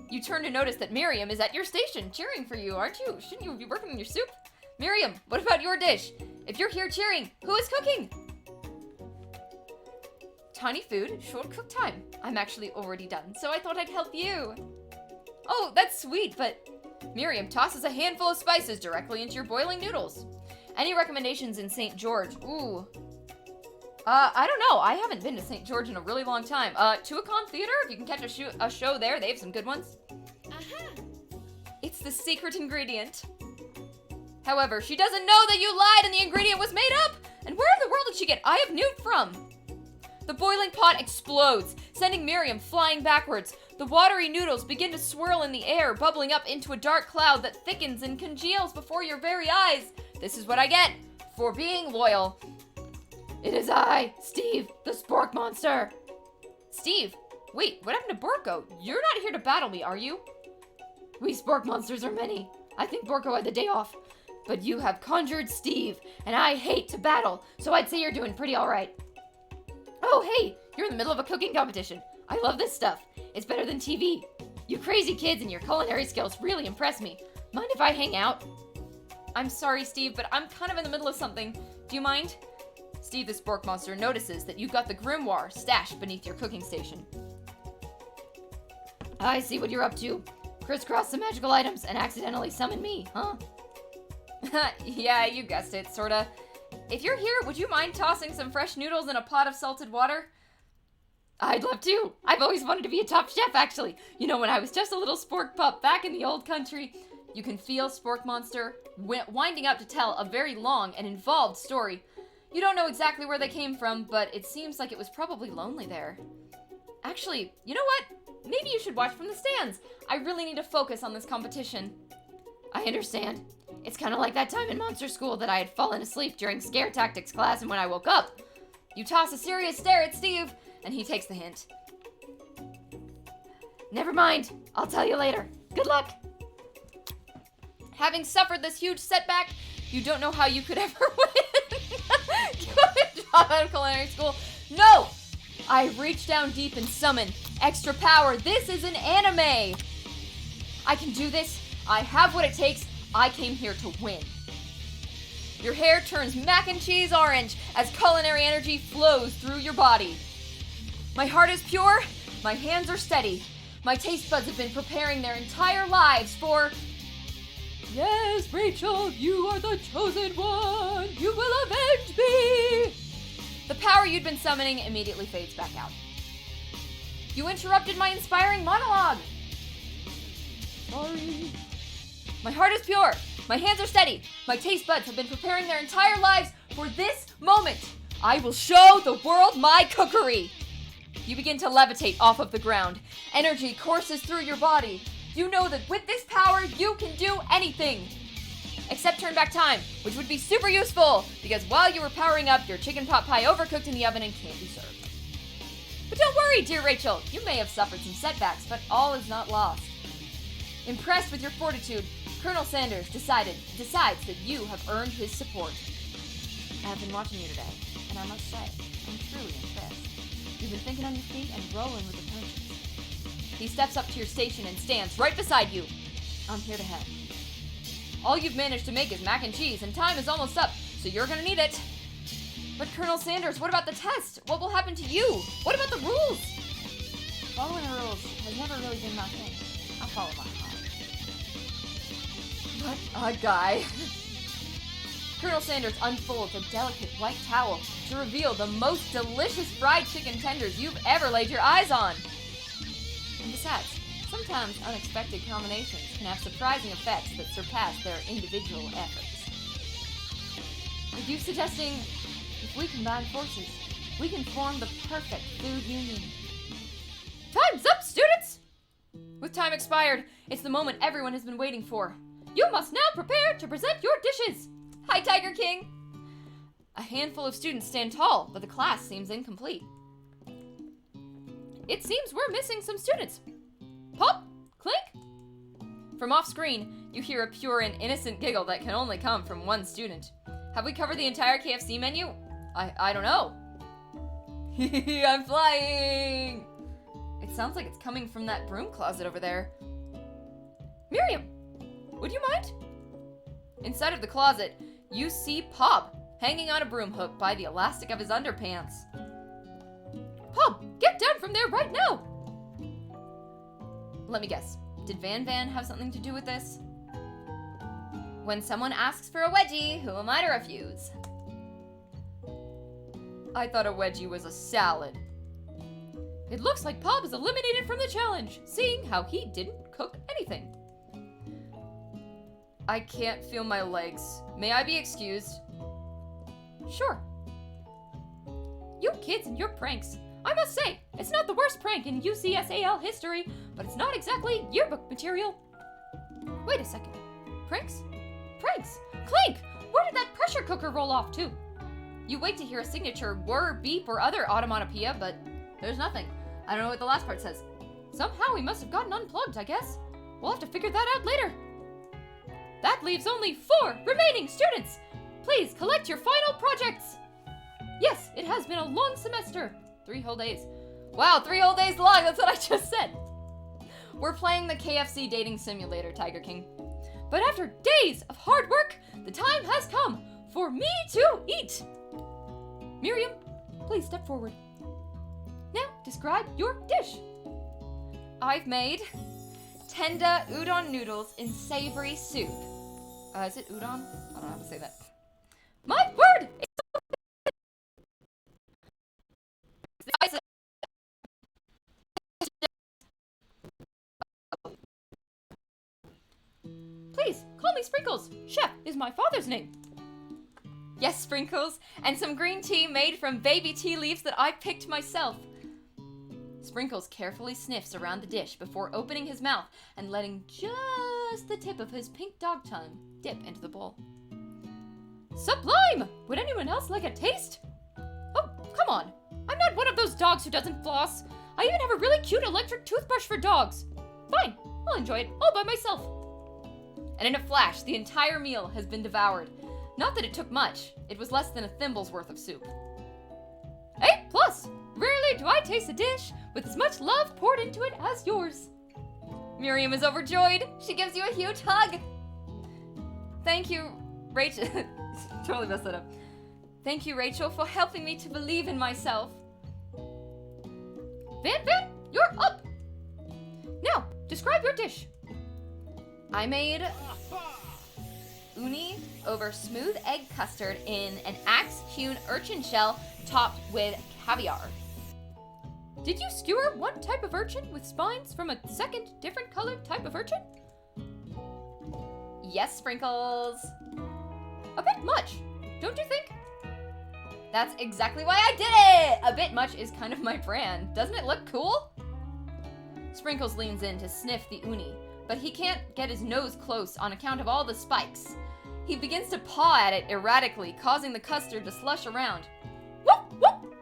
S1: You turn to notice that Miriam is at your station cheering for you, aren't you? Shouldn't you be working on your soup? Miriam, what about your dish? If you're here cheering, who is cooking? Tiny food, short cook time. I'm actually already done, so I thought I'd help you. Oh, that's sweet, but Miriam tosses a handful of spices directly into your boiling noodles. Any recommendations in St. George? Ooh. I don't know. I haven't been to St. George in a really long time. Tuacahn Theater, if you can catch a show there, they have some good ones.
S2: Uh-huh.
S1: It's the secret ingredient. However, she doesn't know that you lied and the ingredient was made up. And where in the world did she get I have newt from? The boiling pot explodes, sending Miriam flying backwards. The watery noodles begin to swirl in the air, bubbling up into a dark cloud that thickens and congeals before your very eyes. This is what I get for being loyal. It is I, Steve, the Spork Monster. Steve, wait, what happened to Borko? You're not here to battle me, are you? We Spork Monsters are many. I think Borko had the day off. But you have conjured Steve, and I hate to battle, so I'd say you're doing pretty alright. Oh, hey, you're in the middle of a cooking competition. I love this stuff. It's better than TV. You crazy kids and your culinary skills really impress me. Mind if I hang out? I'm sorry, Steve, but I'm kind of in the middle of something. Do you mind? Steve the Spork Monster notices that you've got the grimoire stashed beneath your cooking station. I see what you're up to. Crisscross some magical items and accidentally summon me, huh? Yeah, you guessed it, sorta. If you're here, would you mind tossing some fresh noodles in a pot of salted water? I'd love to. I've always wanted to be a top chef, actually. You know, when I was just a little spork pup back in the old country. You can feel Spork Monster winding up to tell a very long and involved story. You don't know exactly where they came from, but it seems like it was probably lonely there. Actually, you know what? Maybe you should watch from the stands. I really need to focus on this competition. I understand. It's kind of like that time in monster school that I had fallen asleep during scare tactics class, and when I woke up, you toss a serious stare at Steve, and he takes the hint. Never mind. I'll tell you later. Good luck. Having suffered this huge setback, you don't know how you could ever win. You want to drop out of culinary school? No! I reach down deep and summon extra power. This is an anime. I can do this. I have what it takes. I came here to win. Your hair turns mac and cheese orange as culinary energy flows through your body. My heart is pure. My hands are steady. My taste buds have been preparing their entire lives for... Yes, Rachel, you are the chosen one. You will avenge me. The power you'd been summoning immediately fades back out. You interrupted my inspiring monologue. sorry. My heart is pure. My hands are steady. My taste buds have been preparing their entire lives for this moment. I will show the world my cookery. You begin to levitate off of the ground. Energy courses through your body. You know that with this power, you can do anything. Except turn back time, which would be super useful, because while you were powering up, your chicken pot pie overcooked in the oven and can't be served. But don't worry, dear Rachel. You may have suffered some setbacks, but all is not lost. Impressed with your fortitude, Colonel Sanders decides that you have earned his support. I have been watching you today, and I must say, I'm truly impressed. You've been thinking on your feet and rolling with the punches. He steps up to your station and stands right beside you. I'm here to help. All you've managed to make is mac and cheese, and time is almost up, so you're gonna need it. But Colonel Sanders, what about the test? What will happen to you? What about the rules? Following the rules has never really been my thing. I'll follow my heart. What a guy. Colonel Sanders unfolds a delicate white towel to reveal the most delicious fried chicken tenders you've ever laid your eyes on. And besides, sometimes unexpected combinations can have surprising effects that surpass their individual efforts. Are you suggesting if we combine forces, we can form the perfect food union? Time's up, students! With time expired, it's the moment everyone has been waiting for. You must now prepare to present your dishes. Hi, Tiger King! A handful of students stand tall, but the class seems incomplete. It seems we're missing some students. Pop! Clink! From off-screen, you hear a pure and innocent giggle that can only come from one student. Have we covered the entire KFC menu? I don't know. I'm flying! It sounds like it's coming from that broom closet over there. Miriam, would you mind? Inside of the closet, you see Pop hanging on a broom hook by the elastic of his underpants. Pop, get down from there right now! Let me guess. Did Van Van have something to do with this? When someone asks for a wedgie, who am I to refuse? I thought a wedgie was a salad. It looks like Pop is eliminated from the challenge, seeing how he didn't cook anything. I can't feel my legs. May I be excused? Sure. You kids and your pranks. I must say, it's not the worst prank in UCSAL history, but it's not exactly yearbook material. Wait a second. Pranks? Pranks! Clink! Where did that pressure cooker roll off to? You wait to hear a signature whir, beep, or other automatopoeia, but there's nothing. I don't know what the last part says. Somehow we must have gotten unplugged, I guess. We'll have to figure that out later. That leaves only 4 remaining students. Please collect your final projects. Yes, it has been a long semester. 3 whole days. Wow, 3 whole days long, that's what I just said. We're playing the KFC dating simulator, Tiger King. But after days of hard work, the time has come for me to eat. Miriam, please step forward. Now, describe your dish. I've made tender udon noodles in savory soup. Is it udon? I don't know how to say that. My word! Please, call me Sprinkles. Chef is my father's name. Yes, Sprinkles, and some green tea made from baby tea leaves that I picked myself. Sprinkles carefully sniffs around the dish before opening his mouth and letting just the tip of his pink dog tongue dip into the bowl. Sublime! Would anyone else like a taste? Oh, come on. I'm not one of those dogs who doesn't floss. I even have a really cute electric toothbrush for dogs. Fine, I'll enjoy it all by myself. And in a flash, the entire meal has been devoured. Not that it took much. It was less than a thimble's worth of soup. A+! Rarely do I taste a dish with as much love poured into it as yours. Miriam is overjoyed. She gives you a huge hug. Thank you, Rachel. Totally messed that up. Thank you, Rachel, for helping me to believe in myself. Van Van, you're up. Now, describe your dish. I made uni over smooth egg custard in an axe-hewn urchin shell topped with caviar. Did you skewer one type of urchin with spines from a second different colored type of urchin? Yes, Sprinkles. A bit much, don't you think? That's exactly why I did it! A bit much is kind of my brand. Doesn't it look cool? Sprinkles leans in to sniff the uni, but he can't get his nose close on account of all the spikes. He begins to paw at it erratically, causing the custard to slush around. Whoop, whoop!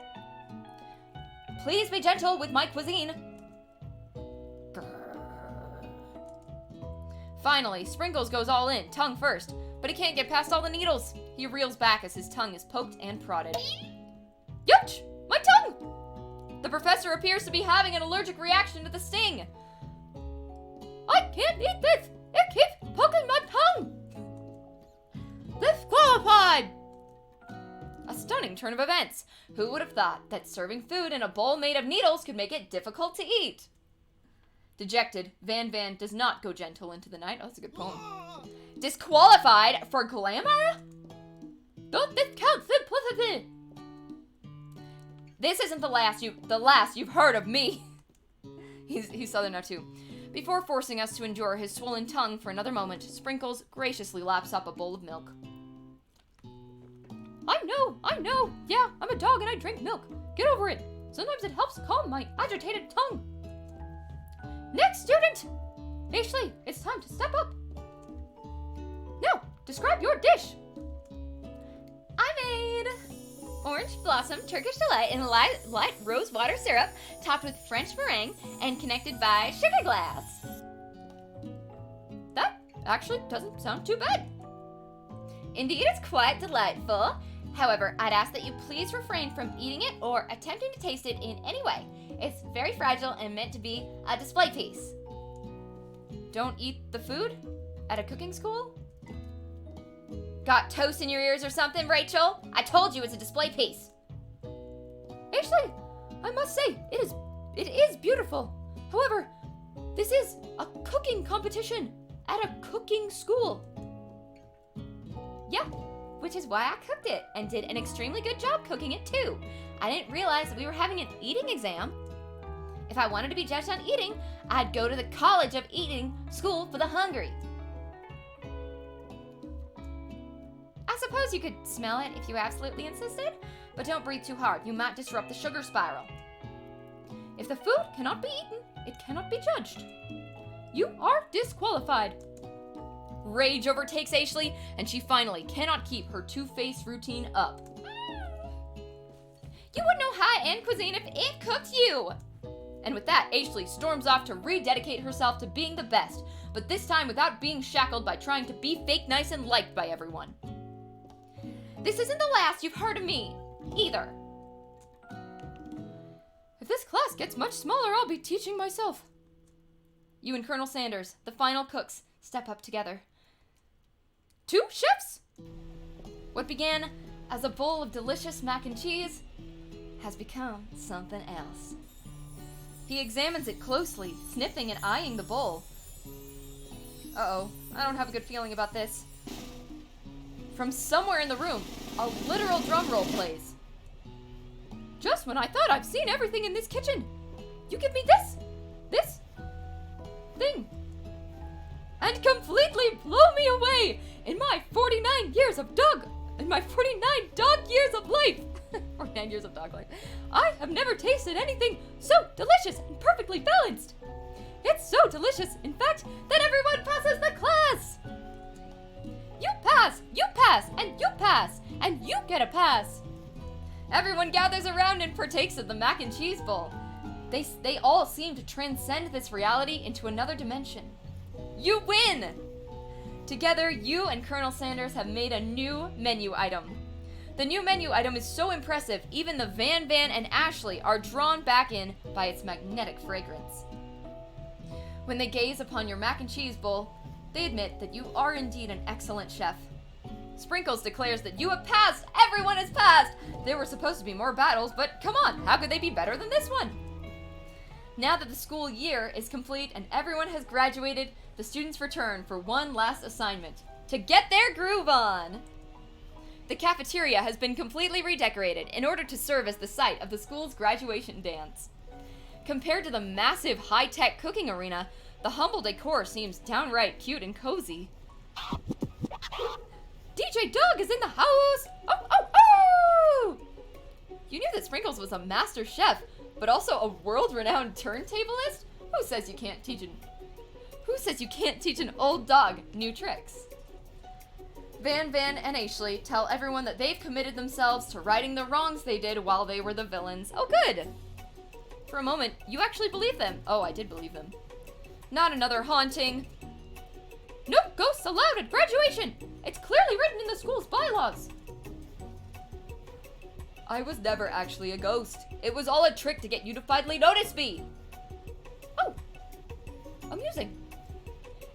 S1: Please be gentle with my cuisine. Grrr. Finally, Sprinkles goes all in, tongue first, but he can't get past all the needles. He reels back as his tongue is poked and prodded. Youch! My tongue! The professor appears to be having an allergic reaction to the sting. I can't eat this! It keeps poking my tongue! Disqualified! A stunning turn of events. Who would have thought that serving food in a bowl made of needles could make it difficult to eat? Dejected, Van Van does not go gentle into the night. Oh, that's a good poem. Disqualified for glamour? Don't discount simplicity! This isn't the last you've heard of me. He's Southern now too. Before forcing us to endure his swollen tongue for another moment, Sprinkles graciously laps up a bowl of milk. I know. Yeah, I'm a dog and I drink milk. Get over it. Sometimes it helps calm my agitated tongue. Next student! Ashley, it's time to step up. Now, describe your dish. I made orange blossom Turkish delight in light rose water syrup topped with French meringue and connected by sugar glass. That actually doesn't sound too bad. Indeed, it's quite delightful. However, I'd ask that you please refrain from eating it or attempting to taste it in any way. It's very fragile and meant to be a display piece. Don't eat the food at a cooking school? Got toast in your ears or something, Rachel? I told you it's a display piece. Ashley, I must say, it is beautiful. However, this is a cooking competition at a cooking school. Yeah, which is why I cooked it and did an extremely good job cooking it too. I didn't realize that we were having an eating exam. If I wanted to be judged on eating, I'd go to the College of Eating School for the Hungry. I suppose you could smell it if you absolutely insisted, but don't breathe too hard. You might disrupt the sugar spiral. If the food cannot be eaten, it cannot be judged. You are disqualified. Rage overtakes Ashley, and she finally cannot keep her two-face routine up. You would know high-end cuisine if it cooked you! And with that, Ashley storms off to rededicate herself to being the best, but this time without being shackled by trying to be fake nice and liked by everyone. This isn't the last you've heard of me, either. If this class gets much smaller, I'll be teaching myself. You and Colonel Sanders, the final cooks, step up together. 2 chefs? What began as a bowl of delicious mac and cheese has become something else. He examines it closely, sniffing and eyeing the bowl. Uh-oh, I don't have a good feeling about this. From somewhere in the room, a literal drum roll plays. Just when I thought I've seen everything in this kitchen, you give me this thing, and completely blow me away in my 49 years of dog years of life. 49 years of dog life. I have never tasted anything so delicious and perfectly balanced. It's so delicious, in fact, that everyone passes the class. You pass, and you pass, and you get a pass. Everyone gathers around and partakes of the mac and cheese bowl. They all seem to transcend this reality into another dimension. You win! Together, you and Colonel Sanders have made a new menu item. The new menu item is so impressive, even the Van Van and Ashley are drawn back in by its magnetic fragrance. When they gaze upon your mac and cheese bowl, they admit that you are indeed an excellent chef. Sprinkles declares that you have passed! Everyone has passed! There were supposed to be more battles, but come on, how could they be better than this one? Now that the school year is complete and everyone has graduated, the students return for one last assignment, to get their groove on! The cafeteria has been completely redecorated in order to serve as the site of the school's graduation dance. Compared to the massive high-tech cooking arena, the humble decor seems downright cute and cozy. DJ Doug is in the house! Oh, oh, oh! You knew that Sprinkles was a master chef, but also a world-renowned turntablist? Who says you can't teach an old dog new tricks? Van, and Ashley tell everyone that they've committed themselves to righting the wrongs they did while they were the villains. Oh, good! For a moment, you actually believe them. Oh, I did believe them. Not another haunting. No ghosts allowed at graduation! It's clearly written in the school's bylaws. I was never actually a ghost. It was all a trick to get you to finally notice me. Oh, amusing.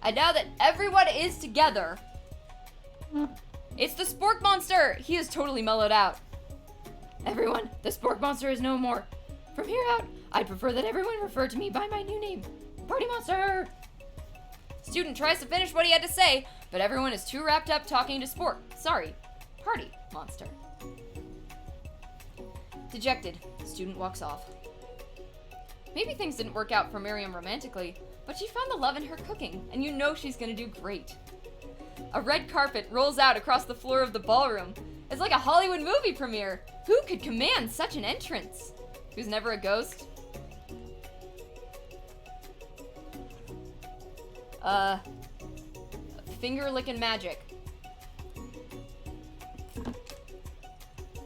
S1: And now that everyone is together, it's the Spork Monster! He is totally mellowed out. Everyone, the Spork Monster is no more. From here out, I'd prefer that everyone refer to me by my new name, Party Monster! Student tries to finish what he had to say, but everyone is too wrapped up talking to Party Monster. Dejected, student walks off. Maybe things didn't work out for Miriam romantically, but she found the love in her cooking, and you know she's gonna do great. A red carpet rolls out across the floor of the ballroom. It's like a Hollywood movie premiere. Who could command such an entrance? Who's never a ghost? Finger-licking magic.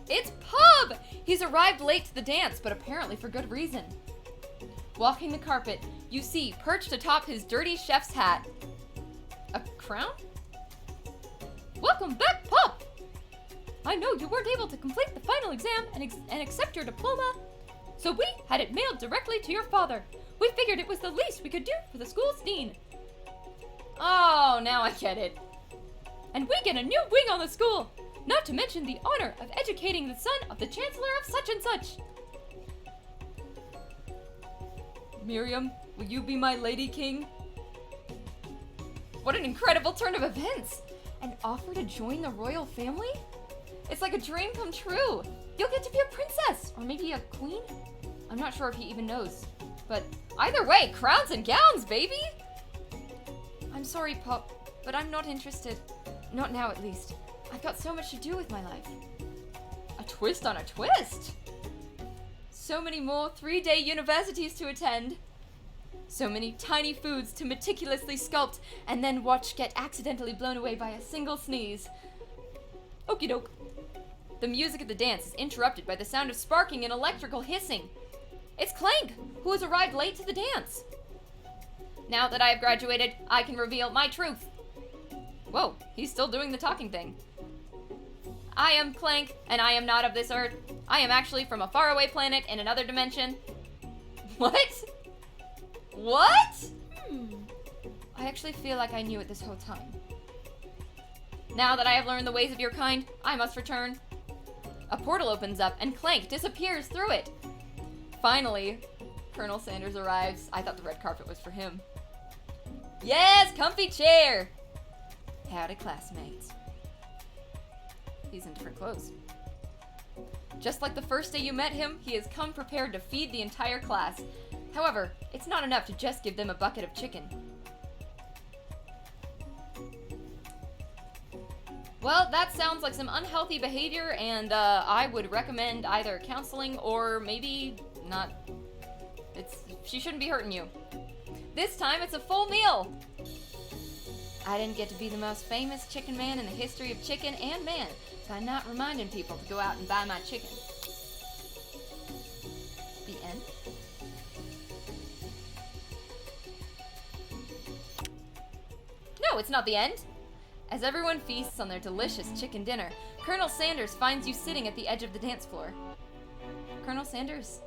S1: It's Pub! He's arrived late to the dance, but apparently for good reason. Walking the carpet, you see, perched atop his dirty chef's hat, a crown? Welcome back, Pop! I know you weren't able to complete the final exam and accept your diploma, so we had it mailed directly to your father. We figured it was the least we could do for the school's dean. Oh, now I get it. And we get a new wing on the school, not to mention the honor of educating the son of the chancellor of such and such. Miriam, will you be my lady king? What an incredible turn of events! An offer to join the royal family? It's like a dream come true. You'll get to be a princess, or maybe a queen? I'm not sure if he even knows. But either way, crowns and gowns, baby! I'm sorry, Pop, but I'm not interested. Not now, at least. I've got so much to do with my life. A twist on a twist! So many more 3-day universities to attend. So many tiny foods to meticulously sculpt and then watch get accidentally blown away by a single sneeze. Okie doke. The music of the dance is interrupted by the sound of sparking and electrical hissing. It's Clank, who has arrived late to the dance. Now that I have graduated, I can reveal my truth. Whoa, he's still doing the talking thing. I am Clank, and I am not of this earth. I am actually from a faraway planet in another dimension. What? What? I actually feel like I knew it this whole time. Now that I have learned the ways of your kind, I must return. A portal opens up, and Clank disappears through it. Finally, Colonel Sanders arrives. I thought the red carpet was for him. Yes, comfy chair! Howdy, classmates. He's in different clothes. Just like the first day you met him, he has come prepared to feed the entire class. However, it's not enough to just give them a bucket of chicken. Well, that sounds like some unhealthy behavior, and I would recommend either counseling or maybe not. She shouldn't be hurting you. This time it's a full meal! I didn't get to be the most famous chicken man in the history of chicken and man by not reminding people to go out and buy my chicken. The end. No, it's not the end. As everyone feasts on their delicious chicken dinner, Colonel Sanders finds you sitting at the edge of the dance floor. Colonel Sanders?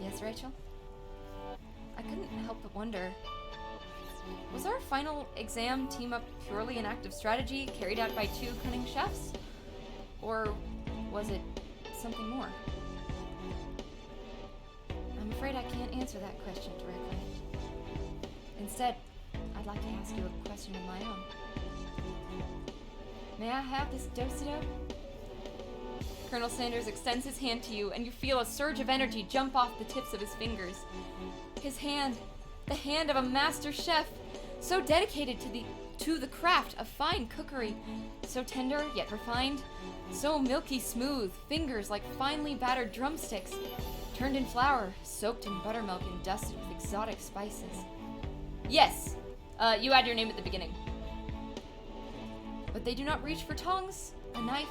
S1: Yes, Rachel? I couldn't help but wonder, was our final exam team-up purely an act of strategy carried out by two cunning chefs? Or was it something more? I'm afraid I can't answer that question directly. Instead, I'd like to ask you a question of my own. May I have this do-si-do? Colonel Sanders extends his hand to you, and you feel a surge of energy jump off the tips of his fingers. His hand, the hand of a master chef, so dedicated to the craft of fine cookery. So tender, yet refined. So milky smooth, fingers like finely battered drumsticks. Turned in flour, soaked in buttermilk, and dusted with exotic spices. Yes, you add your name at the beginning. But they do not reach for tongs, a knife,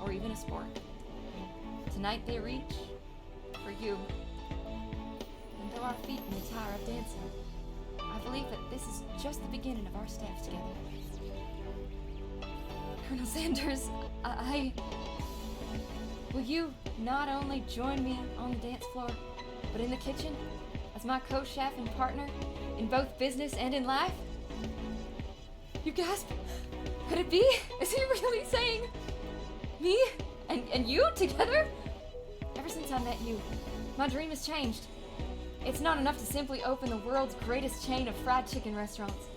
S1: or even a spork. Tonight they reach for you. And though our feet in the Tower of Dancing, I believe that this is just the beginning of our steps together. Colonel Sanders, will you not only join me on the dance floor, but in the kitchen, as my co-chef and partner, in both business and in life? You gasp. Could it be? Is he really saying me and you together? Ever since I met you, my dream has changed. It's not enough to simply open the world's greatest chain of fried chicken restaurants.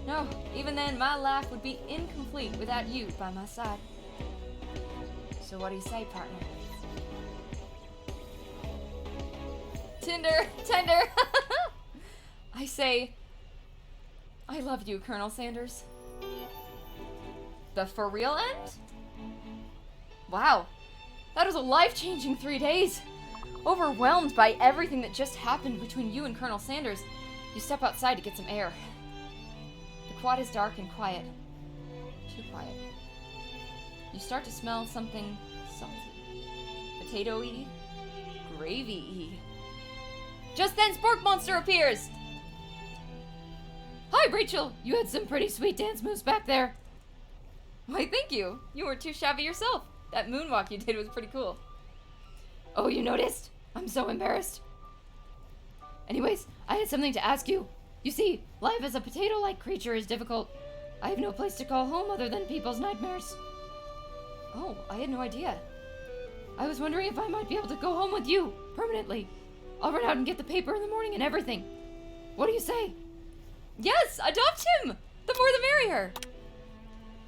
S1: No, even then, my life would be incomplete without you by my side. So what do you say, partner? Tender. I say, I love you, Colonel Sanders. The for real end? Wow, that was a life-changing 3 days. Overwhelmed by everything that just happened between you and Colonel Sanders, you step outside to get some air. The quad is dark and quiet. Too quiet. You start to smell something salty. Potato-y, gravy-y. Just then, Spork Monster appears! Hi, Rachel! You had some pretty sweet dance moves back there. Why, thank you. You weren't too shabby yourself. That moonwalk you did was pretty cool. Oh, you noticed? I'm so embarrassed. Anyways, I had something to ask you. You see, life as a potato-like creature is difficult. I have no place to call home other than people's nightmares. Oh, I had no idea. I was wondering if I might be able to go home with you, permanently. I'll run out and get the paper in the morning and everything. What do you say? Yes, adopt him! The more the merrier.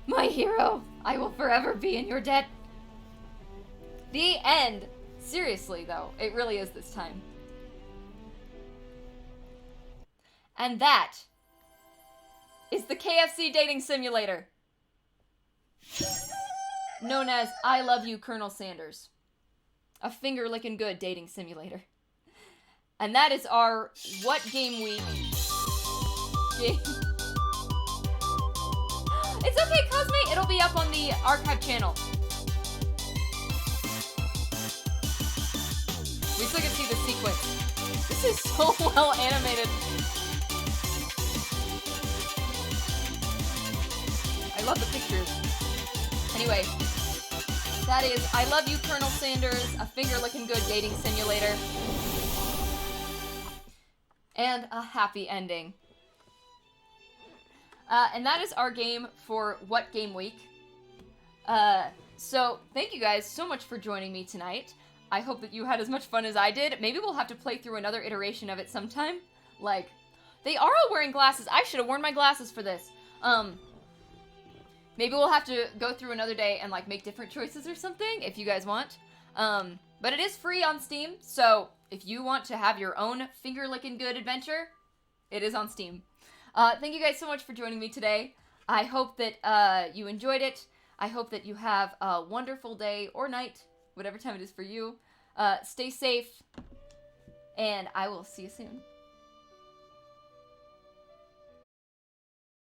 S1: My hero, I will forever be in your debt. The end. Seriously, though, it really is this time. And that is the KFC dating simulator, known as I Love You, Colonel Sanders. A finger-licking good dating simulator. And that is our What Game Week game. It's okay, Cosme. It'll be up on the archive channel. We still get to see the sequence. This is so well animated. I love the pictures. Anyway, that is I Love You, Colonel Sanders, a finger-licking good dating simulator. And a happy ending. And that is our game for What Game Week. So thank you guys so much for joining me tonight. I hope that you had as much fun as I did. Maybe we'll have to play through another iteration of it sometime. Like, they are all wearing glasses. I should have worn my glasses for this. Maybe we'll have to go through another day and, like, make different choices or something, if you guys want. But it is free on Steam, so if you want to have your own finger-licking good adventure, it is on Steam. Thank you guys so much for joining me today. I hope that you enjoyed it. I hope that you have a wonderful day or night, whatever time it is for you. Stay safe, and I will see you soon.